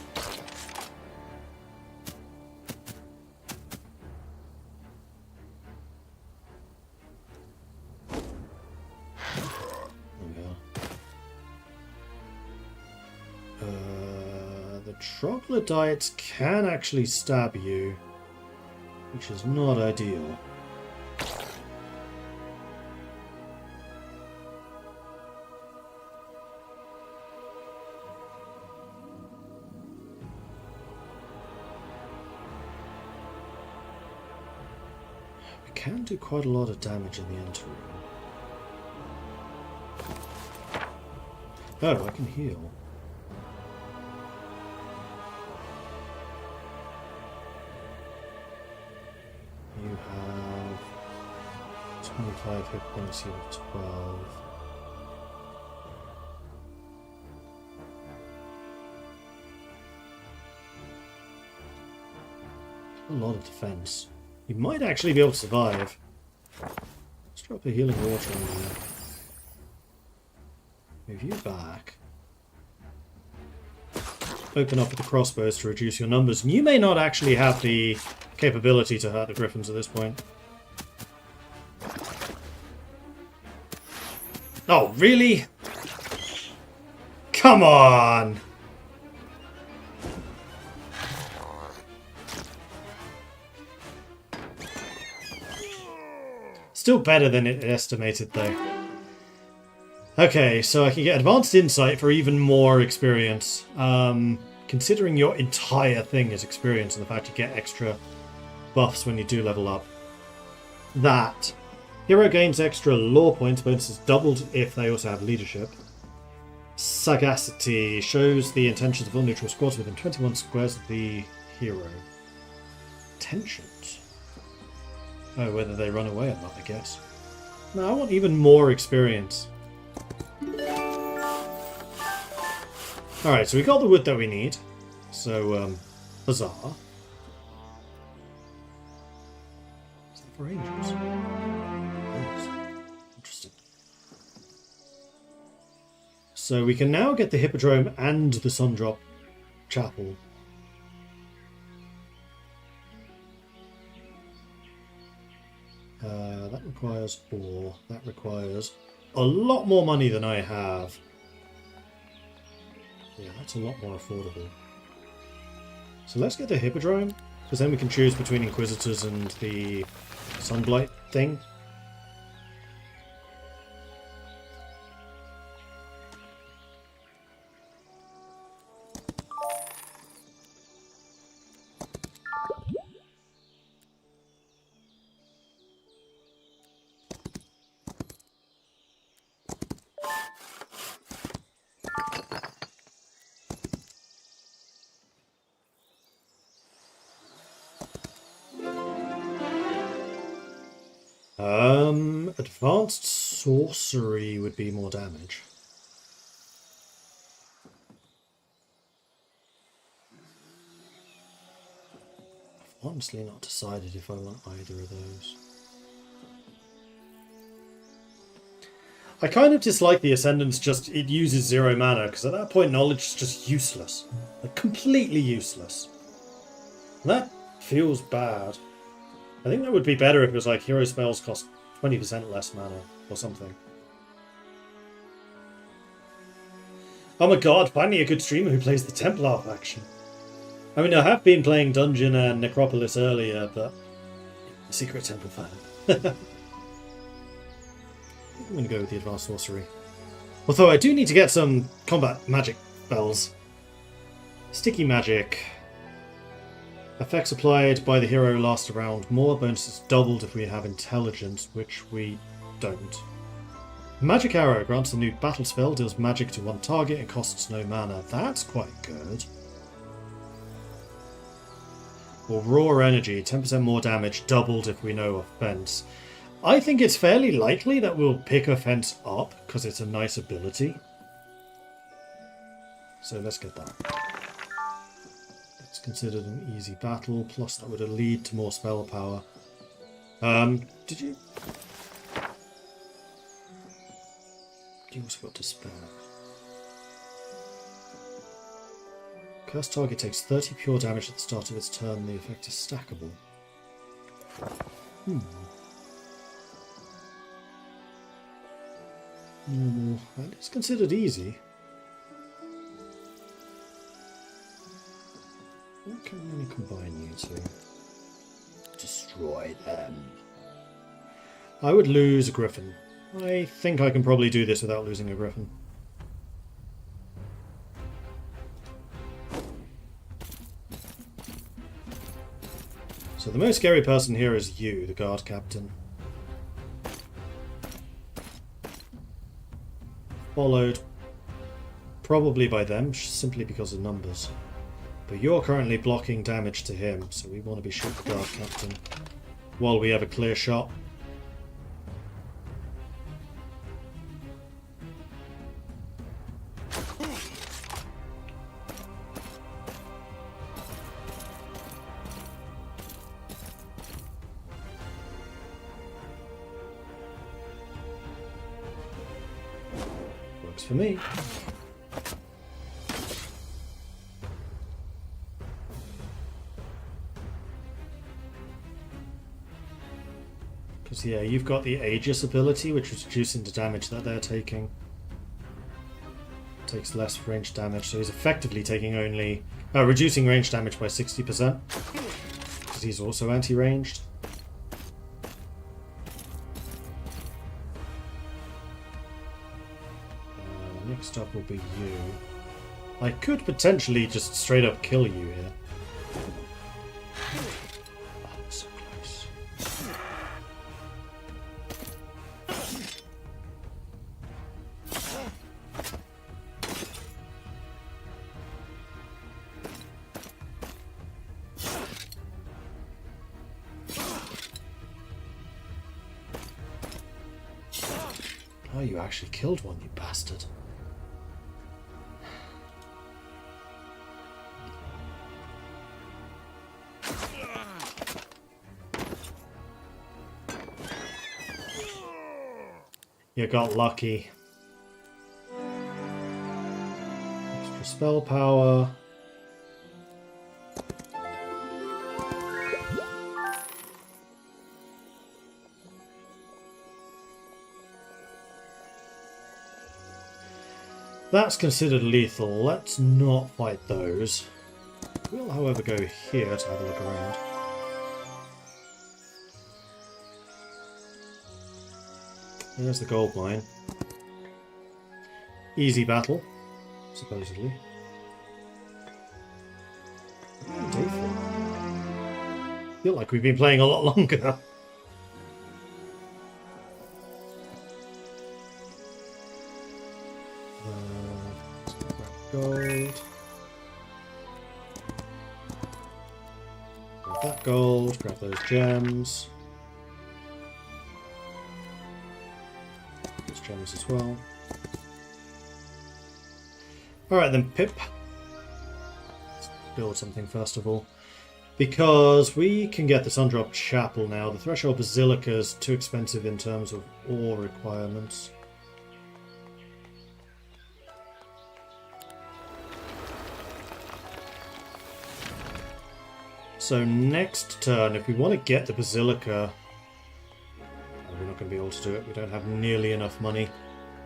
Troglodytes can actually stab you, which is not ideal. We can do quite a lot of damage in the interim. Oh, I can heal. You have 25 hit points, you have 12. A lot of defense. You might actually be able to survive. Let's drop a healing water on you. Move you back. Open up with the crossbows to reduce your numbers. And you may not actually have the capability to hurt the griffins at this point. Oh, really? Come on! Still better than it estimated, though. Okay, so I can get advanced insight for even more experience. Considering your entire thing is experience and the fact you get extra buffs when you do level up. That. Hero gains extra lore points, bonus is doubled if they also have leadership. Sagacity shows the intentions of all neutral squads within 21 squares of the hero. Tensions? Oh, whether they run away or not, I guess. No, I want even more experience. Alright, so we got the wood that we need. So, huzzah. Is that for angels? Yes. Interesting. So we can now get the Hippodrome and the Sundrop Chapel. That requires ore. That requires a lot more money than I have. Yeah, that's a lot more affordable. So let's get the Hippodrome, because then we can choose between Inquisitors and the Sunblight thing. Advanced sorcery would be more damage. I've honestly not decided if I want either of those. I kind of dislike the Ascendance, just it uses 0 mana, because at that point knowledge is just useless. Like, completely useless. And that feels bad. I think that would be better if it was like hero spells cost 20% less mana or something. Oh my god, finally a good streamer who plays the Templar faction. I mean, I have been playing Dungeon and Necropolis earlier, but a Secret Temple fan. I'm going to go with the Advanced Sorcery. Although I do need to get some combat magic spells. Sticky Magic. Effects applied by the hero last a round. More bonuses doubled if we have Intelligence, which we don't. Magic Arrow grants a new battle spell, deals magic to one target and costs no mana. That's quite good. Or Raw Energy, 10% more damage, doubled if we know Offense. I think it's fairly likely that we'll pick Offense up, because it's a nice ability. So let's get that. It's considered an easy battle, plus that would lead to more spell power. Did you... You also got Despair. Cursed target takes 30 pure damage at the start of its turn. The effect is stackable. That is considered easy. What can we only combine you two? Destroy them. I would lose a Griffin. I think I can probably do this without losing a Griffin. So the most scary person here is you, the guard captain. Followed probably by them, simply because of numbers. But you're currently blocking damage to him, so we want to be sure the guard captain while we have a clear shot. Works for me. Because, yeah, you've got the Aegis ability, which is reducing the damage that they're taking. Takes less range damage, so he's effectively taking only... reducing range damage by 60%. Because he's also anti-ranged. Next up will be you. I could potentially just straight up kill you here. Oh, so close. Oh, you actually killed one, you bastard. You got lucky. Extra spell power. That's considered lethal. Let's not fight those. We'll, however, go here to have a look around. There's the gold mine. Easy battle, supposedly. Day 4. Feel like we've been playing a lot longer. Gold. Grab that gold, grab those gems. Those gems as well. Alright then, Pip. Let's build something first of all. Because we can get the Sundrop Chapel now. The Threshold Basilica is too expensive in terms of ore requirements. So next turn, if we want to get the Basilica, we're not going to be able to do it. We don't have nearly enough money.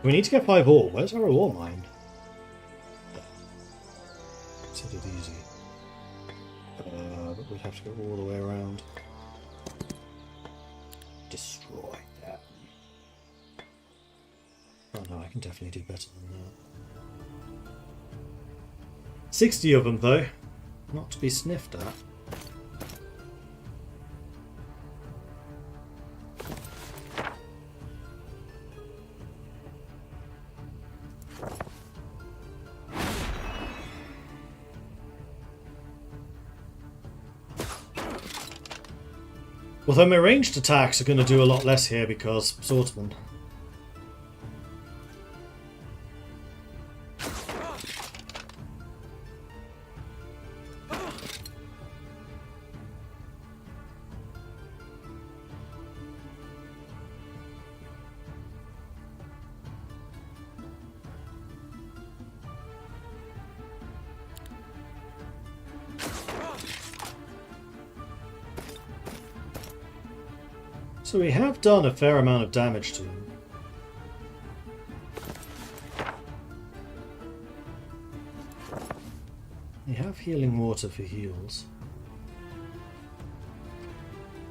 We need to get 5 ore. Where's our ore mine? Let's hit it easy. But we'd have to go all the way around. Destroy that. Oh no, I can definitely do better than that. 60 of them though. Not to be sniffed at. Although my ranged attacks are going to do a lot less here because swordsman. So we have done a fair amount of damage to him. We have healing water for heals.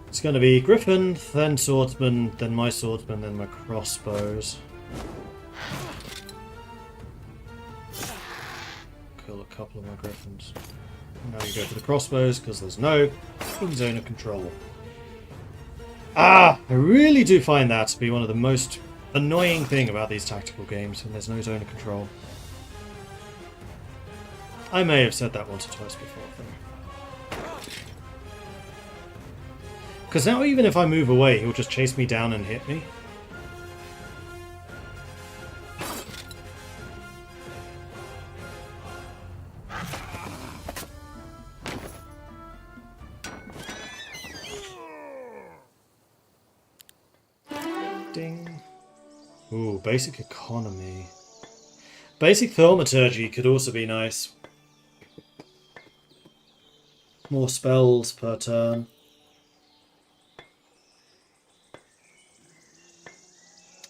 It's going to be Griffin, then Swordsman, then my Swordsman, then my crossbows. Kill a couple of my Griffins. Now you go for the crossbows because there's no zone of control. I really do find that to be one of the most annoying thing about these tactical games when there's no zone of control. I may have said that once or twice before, though. Because now even if I move away, he'll just chase me down and hit me. Ding. Ooh, basic economy. Basic thaumaturgy could also be nice. More spells per turn.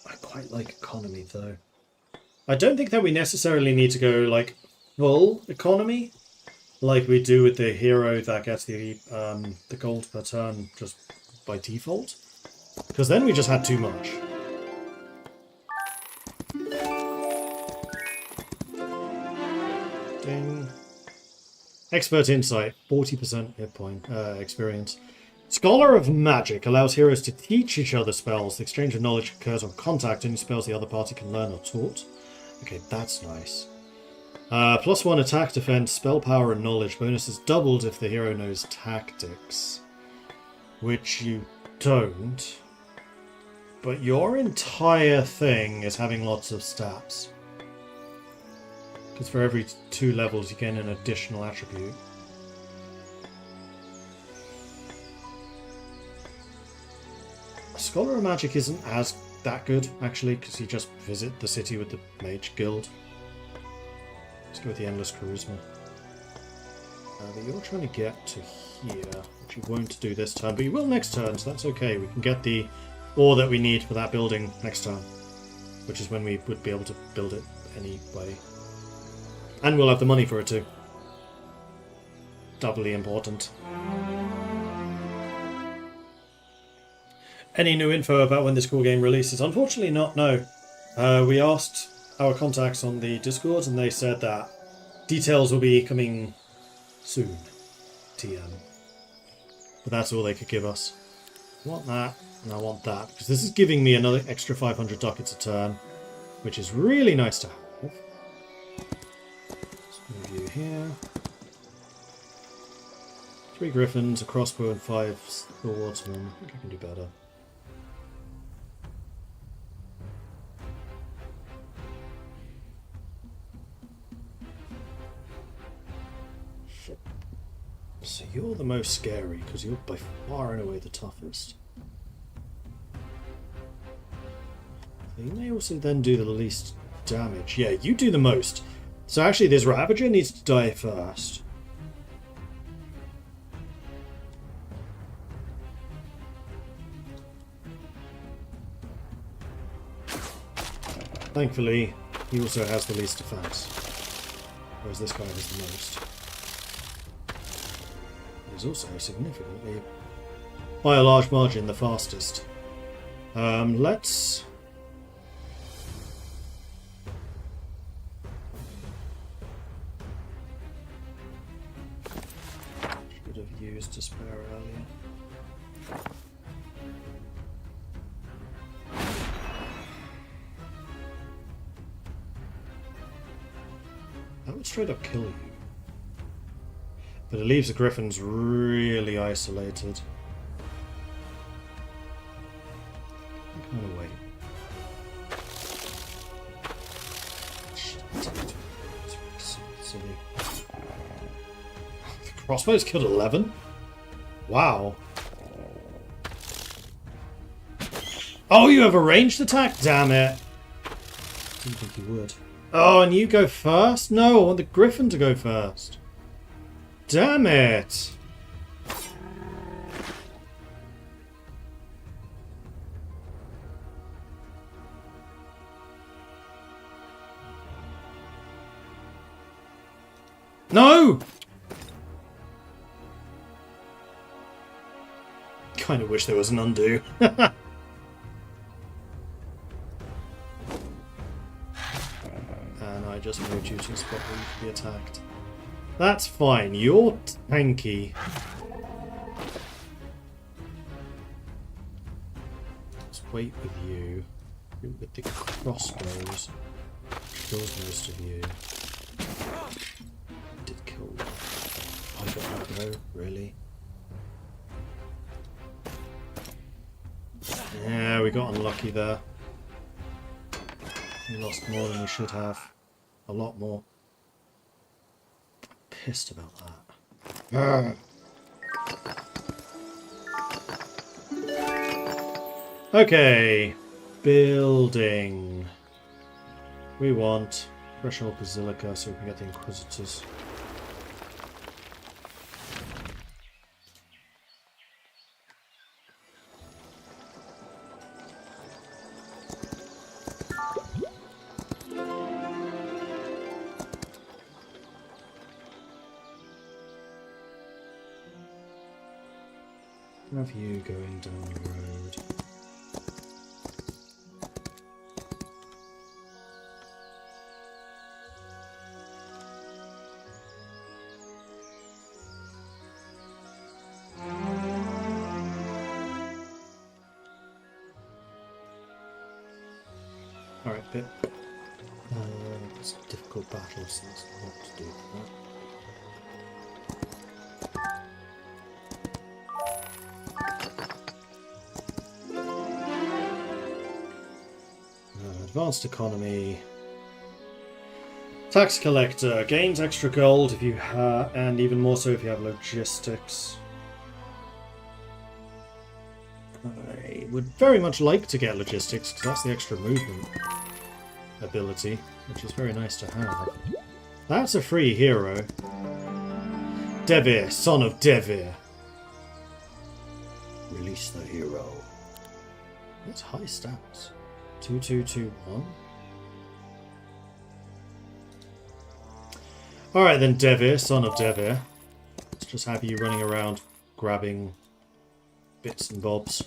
I quite like economy though. I don't think that we necessarily need to go like full economy, like we do with the hero that gets the gold per turn just by default. Because then we just had too much. Ding. Expert Insight, 40% hit point experience. Scholar of Magic allows heroes to teach each other spells. The exchange of knowledge occurs on contact. Only spells the other party can learn are taught. Okay, that's nice. +1 attack, defense, spell power, and knowledge. Bonus is doubled if the hero knows tactics. Which you don't. But your entire thing is having lots of stats. Because for every 2 levels you gain an additional attribute. Scholar of Magic isn't as that good, actually, because you just visit the city with the Mage Guild. Let's go with the Endless Charisma. But you're trying to get to here, which you won't do this turn, but you will next turn, so that's okay. We can get the ore that we need for that building next turn, which is when we would be able to build it anyway. And we'll have the money for it too. Doubly important. Any new info about when this cool game releases? Unfortunately not, no. We asked our contacts on the Discord and they said that details will be coming soon. TM. But that's all they could give us. I want that, and I want that, because this is giving me another extra 500 ducats a turn, which is really nice to have. Let's move you here. 3 griffins, a crossbow, and 5 swordsmen. I think I can do better. So you're the most scary, because you're by far and away the toughest. You may also then do the least damage. Yeah, you do the most. So actually this Ravager needs to die first. Thankfully, he also has the least defense. Whereas this guy has the most. He's also significantly, by a large margin, the fastest. Let's... Should have used Despair earlier. That would straight up kill you. But it leaves the Griffins really isolated. I'm gonna wait. Silly. The crossbow's killed 11? Wow. Oh, you have a ranged attack? Damn it. Didn't think you would. Oh, and you go first? No, I want the Griffin to go first. Damn it! No! Kind of wish there was an undo. And I just moved you to a spot where you could be attacked. That's fine, you're tanky. Let's wait with you. With the crossbows. Kills most of you. Did kill one. I got aggro, really? Yeah, we got unlucky there. We lost more than we should have. A lot more. Pissed about that. Okay, building. We want threshold basilica so we can get the inquisitors. Have you going down the road? Alright, bit. It's a difficult battle, so there's a lot to do for that. Advanced economy. Tax collector gains extra gold if you have, and even more so if you have logistics. I would very much like to get logistics because that's the extra movement ability, which is very nice to have. That's a free hero. Devir, son of Devir. Release the hero. That's high stats. 2221. Alright then, Devir, son of Devir. Let's just have you running around grabbing bits and bobs.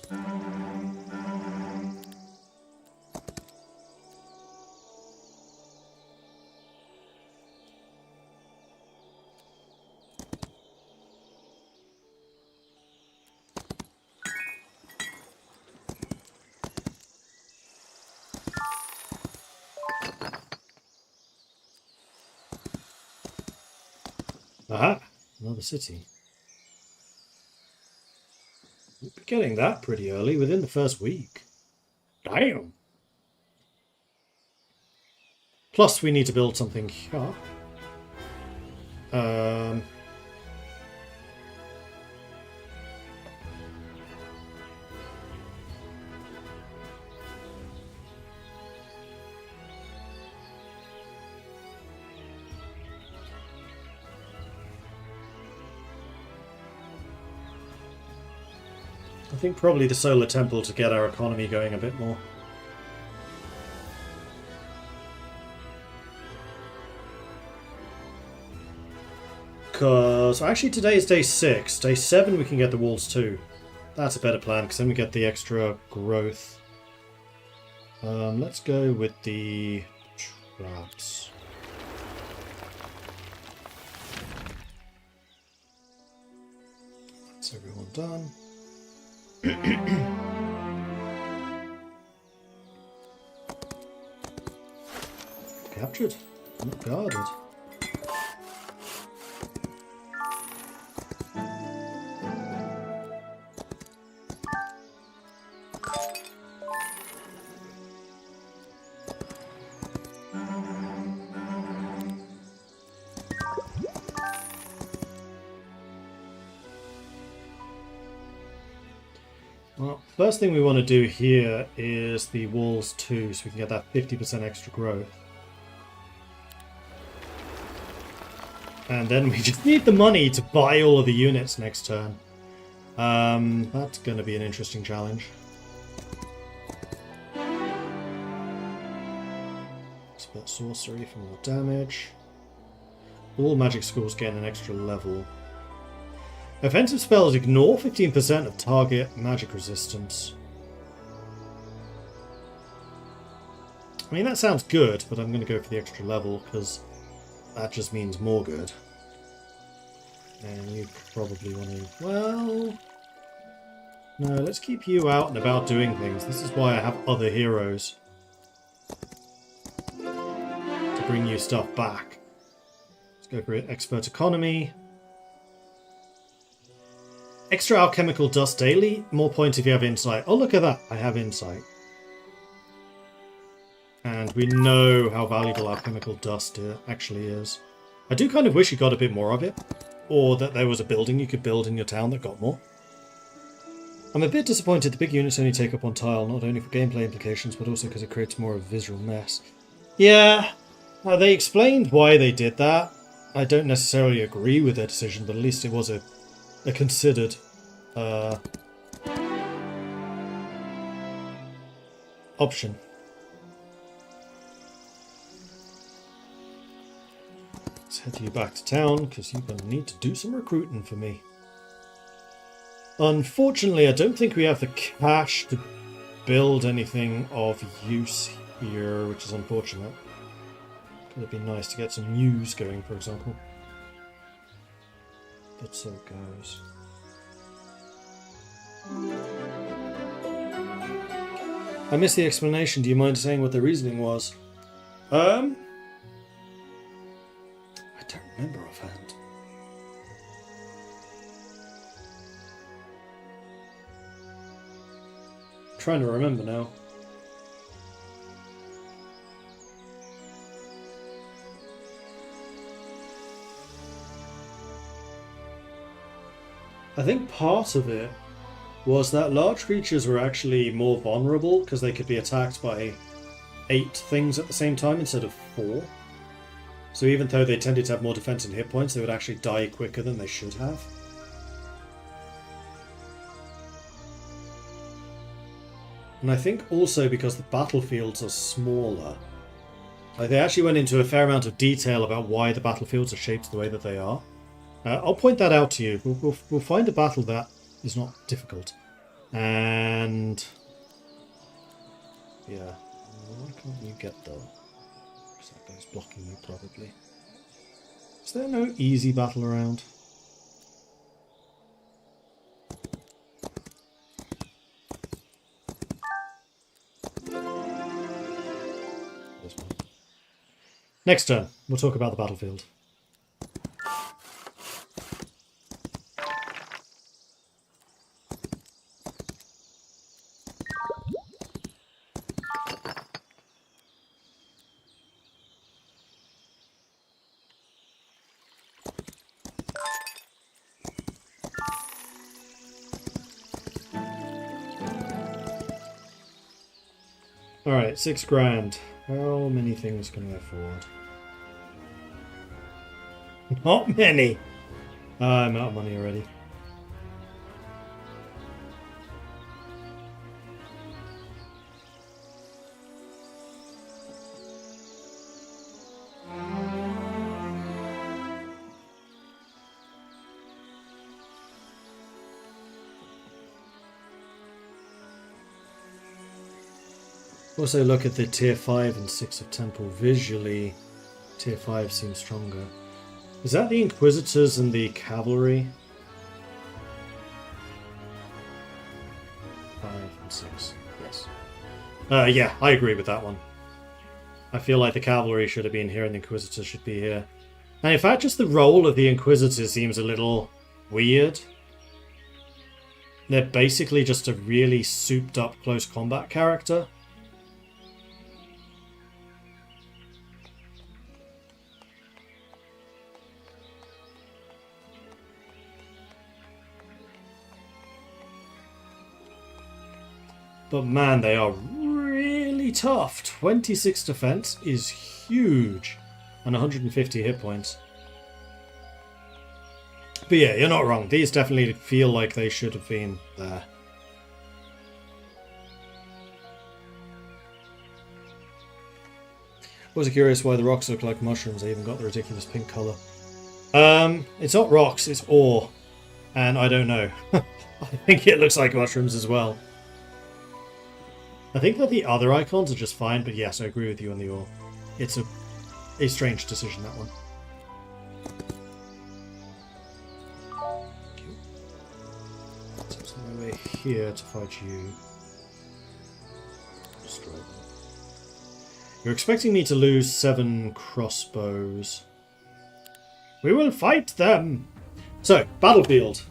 Aha! Another city. We'll be getting that pretty early, within the first week. Damn! Plus, we need to build something here. I think probably the solar temple to get our economy going a bit more. Because actually today is day 6. Day 7 we can get the walls too. That's a better plan because then we get the extra growth. Let's go with the traps. That's everyone done. Captured, not guarded. Well, first thing we want to do here is the walls too, so we can get that 50% extra growth. And then we just need the money to buy all of the units next turn. That's going to be an interesting challenge. Expert sorcery for more damage. All magic schools gain an extra level. Offensive spells ignore 15% of target magic resistance. I mean, that sounds good, but I'm going to go for the extra level because that just means more good. And you probably want to... Well... No, let's keep you out and about doing things. This is why I have other heroes. To bring you stuff back. Let's go for it. Expert economy. Extra alchemical dust daily. More points if you have insight. Oh, look at that. I have insight. And we know how valuable alchemical dust actually is. I do kind of wish you got a bit more of it. Or that there was a building you could build in your town that got more. I'm a bit disappointed the big units only take up one tile, not only for gameplay implications, but also because it creates more of a visual mess. Yeah, they explained why they did that. I don't necessarily agree with their decision, but at least it was a considered option. Let's head you back to town, because you're going to need to do some recruiting for me. Unfortunately, I don't think we have the cash to build anything of use here, which is unfortunate. Could have been nice to get some news going, for example. But so it goes. I missed the explanation. Do you mind saying what the reasoning was? I don't remember offhand. Trying to remember now. I think part of it was that large creatures were actually more vulnerable because they could be attacked by 8 things at the same time instead of 4. So even though they tended to have more defense and hit points, they would actually die quicker than they should have. And I think also because the battlefields are smaller, Like, they actually went into a fair amount of detail about why the battlefields are shaped the way that they are. I'll point that out to you. We'll find a battle that is not difficult. And... yeah. Why can't you get there? Because that guy's blocking you, probably. Is there no easy battle around? Next turn, we'll talk about the battlefield. Alright, 6 grand. How many things can I afford? Not many! I'm out of money already. Also look at the tier 5 and 6 of Temple. Visually, tier 5 seems stronger. Is that the Inquisitors and the Cavalry? 5 and 6, yes. Yeah, I agree with that one. I feel like the Cavalry should have been here and the Inquisitors should be here. And in fact, just the role of the Inquisitors seems a little weird. They're basically just a really souped up close combat character. But man, they are really tough. 26 defense is huge. And 150 hit points. But yeah, you're not wrong. These definitely feel like they should have been there. I was curious why the rocks look like mushrooms. They even got the ridiculous pink colour. It's not rocks, it's ore. And I don't know. I think it looks like mushrooms as well. I think that the other icons are just fine, but yes, I agree with you on the ore. It's a strange decision, that one. So it's my way here to fight you. Destroy them. You're expecting me to lose 7 crossbows. We will fight them! So, battlefield.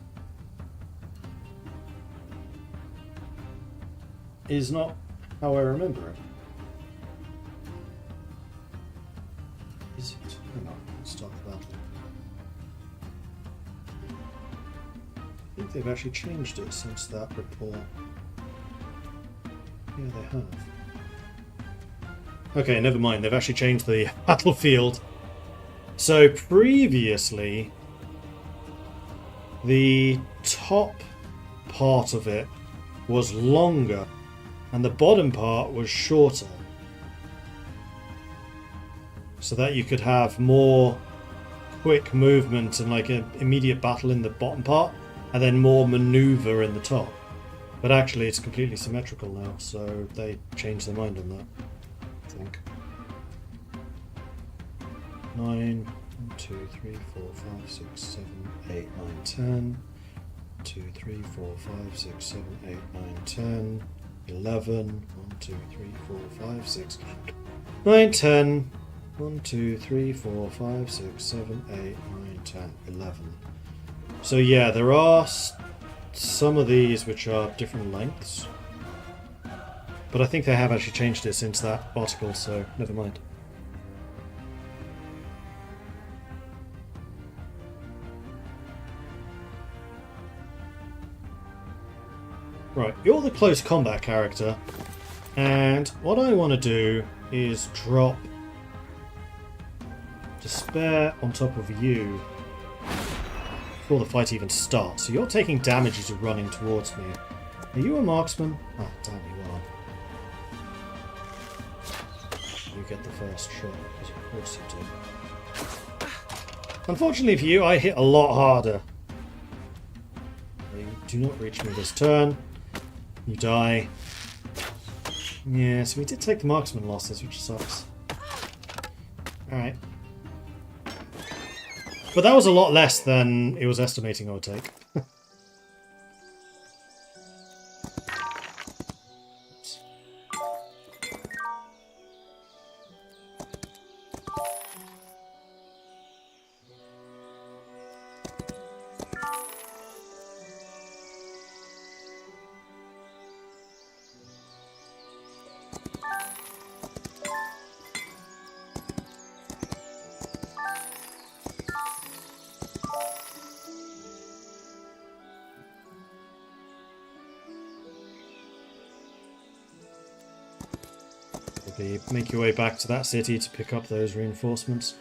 Is not how I remember it. Is it? Hang on, let's start the battle. I think they've actually changed it since that report. Yeah, they have. Okay, never mind. They've actually changed the battlefield. So previously, the top part of it was longer and the bottom part was shorter, so that you could have more quick movement and like an immediate battle in the bottom part and then more maneuver in the top. But actually it's completely symmetrical now, so they changed their mind on that, I think. 9, 1, 2, 3, 4, 5, 6, 7, 8, 9, 10. 2, 3, 4, 5, 6, 7, 8, 9, 10. 11. 1, 2, 3, 4, 5, 6, 9, 10. 1, 2, 3, 4, 5, 6, 7, 8, 9, 10, 11. So yeah, there are some of these which are different lengths. But I think they have actually changed it since that article, so never mind. Right, you're the close combat character, and what I want to do is drop Despair on top of you before the fight even starts. So you're taking damage as you're running towards me. Are you a marksman? Oh, damn, you are. You get the first shot, because of course you do. Unfortunately for you, I hit a lot harder. You do not reach me this turn. You die. Yeah, so we did take the marksman losses, which sucks. Alright. But that was a lot less than it was estimating I would take. Make your way back to that city to pick up those reinforcements.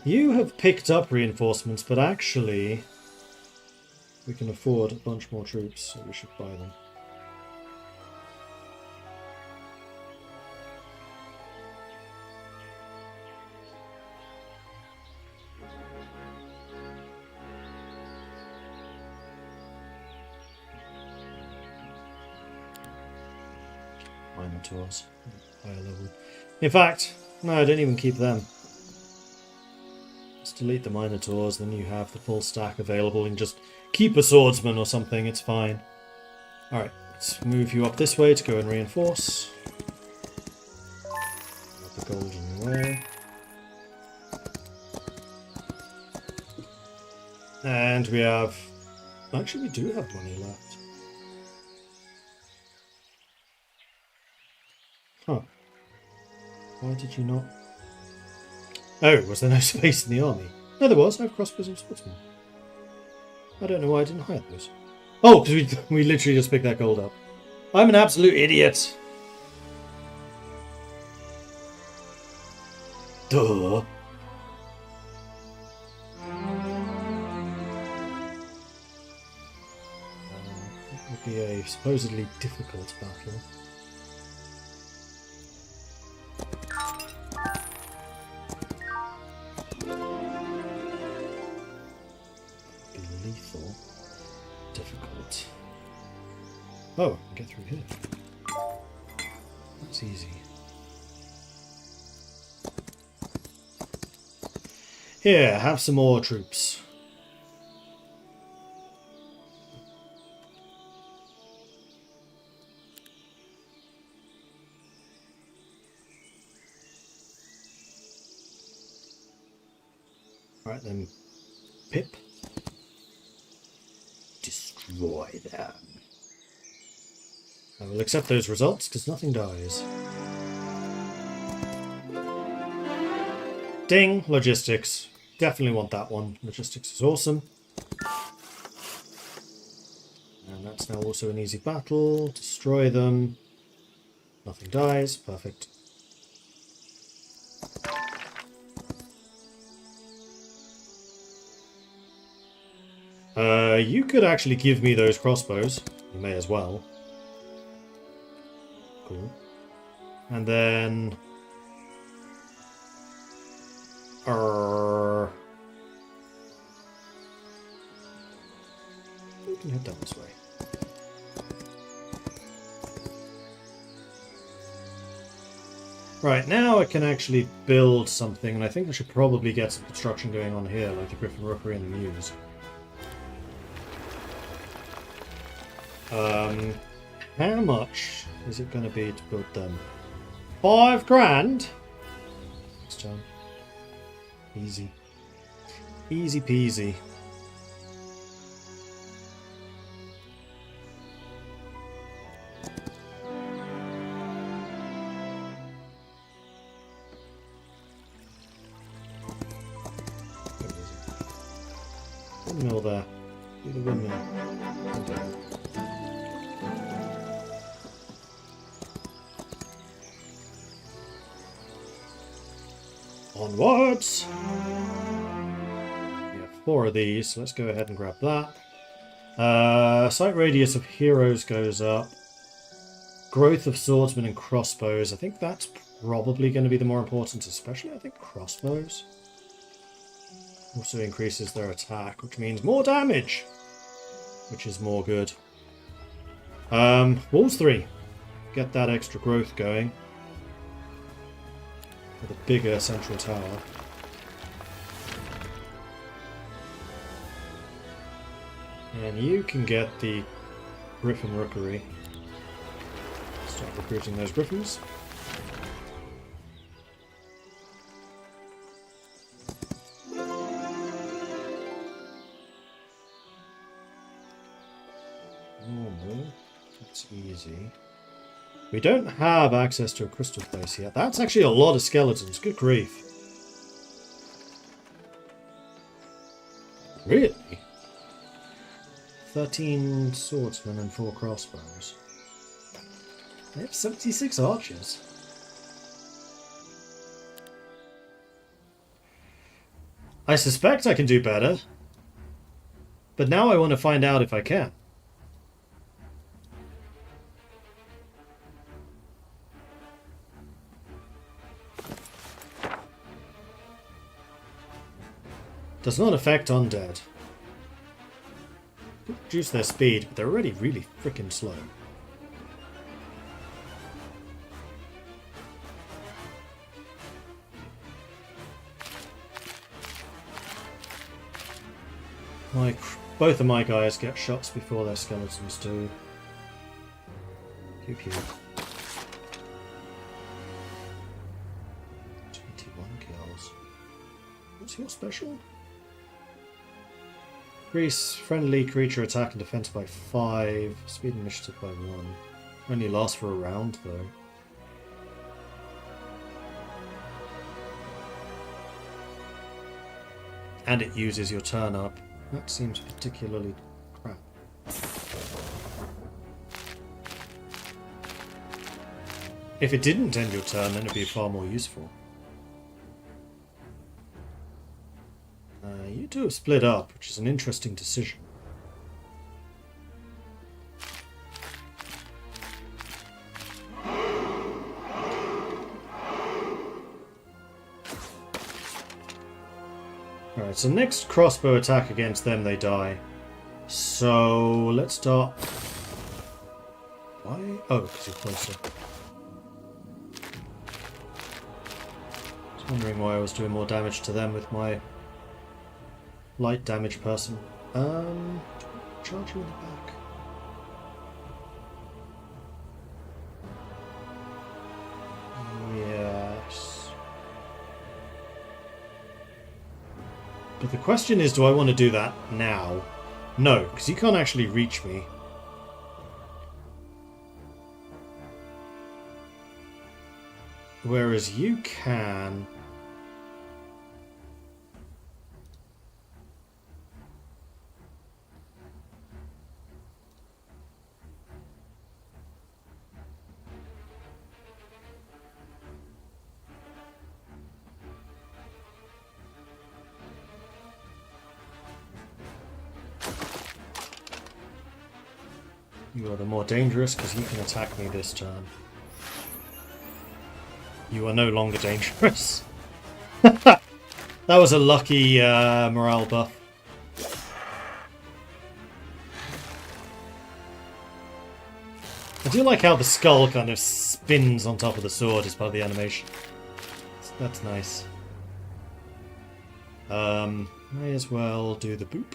You have picked up reinforcements, but actually we can afford a bunch more troops, so we should buy them. Minotaurs. Higher level. In fact, no, I don't even keep them. Just delete the Minotaurs, then you have the full stack available, and just keep a swordsman or something, it's fine. Alright, let's move you up this way to go and reinforce. Got the golden way. And we have... Actually, we do have money left. Huh. Why did you not... Oh, was there no space in the army? No, there was. I have crossbows and swordsmen. I don't know why I didn't hire those. Oh, because we literally just picked that gold up. I'm an absolute idiot. Duh. It would be a supposedly difficult battle. Lethal. Difficult. Oh, I can get through here. That's easy. Here, have some more troops. Right then, Pip. Destroy them. I will accept those results because nothing dies. Ding, logistics. Definitely want that one. Logistics is awesome. And that's now also an easy battle. Destroy them. Nothing dies. Perfect. You could actually give me those crossbows. You may as well. Cool. And then... we can head down this way. Right, now I can actually build something, and I think I should probably get some construction going on here, like the Griffin Rookery and the Muse. How much is it going to be to build them? 5 grand? Next time. Easy. Easy peasy. Windmill there. Do the windmill. Okay. Onwards! We have 4 of these, so let's go ahead and grab that. Sight radius of heroes goes up. Growth of swordsmen and crossbows. I think that's probably going to be the more important, especially I think crossbows. Also increases their attack, which means more damage, which is more good. Walls 3. Get that extra growth going. For the bigger central tower. And you can get the Griffin Rookery. Start recruiting those Griffins. Normal. That's easy. We don't have access to a crystal place yet. That's actually a lot of skeletons. Good grief. Really? 13 swordsmen and 4 crossbows. They have 76 archers. I suspect I can do better. But now I want to find out if I can. Does not affect undead. Reduce their speed, but they're already really freaking slow. Both of my guys get shots before their skeletons do. Pew pew. 21 kills. What's your special? Increase friendly creature attack and defense by 5. Speed and initiative by 1. Only lasts for a round though. And it uses your turn up. That seems particularly crap. If it didn't end your turn, then it'd be far more useful. You two have split up, which is an interesting decision. Alright, so next crossbow attack against them, they die. So, let's start... Why? Oh, because you're closer. I was wondering why I was doing more damage to them with my light damage person. Charge you in the back. Yes. But the question is, do I want to do that now? No, because you can't actually reach me. Whereas you can... You are the more dangerous because you can attack me this turn. You are no longer dangerous. That was a lucky morale buff. I do like how the skull kind of spins on top of the sword as part of the animation. That's nice. May as well do the boop.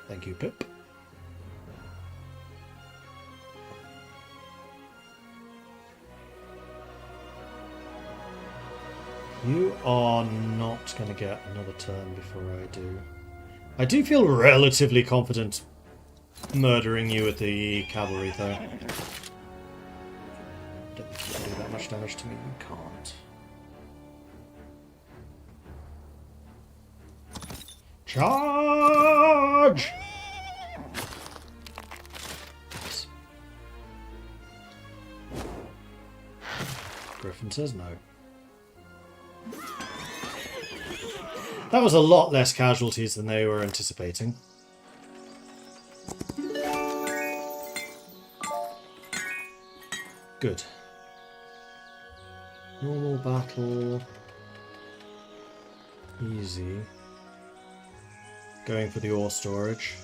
Thank you, Pip. You are not going to get another turn before I do. I do feel relatively confident murdering you with the cavalry, though. I don't think you can do that much damage to me. You can't. Charge! Griffin says no. That was a lot less casualties than they were anticipating. Good. Normal battle. Easy. Going for the ore storage.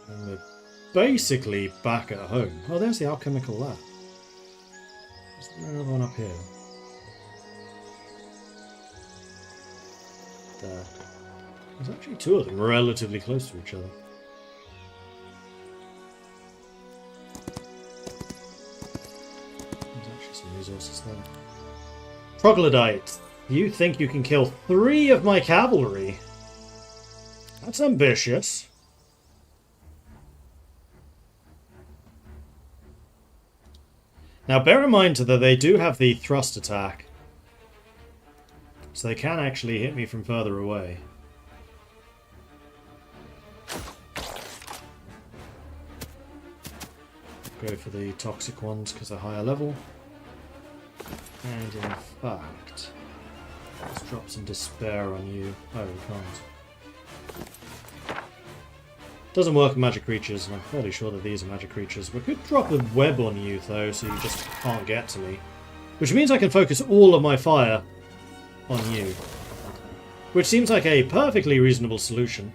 And we're basically back at home. Oh, there's the alchemical lab. Is there another one up here? There. There's actually two of them relatively close to each other. There's actually some resources there. Troglodyte, you think you can kill 3 of my cavalry? That's ambitious. Now bear in mind that they do have the thrust attack. So they can actually hit me from further away. Go for the toxic ones because they're higher level. And in fact, let's drop some despair on you. Oh, we can't. Doesn't work with magic creatures, and I'm fairly sure that these are magic creatures. We could drop a web on you though, so you just can't get to me. Which means I can focus all of my fire on you. Which seems like a perfectly reasonable solution.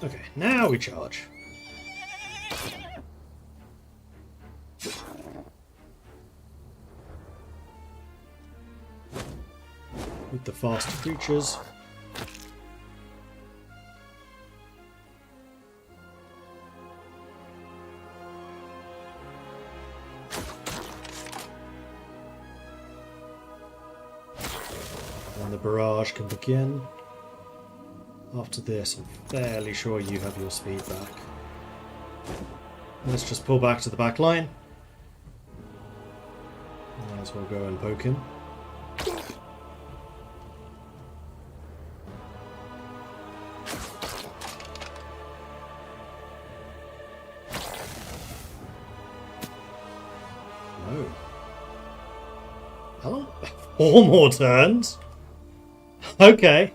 Okay, now we charge. With the faster creatures. And the barrage can begin. After this, I'm fairly sure you have your speed back. Let's just pull back to the back line. Might as well go and poke him. No. Hello? 4 more turns? Okay.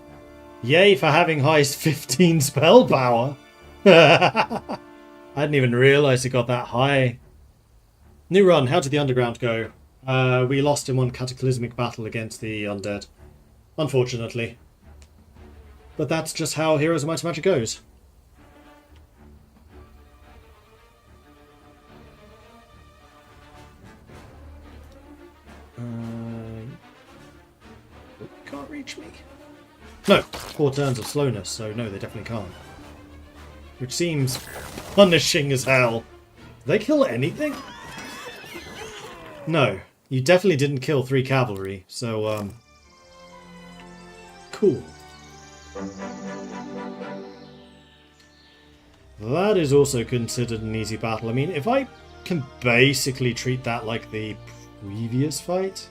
Yay for having highest 15 spell power. I hadn't even realised it got that high. New run, how did the underground go? We lost in one cataclysmic battle against the undead. Unfortunately. But that's just how Heroes of Might and Magic goes. Can't reach me. No, 4 turns of slowness, so no, they definitely can't. Which seems punishing as hell. Did they kill anything? No, you definitely didn't kill 3 cavalry, so, cool. That is also considered an easy battle. I mean, if I can basically treat that like the previous fight,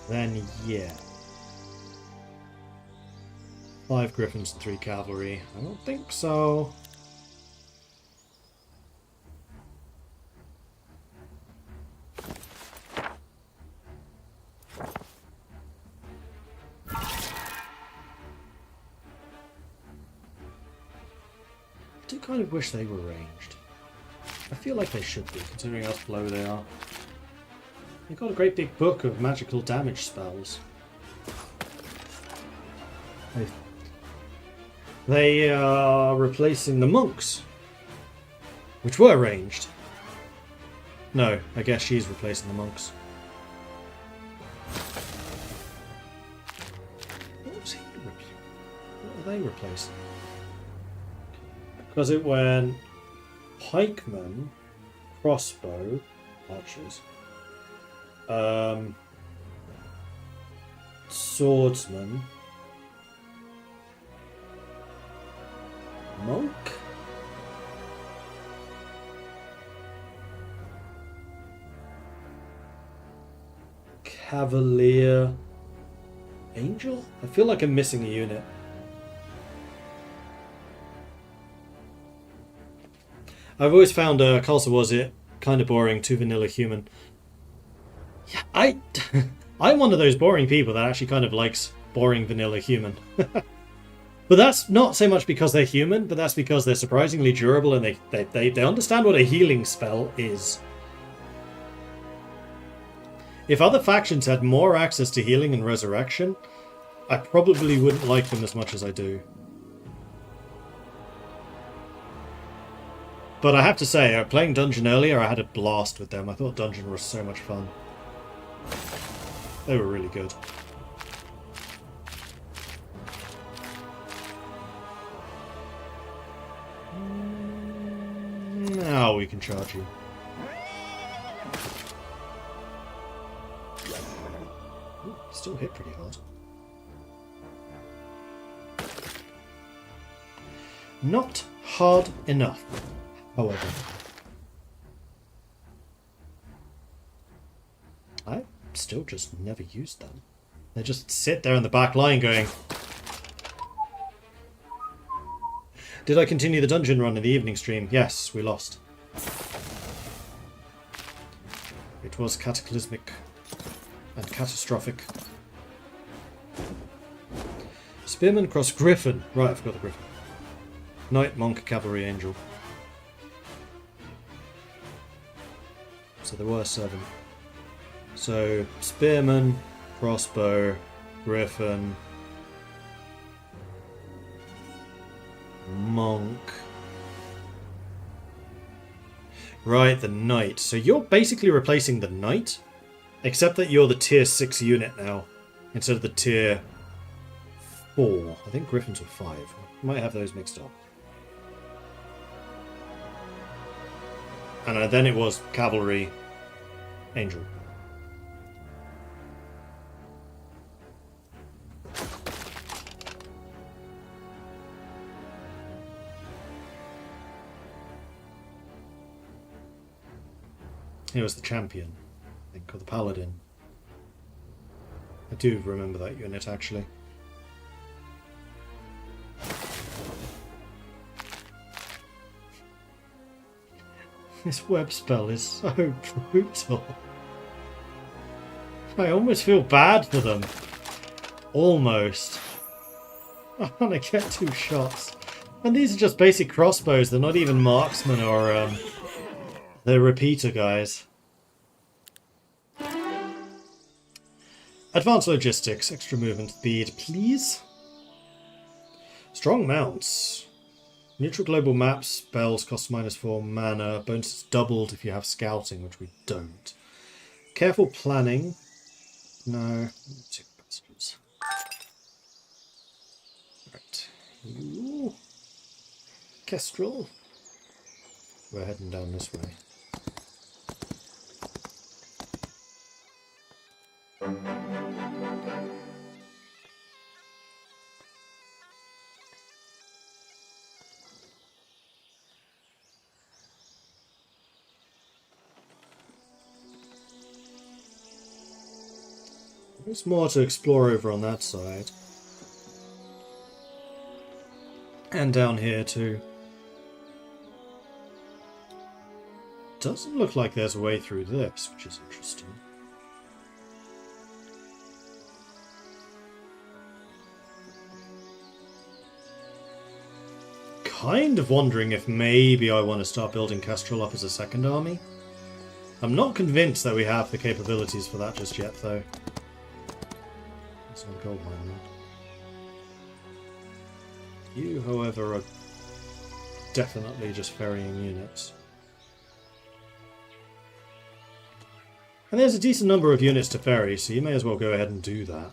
then yeah. 5 griffins and 3 cavalry. I don't think so. I do kind of wish they were ranged. I feel like they should be, considering how slow they are. They've got a great big book of magical damage spells. They are replacing the monks, which were ranged. No, I guess she's replacing the monks. What was he What are they replacing? Because it went pikemen, crossbow, archers, swordsman, monk? Cavalier Angel? I feel like I'm missing a unit. I've always found Culsa Was It kind of boring, too vanilla human. Yeah, I'm one of those boring people that actually kind of likes boring vanilla human. But that's not so much because they're human, but that's because they're surprisingly durable and they understand what a healing spell is. If other factions had more access to healing and resurrection, I probably wouldn't like them as much as I do. But I have to say, playing Dungeon earlier, I had a blast with them. I thought Dungeon was so much fun. They were really good. Now we can charge you. Ooh, still hit pretty hard. Not hard enough, however. I still just never used them. They just sit there in the back line going... Did I continue the dungeon run in the evening stream? Yes, we lost. It was cataclysmic and catastrophic. Spearman cross Griffin. Right, I forgot the Griffin. Knight, Monk, Cavalry, Angel. So there were 7. So, Spearman, Crossbow, Griffin, Monk. Right, the Knight. So you're basically replacing the Knight, except that you're the tier 6 unit now, instead of the tier 4. I think Griffins were 5. I might have those mixed up. And then it was Cavalry, Angel. He was the champion, I think, or the paladin. I do remember that unit, actually. This web spell is so brutal. I almost feel bad for them. Almost. I want to get 2 shots. And these are just basic crossbows. They're not even marksmen or... They're repeater guys. Advanced logistics. Extra movement speed, please. Strong mounts. Neutral global maps, spells cost -4 mana. Bonuses doubled if you have scouting, which we don't. Careful planning. No. Right. You. Kestrel. We're heading down this way. There's more to explore over on that side. And down here too. Doesn't look like there's a way through this, which is interesting. Kind of wondering if maybe I want to start building Kestrel up as a second army. I'm not convinced that we have the capabilities for that just yet, though. That's not a gold mine. You, however, are definitely just ferrying units. And there's a decent number of units to ferry, so you may as well go ahead and do that.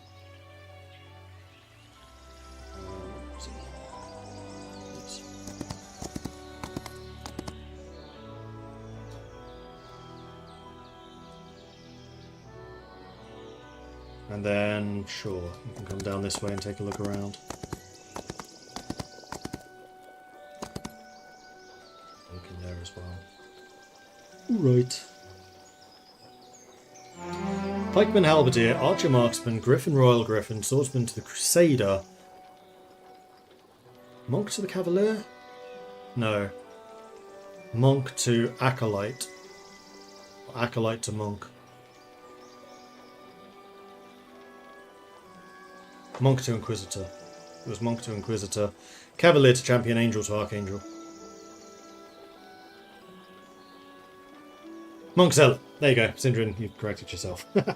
And then, sure, you can come down this way and take a look around. Look in there as well. Right. Pikeman Halberdier, Archer Marksman, Griffin Royal Griffin, Swordsman to the Crusader. Monk to the Cavalier? No. Monk to Acolyte. Acolyte to Monk. Monk to Inquisitor. It was Monk to Inquisitor. Cavalier to Champion, Angel to Archangel. Monk Zealot. There you go. Sindrin, you've corrected yourself. I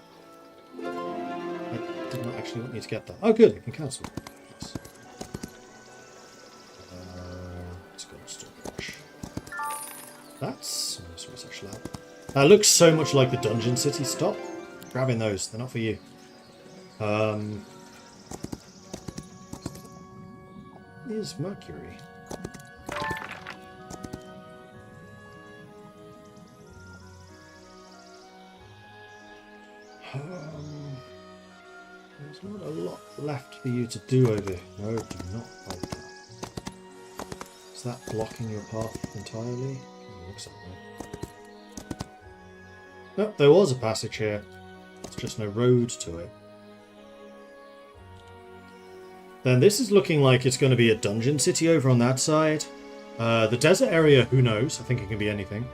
did not actually want you to get that. Oh good, I can cancel. Yes. Let's go storage. That's... oh, sorry, it's actually loud. That looks so much like the Dungeon City. Stop grabbing those. They're not for you. Is Mercury. There's not a lot left for you to do over here. No, do not like that. Is that blocking your path entirely? It looks that way. Nope, there was a passage here. There's just no road to it. Then this is looking like it's going to be a dungeon city over on that side. The desert area, who knows? I think it can be anything.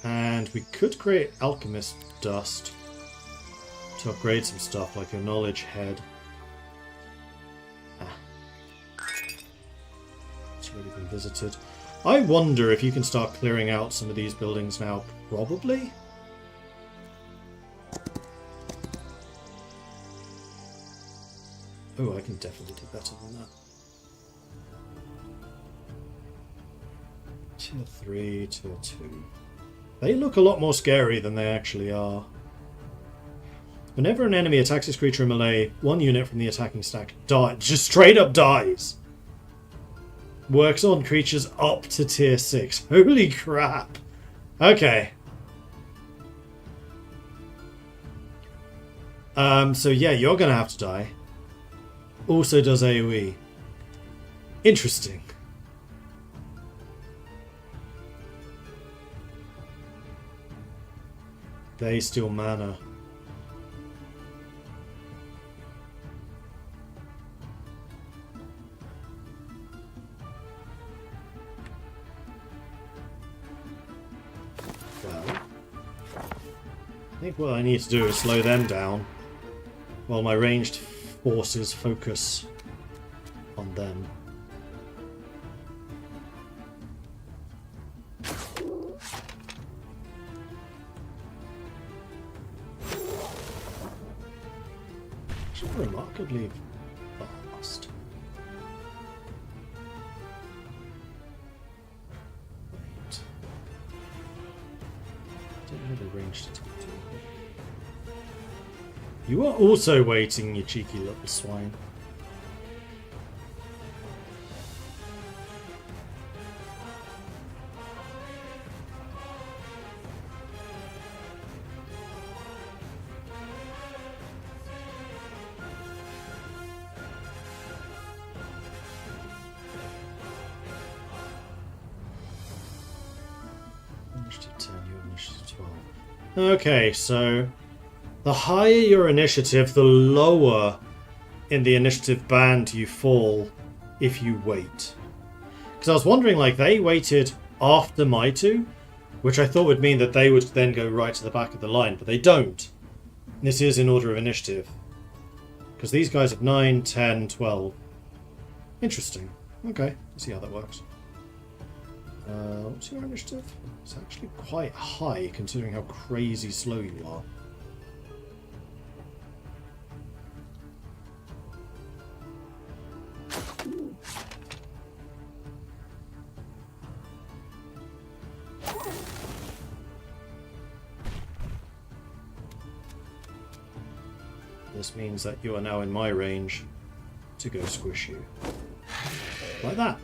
And we could create alchemist dust to upgrade some stuff, like your knowledge head. It's already been visited. I wonder if you can start clearing out some of these buildings now. Probably. Oh, I can definitely do better than that. Tier 3, Tier 2. They look a lot more scary than they actually are. Whenever an enemy attacks this creature in melee, one unit from the attacking stack dies. Just straight up dies. Works on creatures up to Tier 6. Holy crap. Okay. So yeah, you're gonna have to die. Also does AoE. Interesting. They steal mana. Well, I think what I need to do is slow them down while my ranged forces focus on them. Actually, remarkably fast. Wait. Don't have a ranged attack. You are also waiting, you cheeky little swine. Initiative 10, your initiative 12. Okay, so the higher your initiative, the lower in the initiative band you fall if you wait. Because I was wondering, like, they waited after my two, which I thought would mean that they would then go right to the back of the line, but they don't. This is in order of initiative. Because these guys have 9, 10, 12. Interesting. Okay, let's see how that works. What's your initiative? It's actually quite high, considering how crazy slow you are. This means that you are now in my range to go squish you. Like that.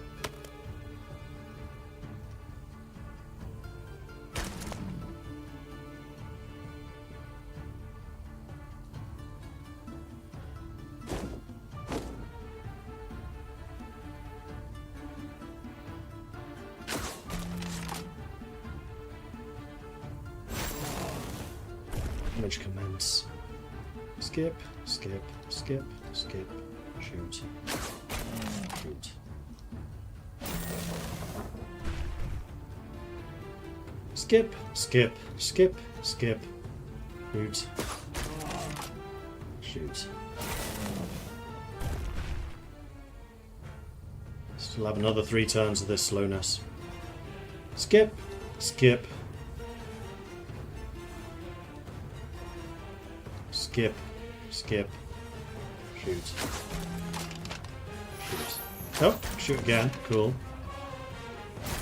Damage commence. Skip, skip, skip, skip, shoot. Shoot. Skip, skip, skip, skip, shoot. Shoot. Still have another 3 turns of this slowness. Skip, skip. Skip, skip, shoot. Shoot. Oh, shoot again. Cool.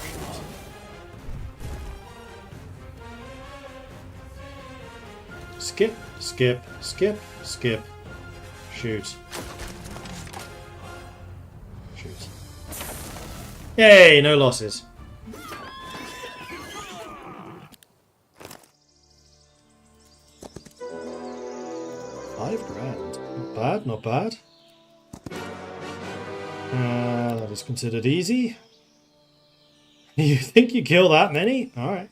Shoot. Skip, skip, skip, skip, shoot. Shoot. Yay, no losses. £5,000. Not bad, not bad. That is considered easy. You think you kill that many? Alright.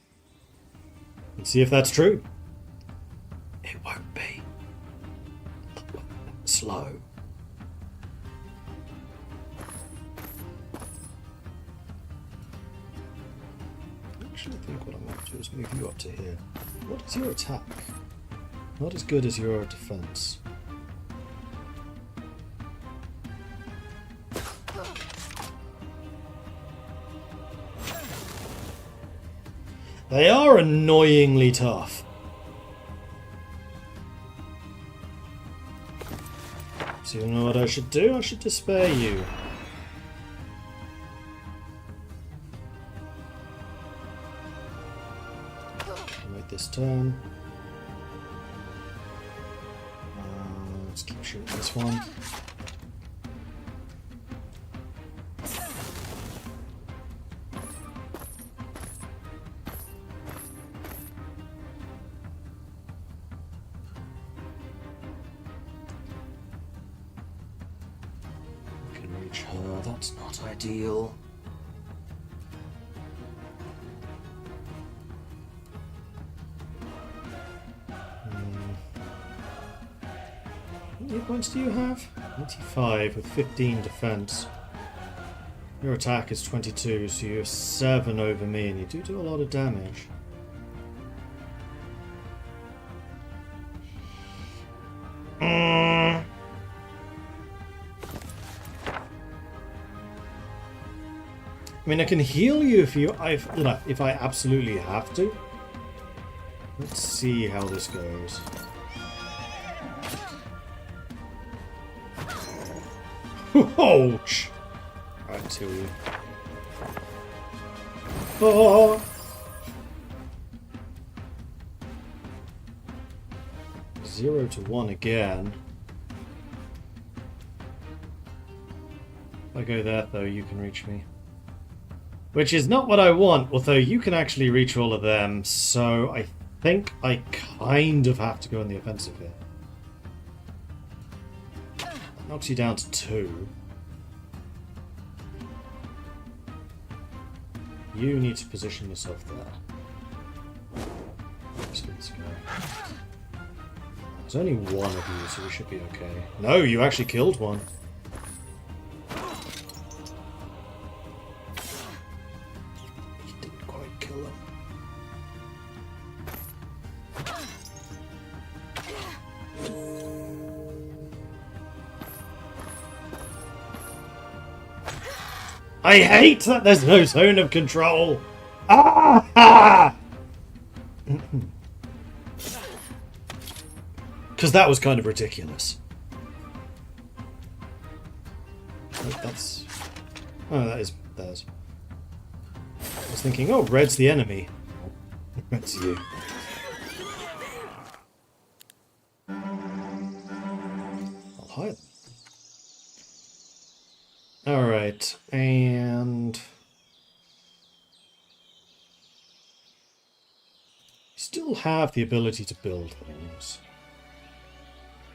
Let's see if that's true. It won't be. Slow. Actually, I think what I might do is move you up to here. What is your attack? Not as good as your defense. They are annoyingly tough. So you know what I should do? I should despair you. Wait this turn. Let's keep shooting this one. Can reach her. That's not ideal. How many points do you have? 95 with 15 defense. Your attack is 22, so you're 7 over me, and you do a lot of damage. I mean, I can heal you if I absolutely have to. Let's see how this goes. Ouch! Alright, let's heal you. Oh! 0 to 1 again. If I go there, though, you can reach me. Which is not what I want, although you can actually reach all of them, so I think I kind of have to go on the offensive here. That knocks you down to 2. You need to position yourself there. So let's go. There's only one of you, so we should be okay. No, you actually killed one. You didn't quite kill him. I hate that there's no zone of control! Ah! Because that was kind of ridiculous. Oh, that's... Oh, that is theirs. I was thinking, oh, red's the enemy. Red's you. I'll hide them. Alright, and... still have the ability to build things.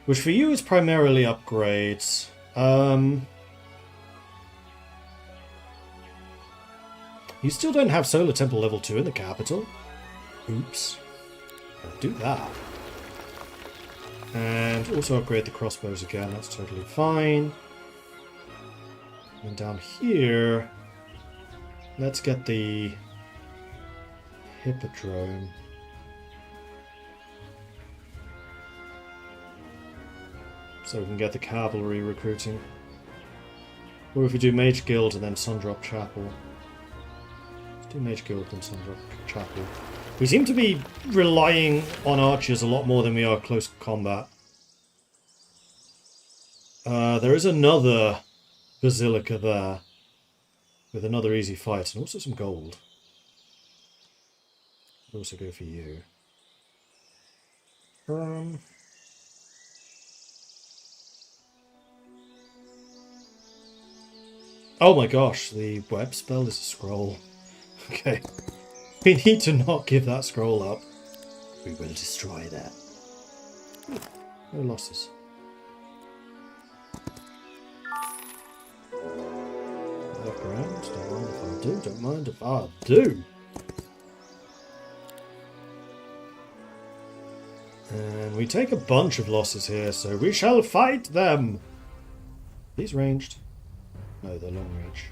Which for you is primarily upgrades. You still don't have Solar Temple level 2 in the capital. Oops. I'll do that. And also upgrade the crossbows again, that's totally fine. And down here, let's get the Hippodrome. So we can get the cavalry recruiting. Or if we do Mage Guild and then Sundrop Chapel. Let's do Mage Guild and Sundrop Chapel. We seem to be relying on archers a lot more than we are close combat. There is another basilica there with another easy fight and also some gold. I'll also go for you. Oh my gosh, the web spell is a scroll. Okay. We need to not give that scroll up. We will destroy that. No losses. Look around. Don't mind if I do. Don't mind if I do. And we take a bunch of losses here, so we shall fight them. These ranged. No, they're long range.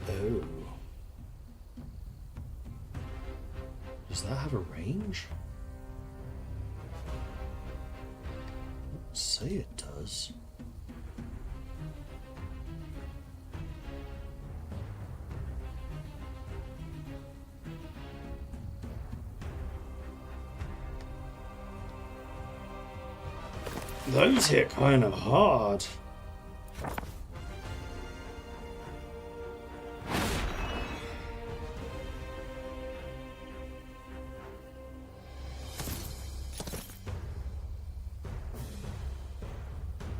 Oh. Does that have a range? Let's say it does. Those hit kind of hard.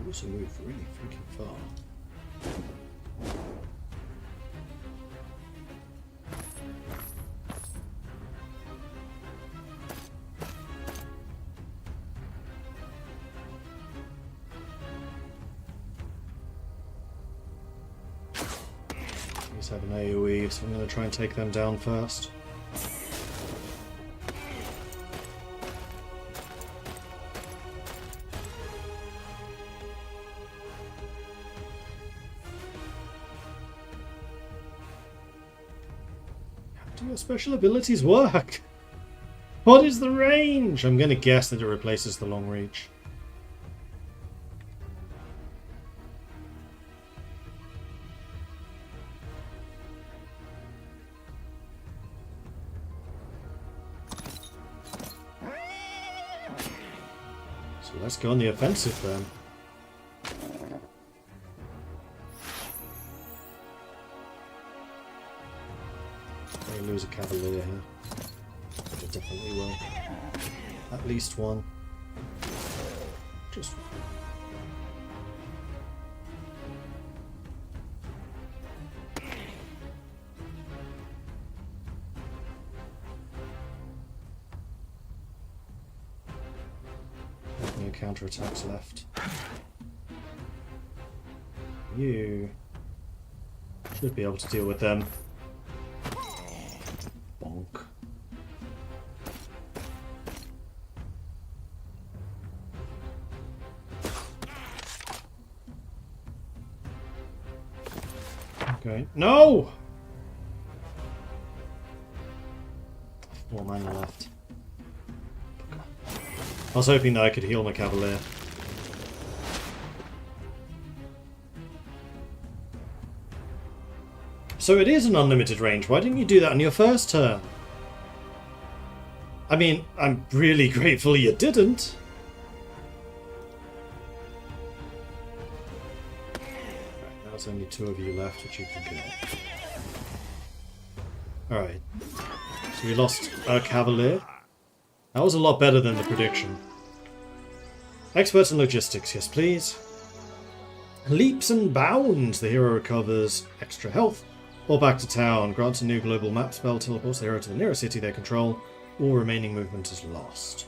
Also move really freaking far. These have an AoE, so I'm going to try and take them down first. How do your special abilities work? What is the range? I'm going to guess that it replaces the long reach. So let's go on the offensive then. May lose a cavalier here. It definitely will. At least one. Just one. No counterattacks left. You should be able to deal with them. Bonk. Okay. No! 4 mana left. I was hoping that I could heal my cavalier. So it is an unlimited range. Why didn't you do that on your first turn? I mean, I'm really grateful you didn't. Right, now there's only 2 of you left, which you can kill. Alright. So we lost our cavalier. That was a lot better than the prediction. Experts in logistics, yes please. Leaps and bounds. The hero recovers extra health. Or back to town. Grants a new global map spell. Teleports the hero to the nearest city they control. All remaining movement is lost.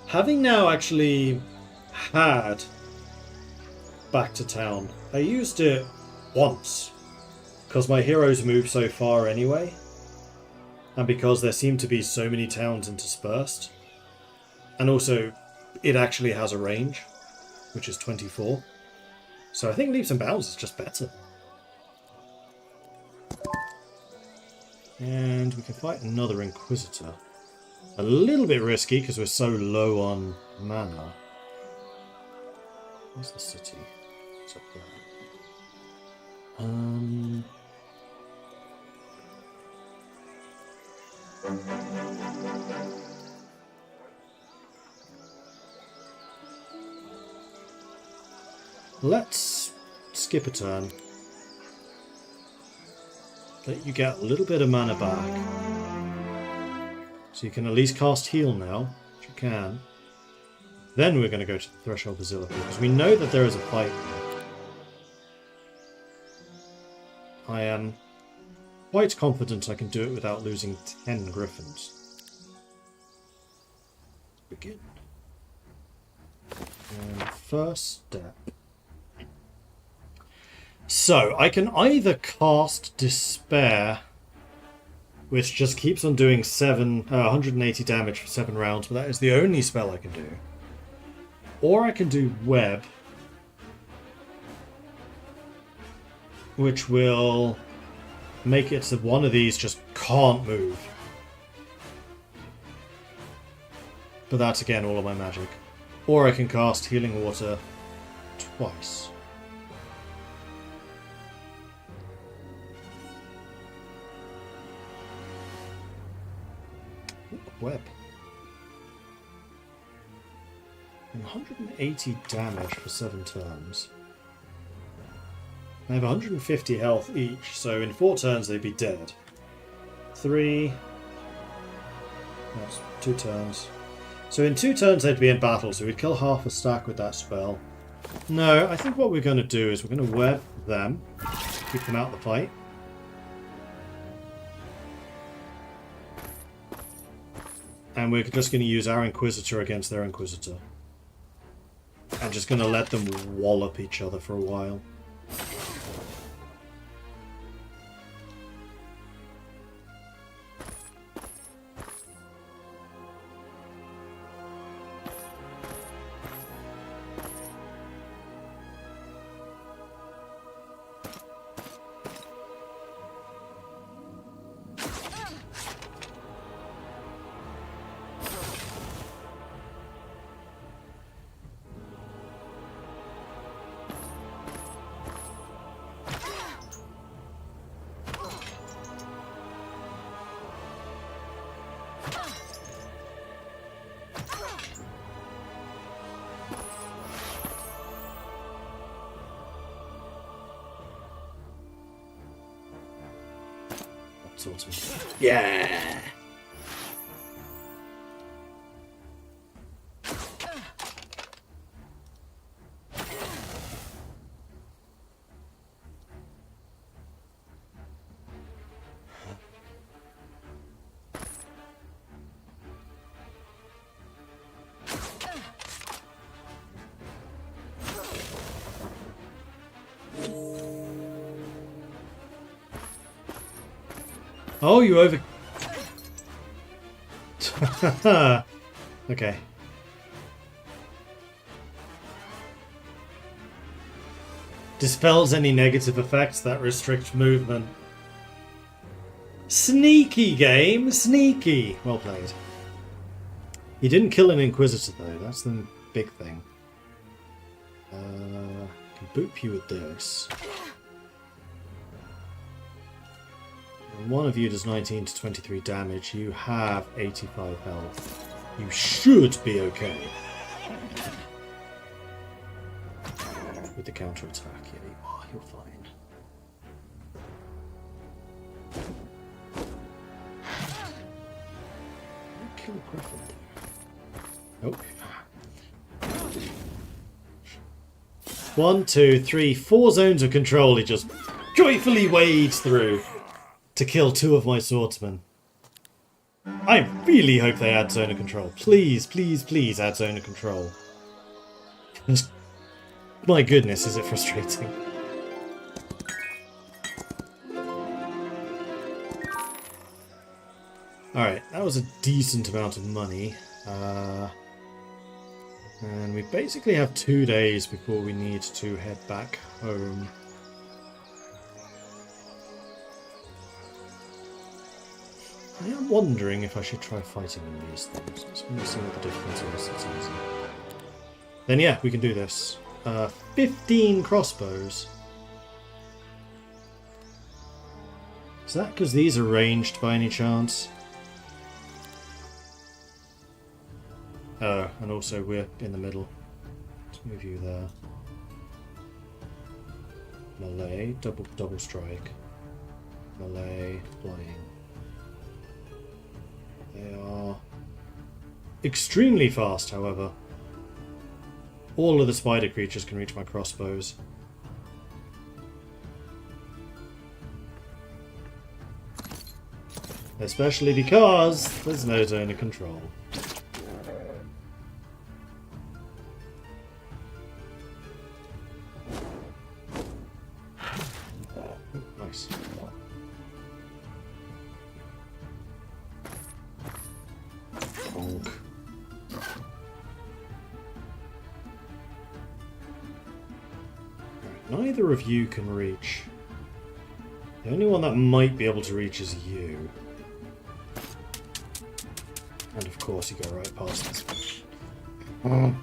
Having now actually had back to town. I used it once, because my heroes move so far anyway, and because there seem to be so many towns interspersed. And also, it actually has a range, which is 24. So I think Leaps and Bounds is just better. And we can fight another Inquisitor. A little bit risky because we're so low on mana. Where's the city? It's up there. Let's skip a turn. Let you get a little bit of mana back. So you can at least cast Heal now, which you can. Then we're going to go to the Threshold Basilica, because we know that there is a fight there. I am quite confident I can do it without losing 10 Griffins. Begin. And first step. So, I can either cast Despair, which just keeps on doing 180 damage for 7 rounds, but that is the only spell I can do. Or I can do Web, which will make it so one of these just can't move. But that's again all of my magic. Or I can cast Healing Water twice. Web. And 180 damage for 7 turns. They have 150 health each, so in 4 turns they'd be dead. 3. That's 2 turns. So in 2 turns they'd be in battle, so we'd kill half a stack with that spell. No, I think what we're going to do is we're going to web them, keep them out of the fight. And we're just going to use our Inquisitor against their Inquisitor. I'm just going to let them wallop each other for a while. Yeah! Oh, you over... Okay. Dispels any negative effects that restrict movement. Sneaky game, sneaky. Well played. He didn't kill an Inquisitor though, that's the big thing. Can boop you with this. One of you does 19 to 23 damage. You have 85 health. You should be okay. With the counter-attack, yeah, you are. You're fine. Kill a Griffin. Nope. 1, 2, 3, 4 zones of control he just joyfully wades through to kill 2 of my swordsmen. I really hope they add zone of control. Please, please, please add zone of control. My goodness, is it frustrating. Alright, that was a decent amount of money. And we basically have 2 days before we need to head back home. I am wondering if I should try fighting in these things. Let's see what the difference is. It's easy. Then yeah, we can do this. 15 crossbows. Is that because these are ranged by any chance? Oh, and also we're in the middle. Let's move you there. Melee, double strike. Melee, flying. They are extremely fast, however. All of the spider creatures can reach my crossbows. Especially because there's no zone of control. Nice. Bonk. Neither of you can reach. The only one that might be able to reach is you. And of course you go right past this. Ow.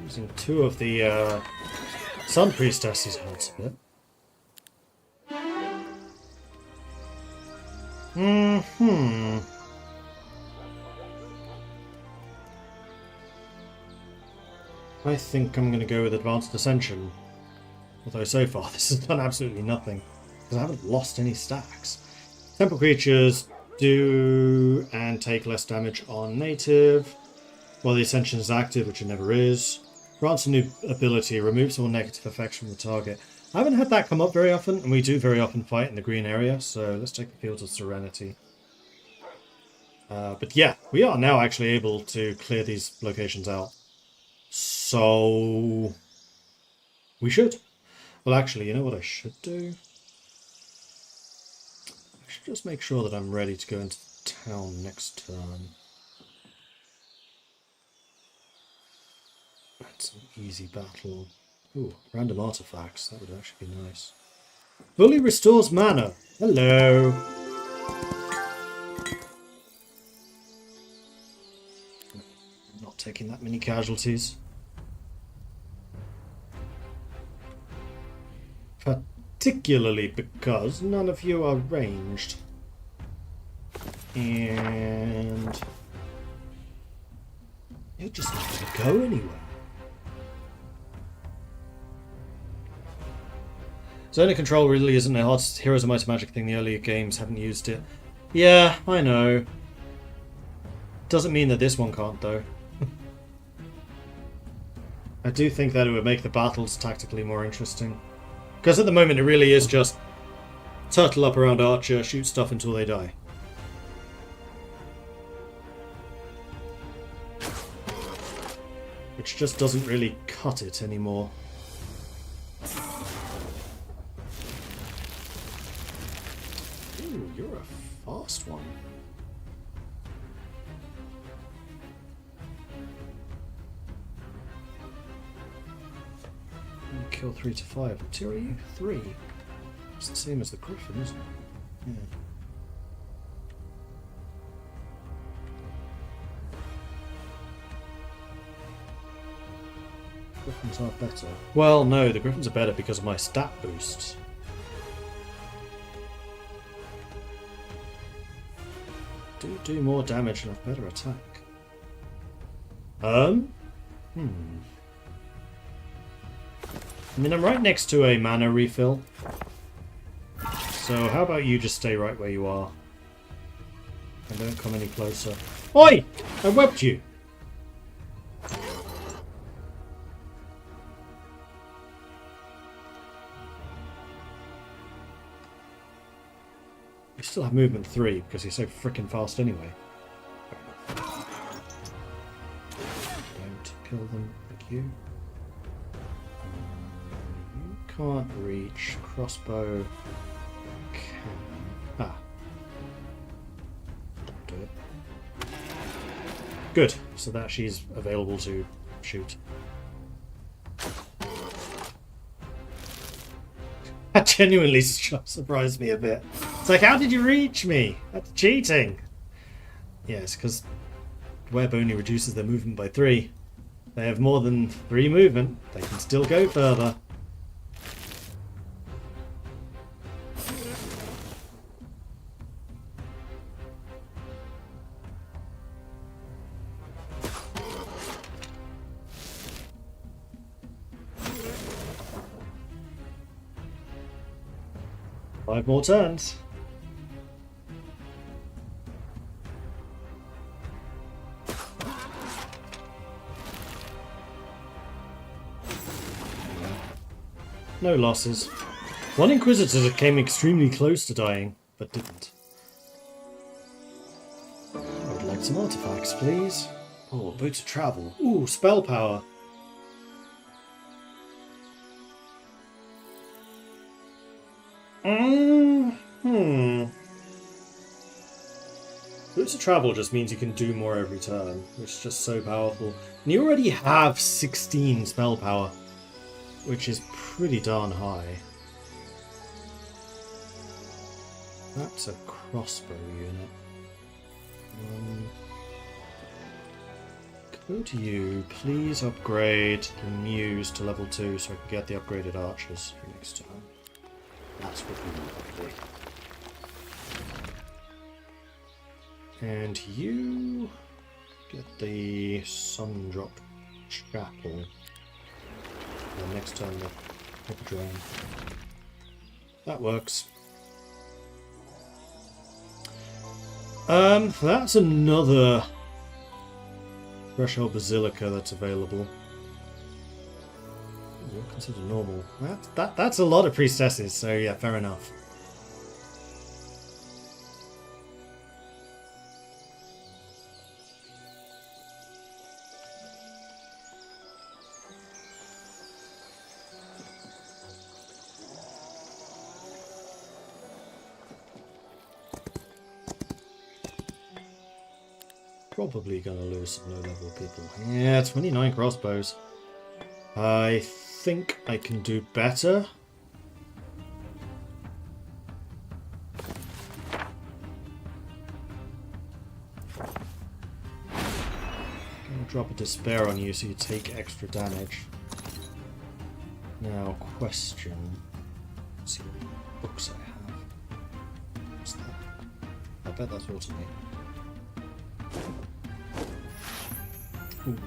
Using 2 of the Sun Priestesses hurts a bit. I think I'm going to go with Advanced Ascension. Although so far this has done absolutely nothing. Because I haven't lost any stacks. Temple creatures do and take less damage on native. While the Ascension is active, which it never is. Grants a new ability, removes all negative effects from the target. I haven't had that come up very often, and we do very often fight in the green area, so let's take the Fields of Serenity. But yeah, we are now actually able to clear these locations out. So we should. Well, actually, you know what I should do? I should just make sure that I'm ready to go into town next turn. That's an easy battle. Ooh, random artifacts. That would actually be nice. Fully restores mana. Hello. Not taking that many casualties. Particularly because none of you are ranged. And you're just not going to go anywhere. Zone of Control really isn't a hard Heroes of Might and Magic thing. The earlier games haven't used it. Yeah, I know. Doesn't mean that this one can't, though. I do think that it would make the battles tactically more interesting. Because at the moment it really is just turtle up around Archer, shoot stuff until they die. Which just doesn't really cut it anymore. Ooh, you're a fast one. Kill 3 to 5. What tier are you? 3. It's the same as the Griffin, isn't it? Yeah. Griffins are better. Well, no, the Griffins are better because of my stat boosts. Do more damage and have better attack. I mean, I'm right next to a mana refill. So how about you just stay right where you are? And don't come any closer. Oi! I webbed you! You still have movement 3 because you're so freaking fast anyway. Don't kill them like you. You can't reach. Crossbow can. Ah. Do it. Good. So that she's available to shoot. That genuinely surprised me a bit. It's like, how did you reach me? That's cheating. Yes, because web only reduces their movement by 3. They have more than 3 movement. They can still go further. Five more turns. No losses. One Inquisitor came extremely close to dying, but didn't. I would like some artifacts, please. Oh, boots of travel. Ooh, spell power. Boots of travel just means you can do more every turn, which is just so powerful. And you already have 16 spell power, which is pretty darn high. That's a crossbow unit. Go to you. Please upgrade the Muse to level 2 so I can get the upgraded archers for next time. That's what we want to do. And you get the Sundrop Chapel. And next turn the Hippodrome. That works. That's another Threshold Basilica that's available. What considered normal? That's a lot of priestesses, so yeah, fair enough. Probably gonna lose some low-level people. Yeah, 29 crossbows. I think I can do better. Gonna drop a despair on you so you take extra damage. Now, question. Let's see what books I have. What's that? I bet that's automate. Ooh.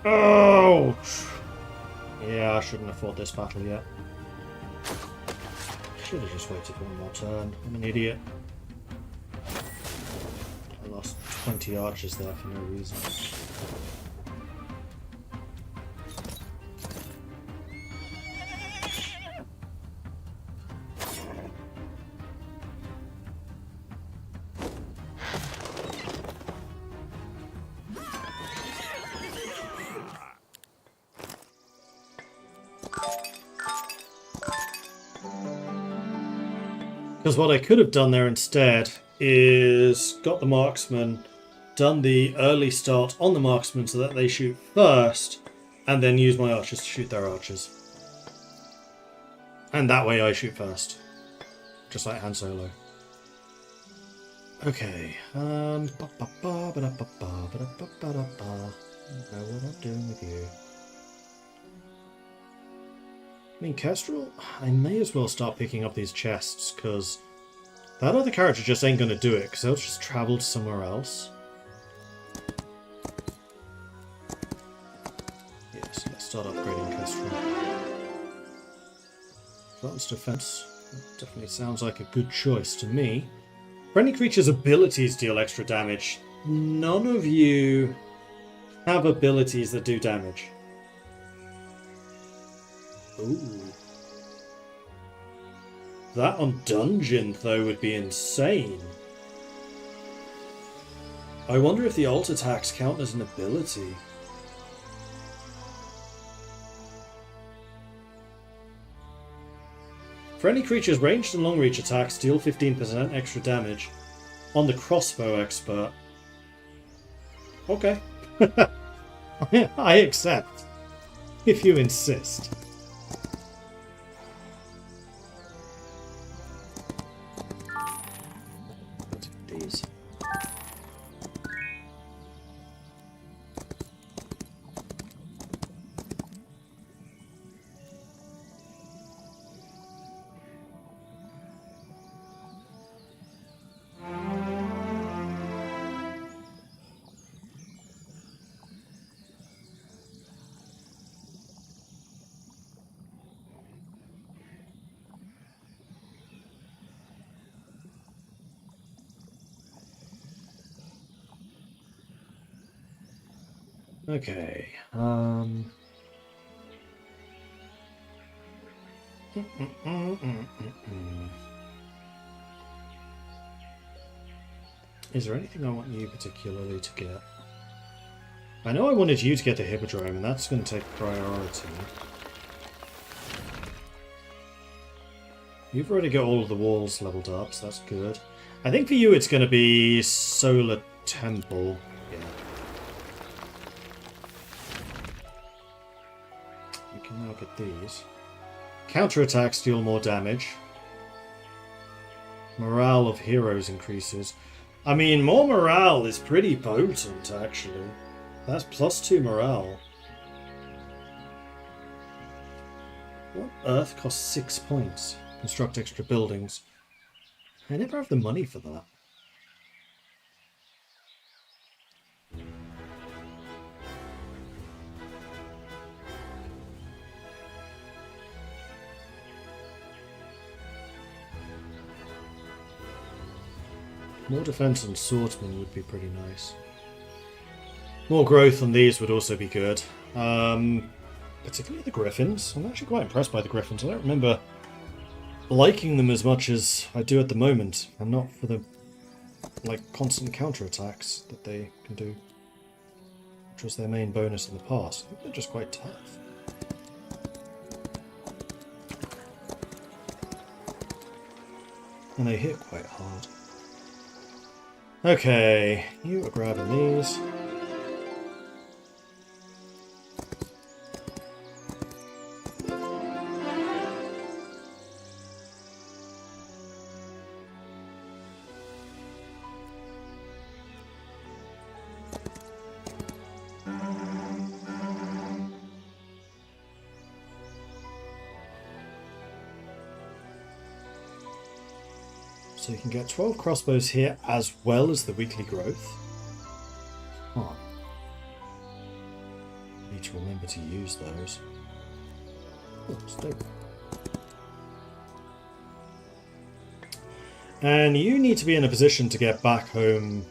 Oh! Yeah, I shouldn't have fought this battle yet. Should have just waited one more turn. I'm an idiot. I lost 20 archers there for no reason. Because what I could have done there instead is got the marksman, done the early start on the marksman so that they shoot first, and then use my archers to shoot their archers. And that way I shoot first. Just like Han Solo. Okay. Know what I'm doing with you. I mean, Kestrel, I may as well start picking up these chests, because that other character just ain't going to do it, because they'll just travel to somewhere else. Yes, let's start upgrading Kestrel. Advanced defense. That definitely sounds like a good choice to me. Friendly creatures' abilities deal extra damage. None of you have abilities that do damage. Ooh. That on dungeon, though, would be insane. I wonder if the alt attacks count as an ability. Friendly creatures' ranged and long reach attacks deal 15% extra damage on the crossbow expert. Okay. I accept. If you insist. These. Okay, Is there anything I want you particularly to get? I know I wanted you to get the Hippodrome, and that's going to take priority. You've already got all of the walls leveled up, so that's good. I think for you it's going to be Solar Temple. Yeah. You can now get these. Counterattacks deal more damage. Morale of heroes increases. I mean, more morale is pretty potent, actually. That's +2 morale. What earth costs 6 points? Construct extra buildings. I never have the money for that. More defense on swordsmen would be pretty nice. More growth on these would also be good. Particularly the griffins. I'm actually quite impressed by the griffins. I don't remember liking them as much as I do at the moment, and not for the constant counterattacks that they can do, which was their main bonus in the past. I think they're just quite tough. And they hit quite hard. Okay, you are grabbing these. So you can get 12 crossbows here as well as the weekly growth. Oh. Need to remember to use those. Oh, stable. And you need to be in a position to get back home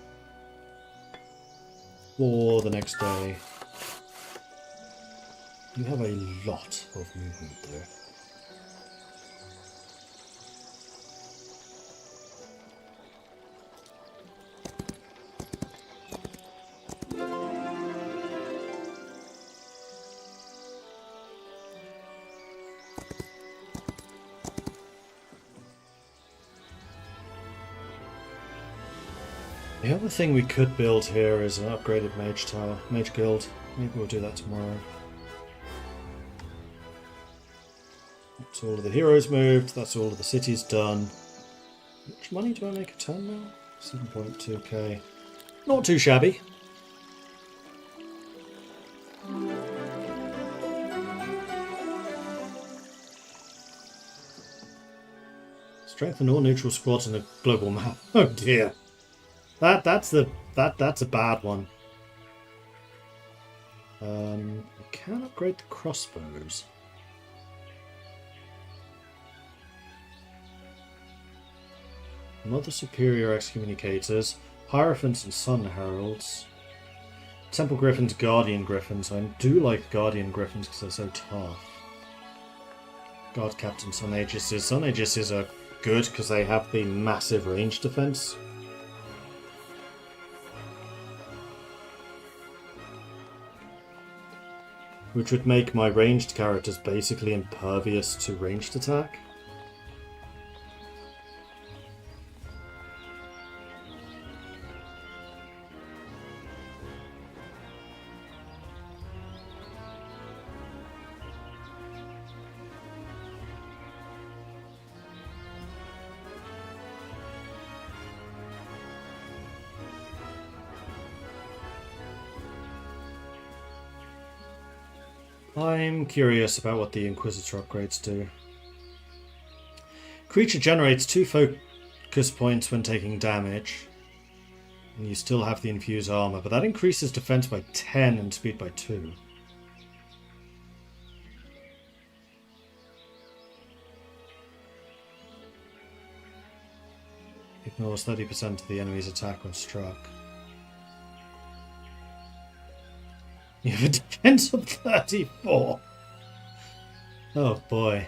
for the next day. You have a lot of movement there. The other thing we could build here is an upgraded mage tower, mage guild. Maybe we'll do that tomorrow. That's all of the heroes moved, that's all of the cities done. How much money do I make a turn now? 7.2k. Not too shabby. Strengthen all neutral squads in the global map. Oh dear. That's a bad one. We can upgrade the crossbows. Mother Superior Excommunicators, Hierophants and Sun Heralds, Temple Griffins, Guardian Griffins. I do like Guardian Griffins because they're so tough. Guard Captain Sun Aegises. Sun Aegises are good because they have the massive range defense. Which would make my ranged characters basically impervious to ranged attack. I'm curious about what the Inquisitor upgrades do. Creature generates 2 focus points when taking damage. And you still have the infused armor, but that increases defense by 10 and speed by 2. Ignores 30% of the enemy's attack when struck. You have a defense of 34. Oh boy.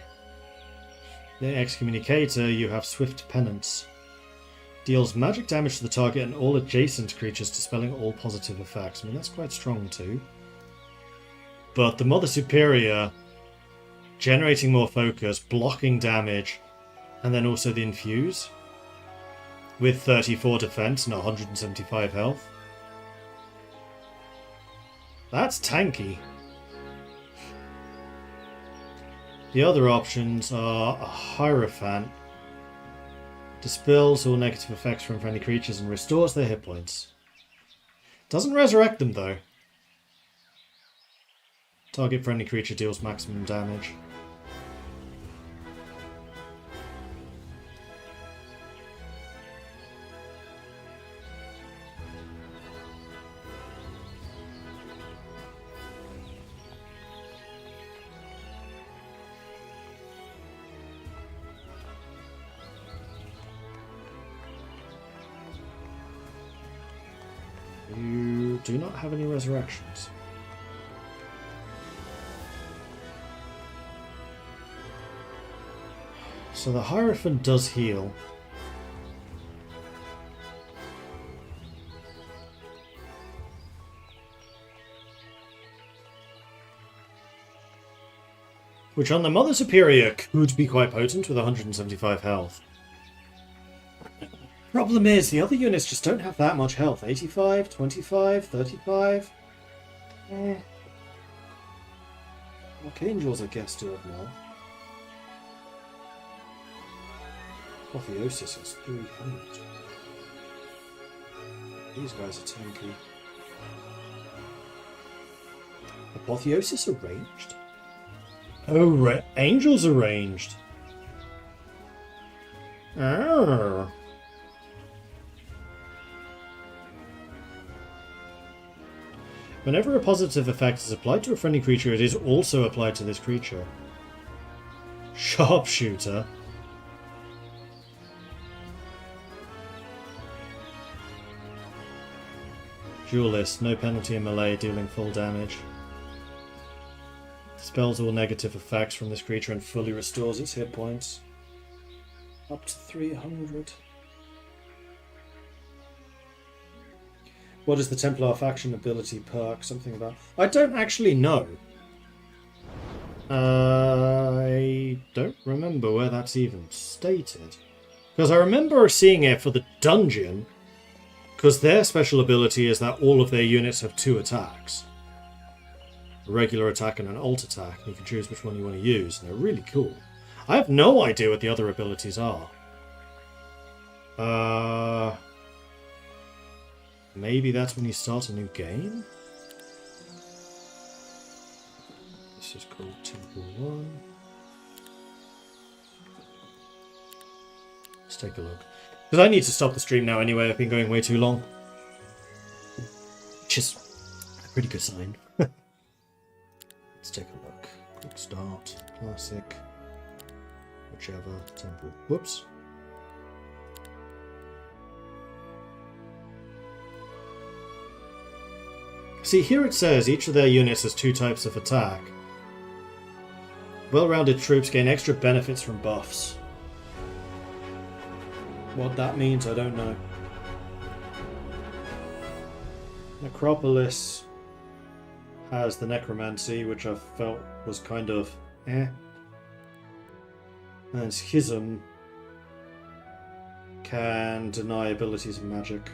The Excommunicator, you have Swift Penance. Deals magic damage to the target and all adjacent creatures, dispelling all positive effects. I mean, that's quite strong too. But the Mother Superior, generating more focus, blocking damage, and then also the Infuse, with 34 defense and 175 health. That's tanky. The other options are a Hierophant. Dispels all negative effects from friendly creatures and restores their hit points. Doesn't resurrect them though. Target friendly creature deals maximum damage. You do not have any resurrections. So the Hierophant does heal. Which on the Mother Superior could be quite potent with 175 health. Problem is, the other units just don't have that much health. 85, 25, 35. Archangels, I guess, do have more. Apotheosis has 300. These guys are tanky. Apotheosis are ranged? Oh, Angels are ranged. Oh. Whenever a positive effect is applied to a friendly creature, it is also applied to this creature. Sharpshooter. Duelist, no penalty in melee, dealing full damage. Dispels all negative effects from this creature and fully restores its hit points. Up to 300. What is the Templar faction ability perk? Something about... I don't actually know. I don't remember where that's even stated. Because I remember seeing it for the dungeon. Because their special ability is that all of their units have 2 attacks. A regular attack and an alt attack. And you can choose which one you want to use. And they're really cool. I have no idea what the other abilities are. Maybe that's when you start a new game? This is called Temple 1. take a look. Because I need to stop the stream now anyway. I've been going way too long. Which is a pretty good sign. Let's take a look. Quick start. Classic. Whichever. Temple. Whoops. See, here it says each of their units has 2 types of attack. Well-rounded troops gain extra benefits from buffs. What that means, I don't know. Necropolis has the Necromancy, which I felt was kind of eh. And Schism can deny abilities of magic.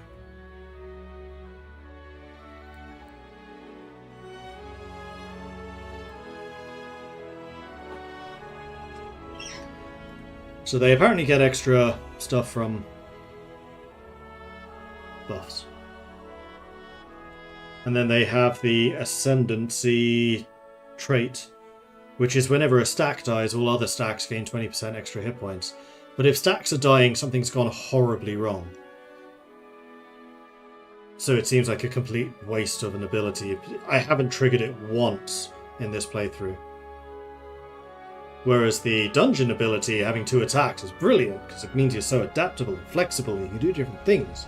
So they apparently get extra stuff from buffs. And then they have the Ascendancy trait, which is whenever a stack dies, all other stacks gain 20% extra hit points. But if stacks are dying, something's gone horribly wrong. So it seems like a complete waste of an ability. I haven't triggered it once in this playthrough. Whereas the dungeon ability, having 2 attacks, is brilliant, because it means you're so adaptable and flexible and you can do different things.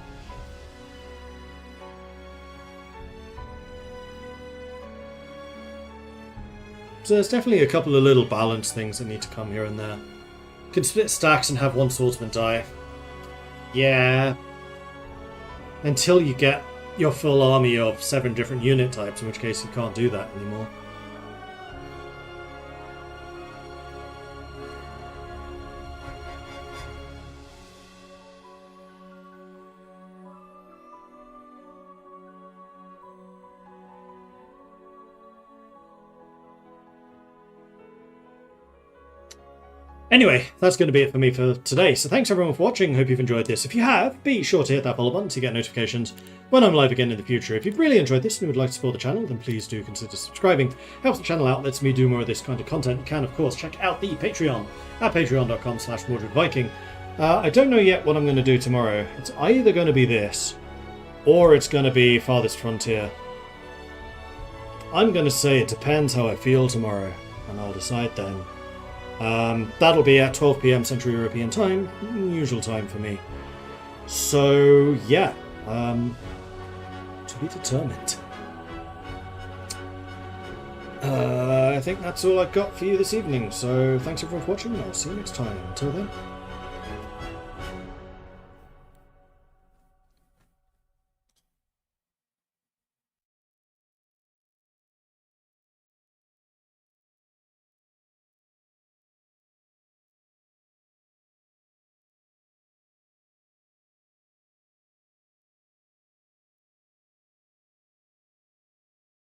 So there's definitely a couple of little balance things that need to come here and there. You can split stacks and have 1 swordsman die. Yeah. Until you get your full army of 7 different unit types, in which case you can't do that anymore. Anyway, that's going to be it for me for today. So thanks everyone for watching. Hope you've enjoyed this. If you have, be sure to hit that follow button to get notifications when I'm live again in the future. If you've really enjoyed this and would like to support the channel, then please do consider subscribing. Helps the channel out, lets me do more of this kind of content. You can, of course, check out the Patreon at patreon.com/MordredViking. I don't know yet what I'm going to do tomorrow. It's either going to be this, or it's going to be Farthest Frontier. I'm going to say it depends how I feel tomorrow, and I'll decide then. That'll be at 12 PM Central European time, usual time for me. So, yeah, to be determined. I think that's all I've got for you this evening, so thanks everyone for watching, and I'll see you next time. Until then.